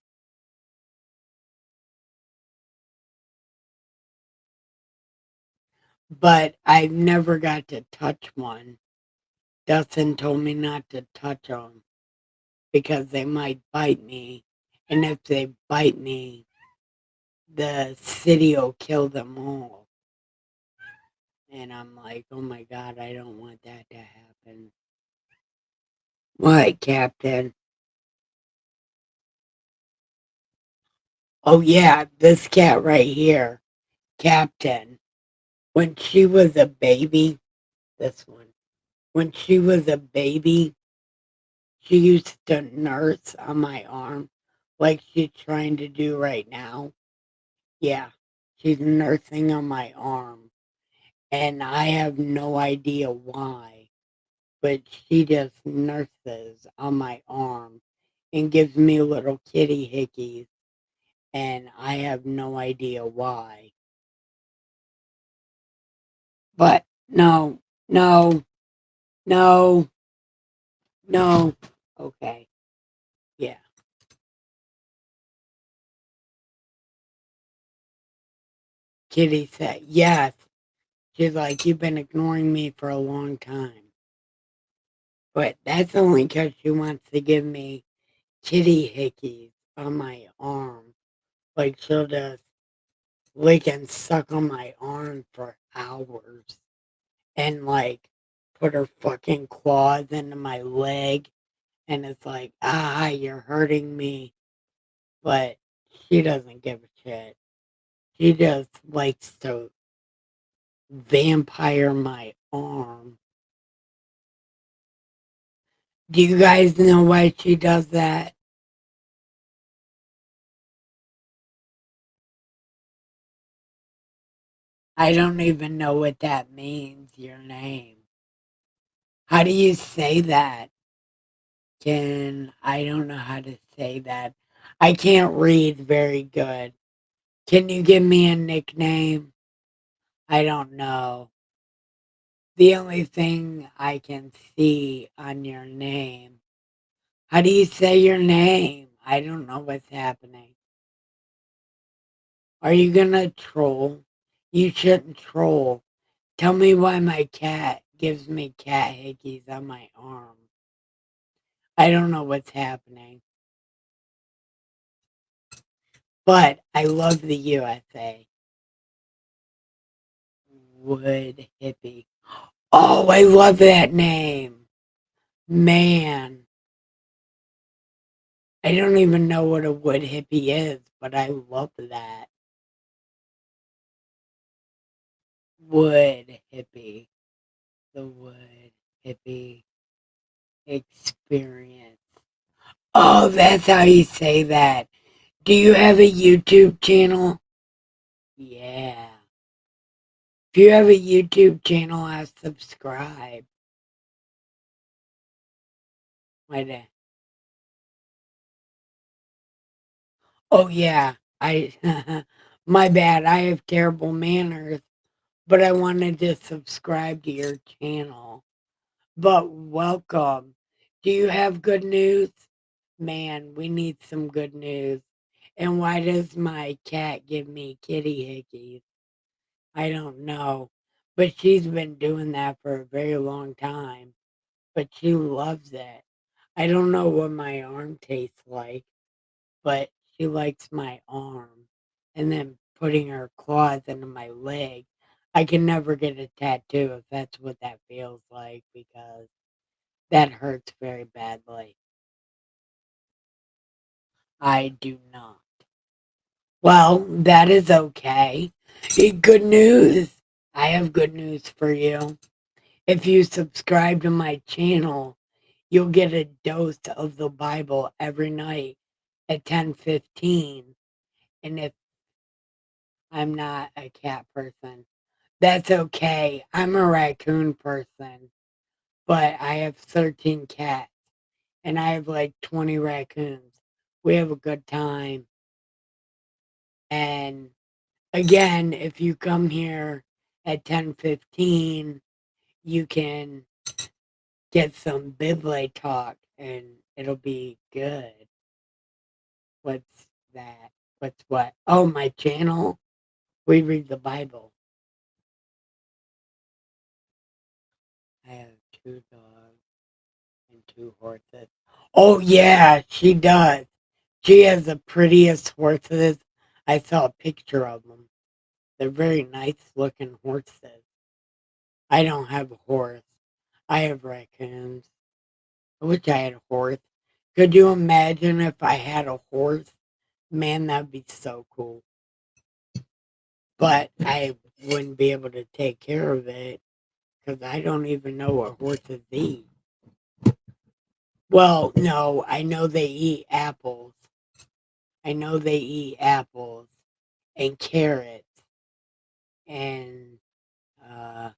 But I never got to touch one. Dustin told me not to touch them because they might bite me. And if they bite me, the city will kill them all. And I'm like, oh my God, I don't want that to happen. What, Captain? Oh, yeah, this cat right here, Captain. When she was a baby, this one, when she was a baby, she used to nurse on my arm like she's trying to do right now. Yeah, she's nursing on my arm. And I have no idea why, but she just nurses on my arm and gives me little kitty hickeys. And I have no idea why. But no, no, no, no. Okay, yeah. Kitty said, yes. She's like, you've been ignoring me for a long time. But that's only because she wants to give me kitty hickeys on my arm. Like she'll just lick and suck on my arm for hours. And like put her fucking claws into my leg. And it's like, ah, you're hurting me. But she doesn't give a shit. She just likes to vampire my arm. Do you guys know why she does that? I don't even know what that means, your name. How do you say that? I don't know how to say that. I can't read very good. Can you give me a nickname? I don't know. The only thing I can see on your name. How do you say your name? I don't know what's happening. Are you gonna troll? You shouldn't troll. Tell me why my cat gives me cat hickeys on my arm. I don't know what's happening. But I love the USA. Wood hippie. Oh, I love that name. Man, I don't even know what a wood hippie is, but I love that. Wood hippie. The wood hippie experience. Oh, that's how you say that. Do you have a YouTube channel? Yeah. If you have a YouTube channel, I subscribe. My Oh yeah, I my bad. I have terrible manners, but I wanted to subscribe to your channel. But welcome. Do you have good news? Man, we need some good news. And why does my cat give me kitty hickeys? I don't know. But she's been doing that for a very long time. But she loves it. I don't know what my arm tastes like, but she likes my arm. And then putting her claws into my leg. I can never get a tattoo if that's what that feels like because that hurts very badly. I do not. Well, that is okay. Good news. I have good news for you. If you subscribe to my channel, you'll get a dose of the Bible every night at 10:15. And if I'm not a cat person, that's okay. I'm a raccoon person, but I have 13 cats and I have like 20 raccoons. We have a good time. And again, if you come here at 10:15, you can get some Bible talk and it'll be good. What's that? What's what? Oh, my channel? We read the Bible. I have 2 dogs and 2 horses. Oh, yeah, she does. She has the prettiest horses. I saw a picture of them. They're very nice looking horses. I don't have a horse. I have raccoons. I wish I had a horse. Could you imagine if I had a horse? Man, that'd be so cool. But I wouldn't be able to take care of it because I don't even know what horses eat. Well, no, I know they eat apples. I know they eat apples and carrots and uh,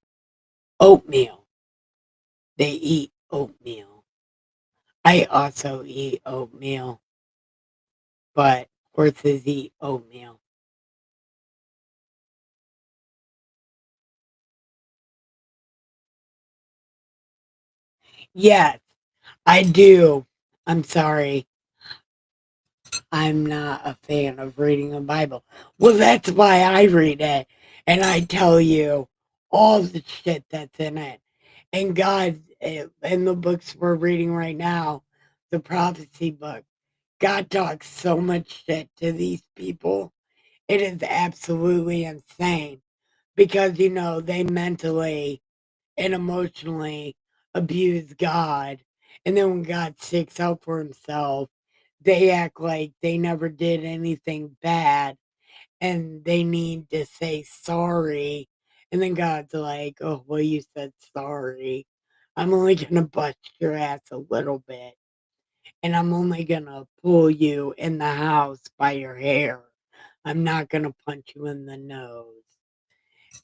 oatmeal. They eat oatmeal. I also eat oatmeal, but horses eat oatmeal. Yes, I do. I'm sorry. I'm not a fan of reading the Bible. Well, that's why I read it. And I tell you all the shit that's in it. And God, in the books we're reading right now, the prophecy book, God talks so much shit to these people. It is absolutely insane because, they mentally and emotionally abuse God. And then when God sticks up for himself, they act like they never did anything bad and they need to say sorry. And then God's like, oh, well, you said sorry. I'm only going to bust your ass a little bit. And I'm only going to pull you in the house by your hair. I'm not going to punch you in the nose.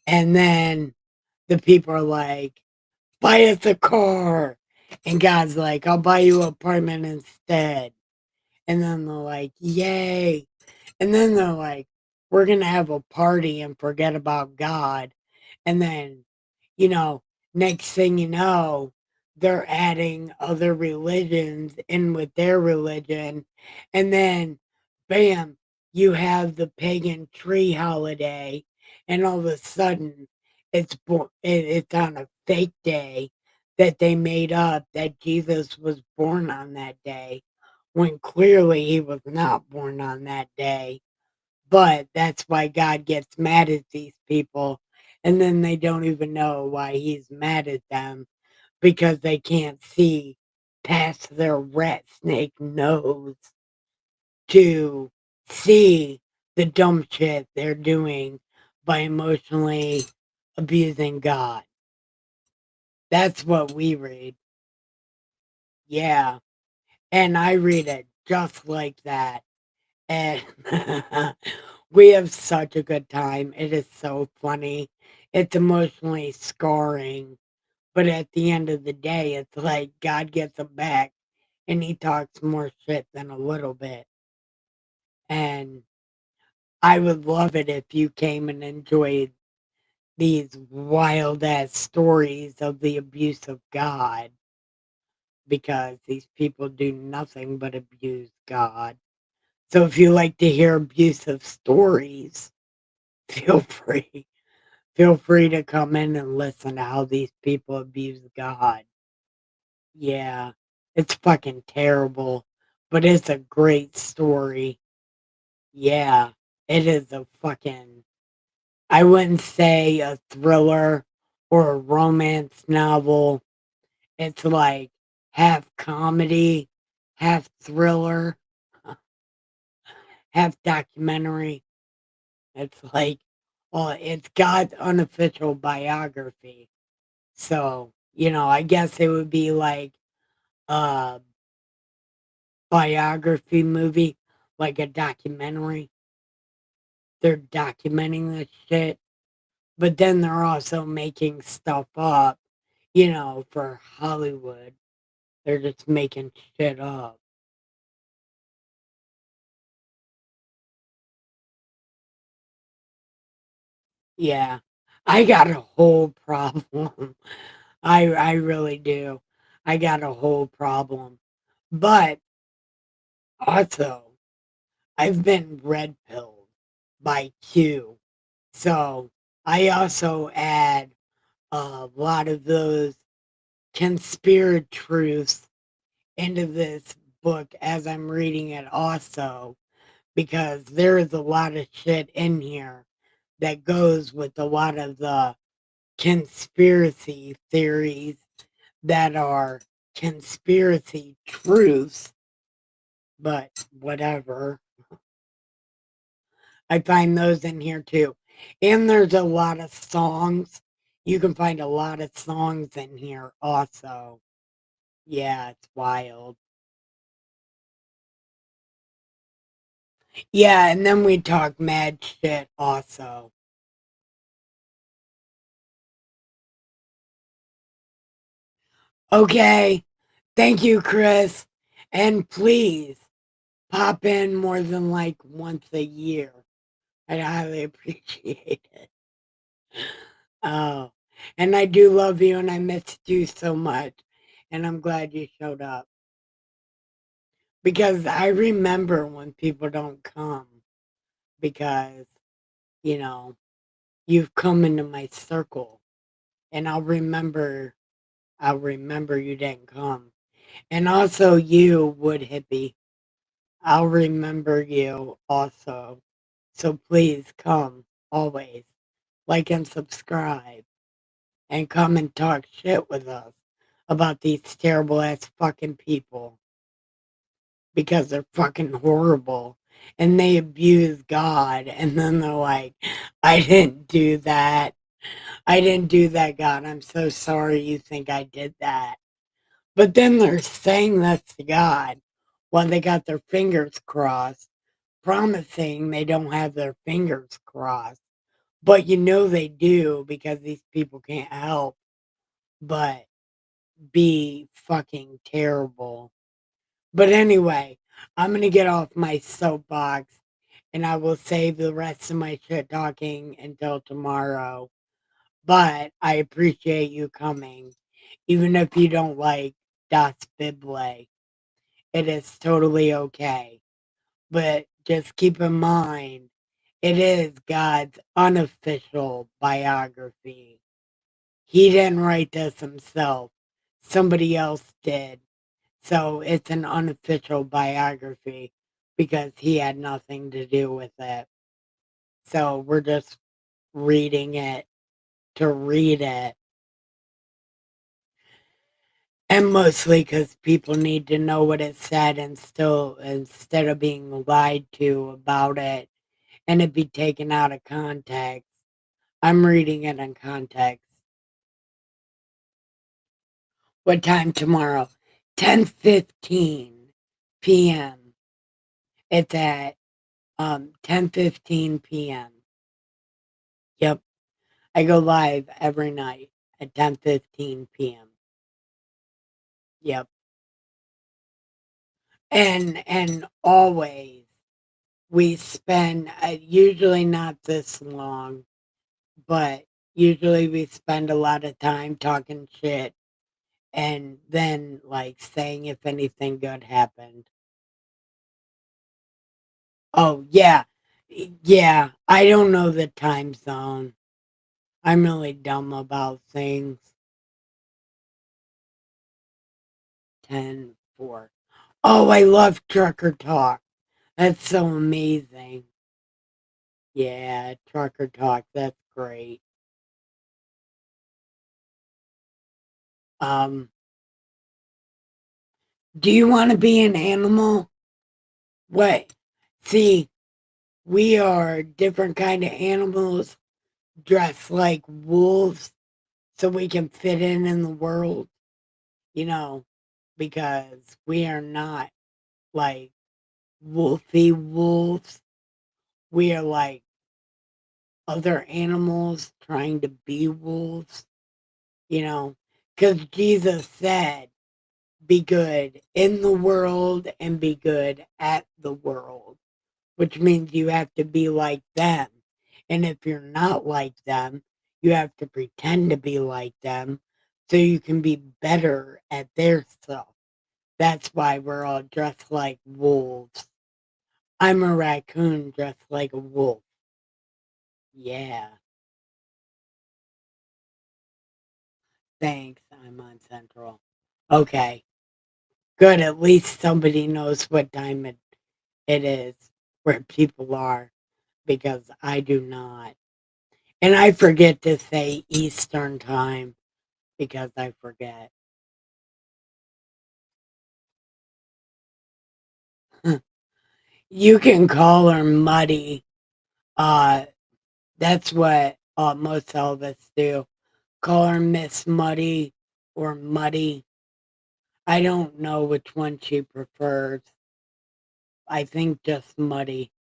And then the people are like, buy us a car. And God's like, I'll buy you an apartment instead. And then they're like, yay. And then they're like, we're going to have a party and forget about God. And then, you know, next thing you know, they're adding other religions in with their religion. And then, bam, you have the pagan tree holiday. And all of a sudden, it's on a fake day that they made up that Jesus was born on that day when clearly he was not born on that day. But that's why God gets mad at these people. And then they don't even know why he's mad at them because they can't see past their rat snake nose to see the dumb shit they're doing by emotionally abusing God. That's what we read. Yeah. And I read it just like that. And we have such a good time. It is so funny. It's emotionally scarring, but at the end of the day, it's like God gets him back and he talks more shit than a little bit. And I would love it if you came and enjoyed these wild ass stories of the abuse of God because these people do nothing but abuse God. So if you like to hear abusive stories, feel free. Feel free to come in and listen to how these people abuse God. Yeah, it's fucking terrible, but it's a great story. Yeah, it is a fucking, I wouldn't say a thriller or a romance novel. It's like half comedy, half thriller, half documentary. It's like, oh, it's God's unofficial biography. So, I guess it would be like a biography movie, like a documentary. They're documenting this shit, but then they're also making stuff up, for Hollywood. They're just making shit up. Yeah. I got a whole problem. I really do. I got a whole problem. But also, I've been red pilled by Q. So I also add a lot of those conspiracy truths into this book as I'm reading it also, because there is a lot of shit in here that goes with a lot of the conspiracy theories that are conspiracy truths, but whatever. I find those in here too. And there's a lot of songs. You can find a lot of songs in here also. Yeah, it's wild. Yeah, and then we talk mad shit also. Okay. Thank you, Chris. And please pop in more than like once a year. I'd highly appreciate it. Oh, and I do love you and I missed you so much. And I'm glad you showed up. Because I remember when people don't come because, you know, you've come into my circle and I'll remember you didn't come. And also you, Wood Hippie, I'll remember you also. So please come always. Like and subscribe and come and talk shit with us about these terrible ass fucking people because they're fucking horrible and they abuse God and then they're like, I didn't do that. I didn't do that, God. I'm so sorry you think I did that. But then they're saying this to God while they got their fingers crossed, promising they don't have their fingers crossed. But you know they do because these people can't help but be fucking terrible. But anyway, I'm going to get off my soapbox and I will save the rest of my shit talking until tomorrow. But I appreciate you coming, even if you don't like Das Bible. It is totally okay. But just keep in mind, it is God's unofficial biography. He didn't write this himself, somebody else did. So it's an unofficial biography because he had nothing to do with it. So we're just reading it to read it. And mostly because people need to know what it said and still, instead of being lied to about it and it be taken out of context, I'm reading it in context. What time tomorrow? 10:15 p.m. It's at 10:15 p.m. Yep. I go live every night at 10:15 p.m. Yep. And always we spend usually not this long, but usually we spend a lot of time talking shit and then like saying if anything good happened. Oh yeah. Yeah, I don't know the time zone. I'm really dumb about things. 10:04. Oh, I love Trucker Talk. That's so amazing. Yeah, Trucker Talk. That's great. Um, do you want to be an animal? What? See, we are different kind of animals dressed like wolves so we can fit in the world, you know, because we are not like wolfy wolves. We are like other animals trying to be wolves, you know, because Jesus said, be good in the world and be good at the world, which means you have to be like them. And if you're not like them, you have to pretend to be like them so you can be better at their stuff. That's why we're all dressed like wolves. I'm a raccoon dressed like a wolf. Yeah. Thanks, I'm on Central. Okay. Good, at least somebody knows what time it is where people are, because I do not. And I forget to say Eastern time because I forget. You can call her Muddy. Uh, that's what most of us do. Call her Miss Muddy or Muddy. I don't know which one she prefers. I think just Muddy.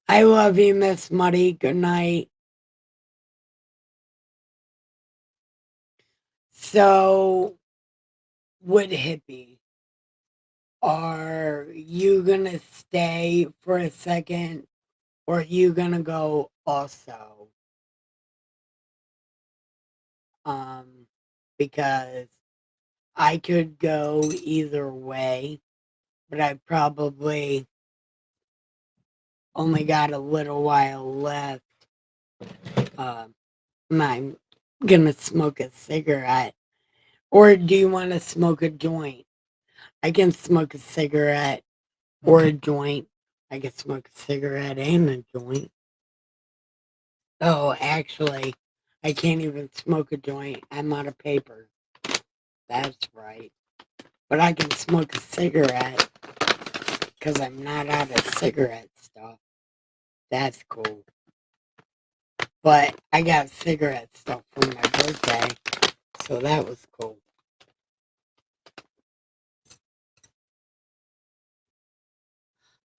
I love you, Miss Muddy. Good night. So, Wood Hippie, are you gonna stay for a second, or are you gonna go also? Um, because I could go either way, but I probably only got a little while left. I'm gonna smoke a cigarette. Or do you want to smoke a joint? I can smoke a cigarette or a joint. I can smoke a cigarette and a joint. Oh, actually, I can't even smoke a joint. I'm out of paper. That's right. But I can smoke a cigarette because I'm not out of cigarette stuff. That's cool. But I got cigarette stuff for my birthday, so that was cool.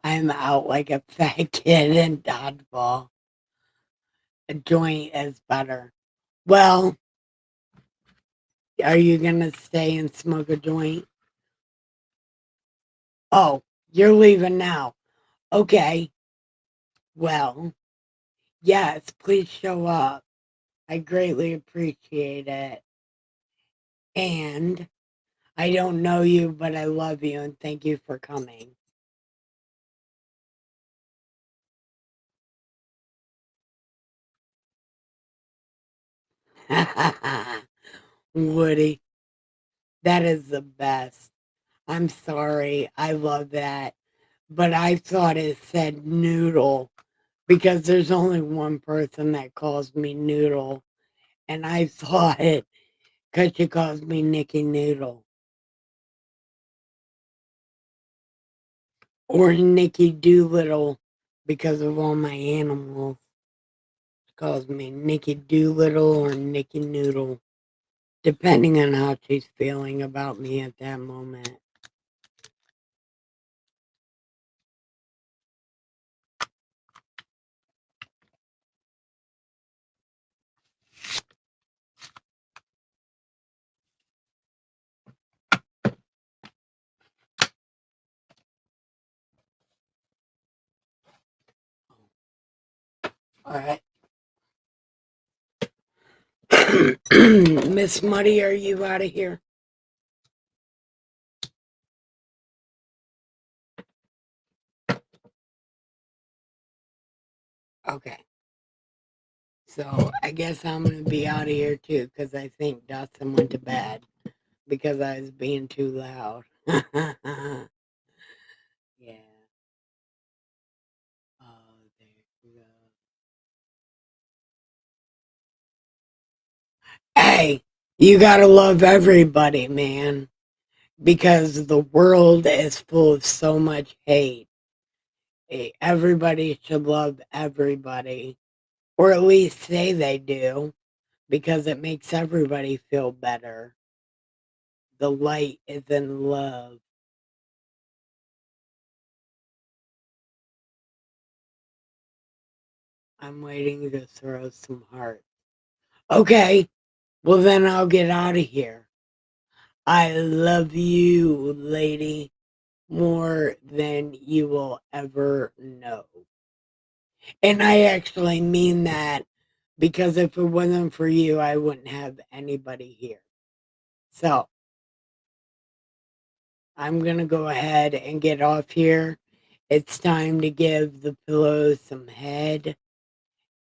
I'm out like a fat kid in dodgeball. A joint is better. Well, are you gonna stay and smoke a joint? Oh, you're leaving now. Okay. Well, yes, please show up. I greatly appreciate it. And I don't know you, but I love you and thank you for coming. Woody, that is the best. I'm sorry. I love that. But I thought it said noodle because there's only one person that calls me noodle. And I thought it because she calls me Nikki Noodle. Or Nikki Doolittle because of all my animals. She calls me Nikki Doolittle or Nikki Noodle, depending on how she's feeling about me at that moment. All right. Miss Muddy, are you out of here? Okay. So I guess I'm going to be out of here too because I think Dustin went to bed because I was being too loud. Yeah. Oh, there you go. Hey, you gotta love everybody, man, because the world is full of so much hate. Everybody should love everybody, or at least say they do, because it makes everybody feel better. The light is in love. I'm waiting to throw some hearts. Okay, well then I'll get out of here. I love you, lady. more than you will ever know. And I actually mean that, because if it wasn't for you, I wouldn't have anybody here. So I'm going to go ahead and get off here. It's time to give the pillows some head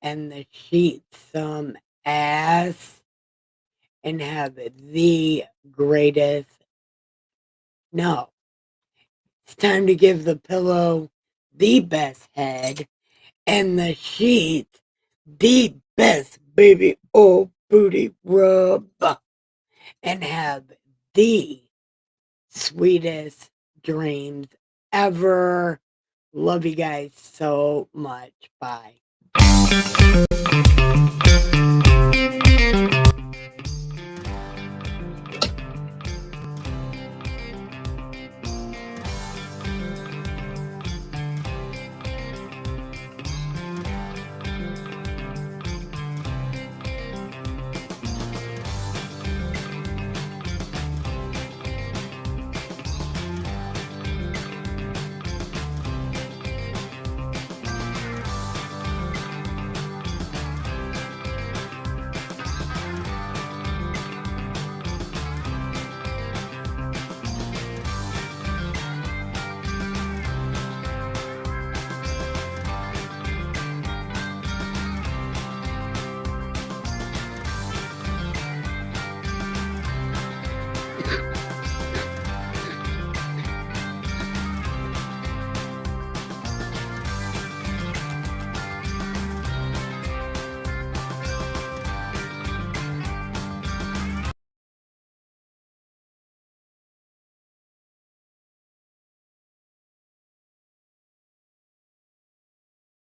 and the sheets some ass and have the greatest. No, it's time to give the pillow the best head and the sheets the best baby old booty rub and have the sweetest dreams ever. Love you guys so much. Bye.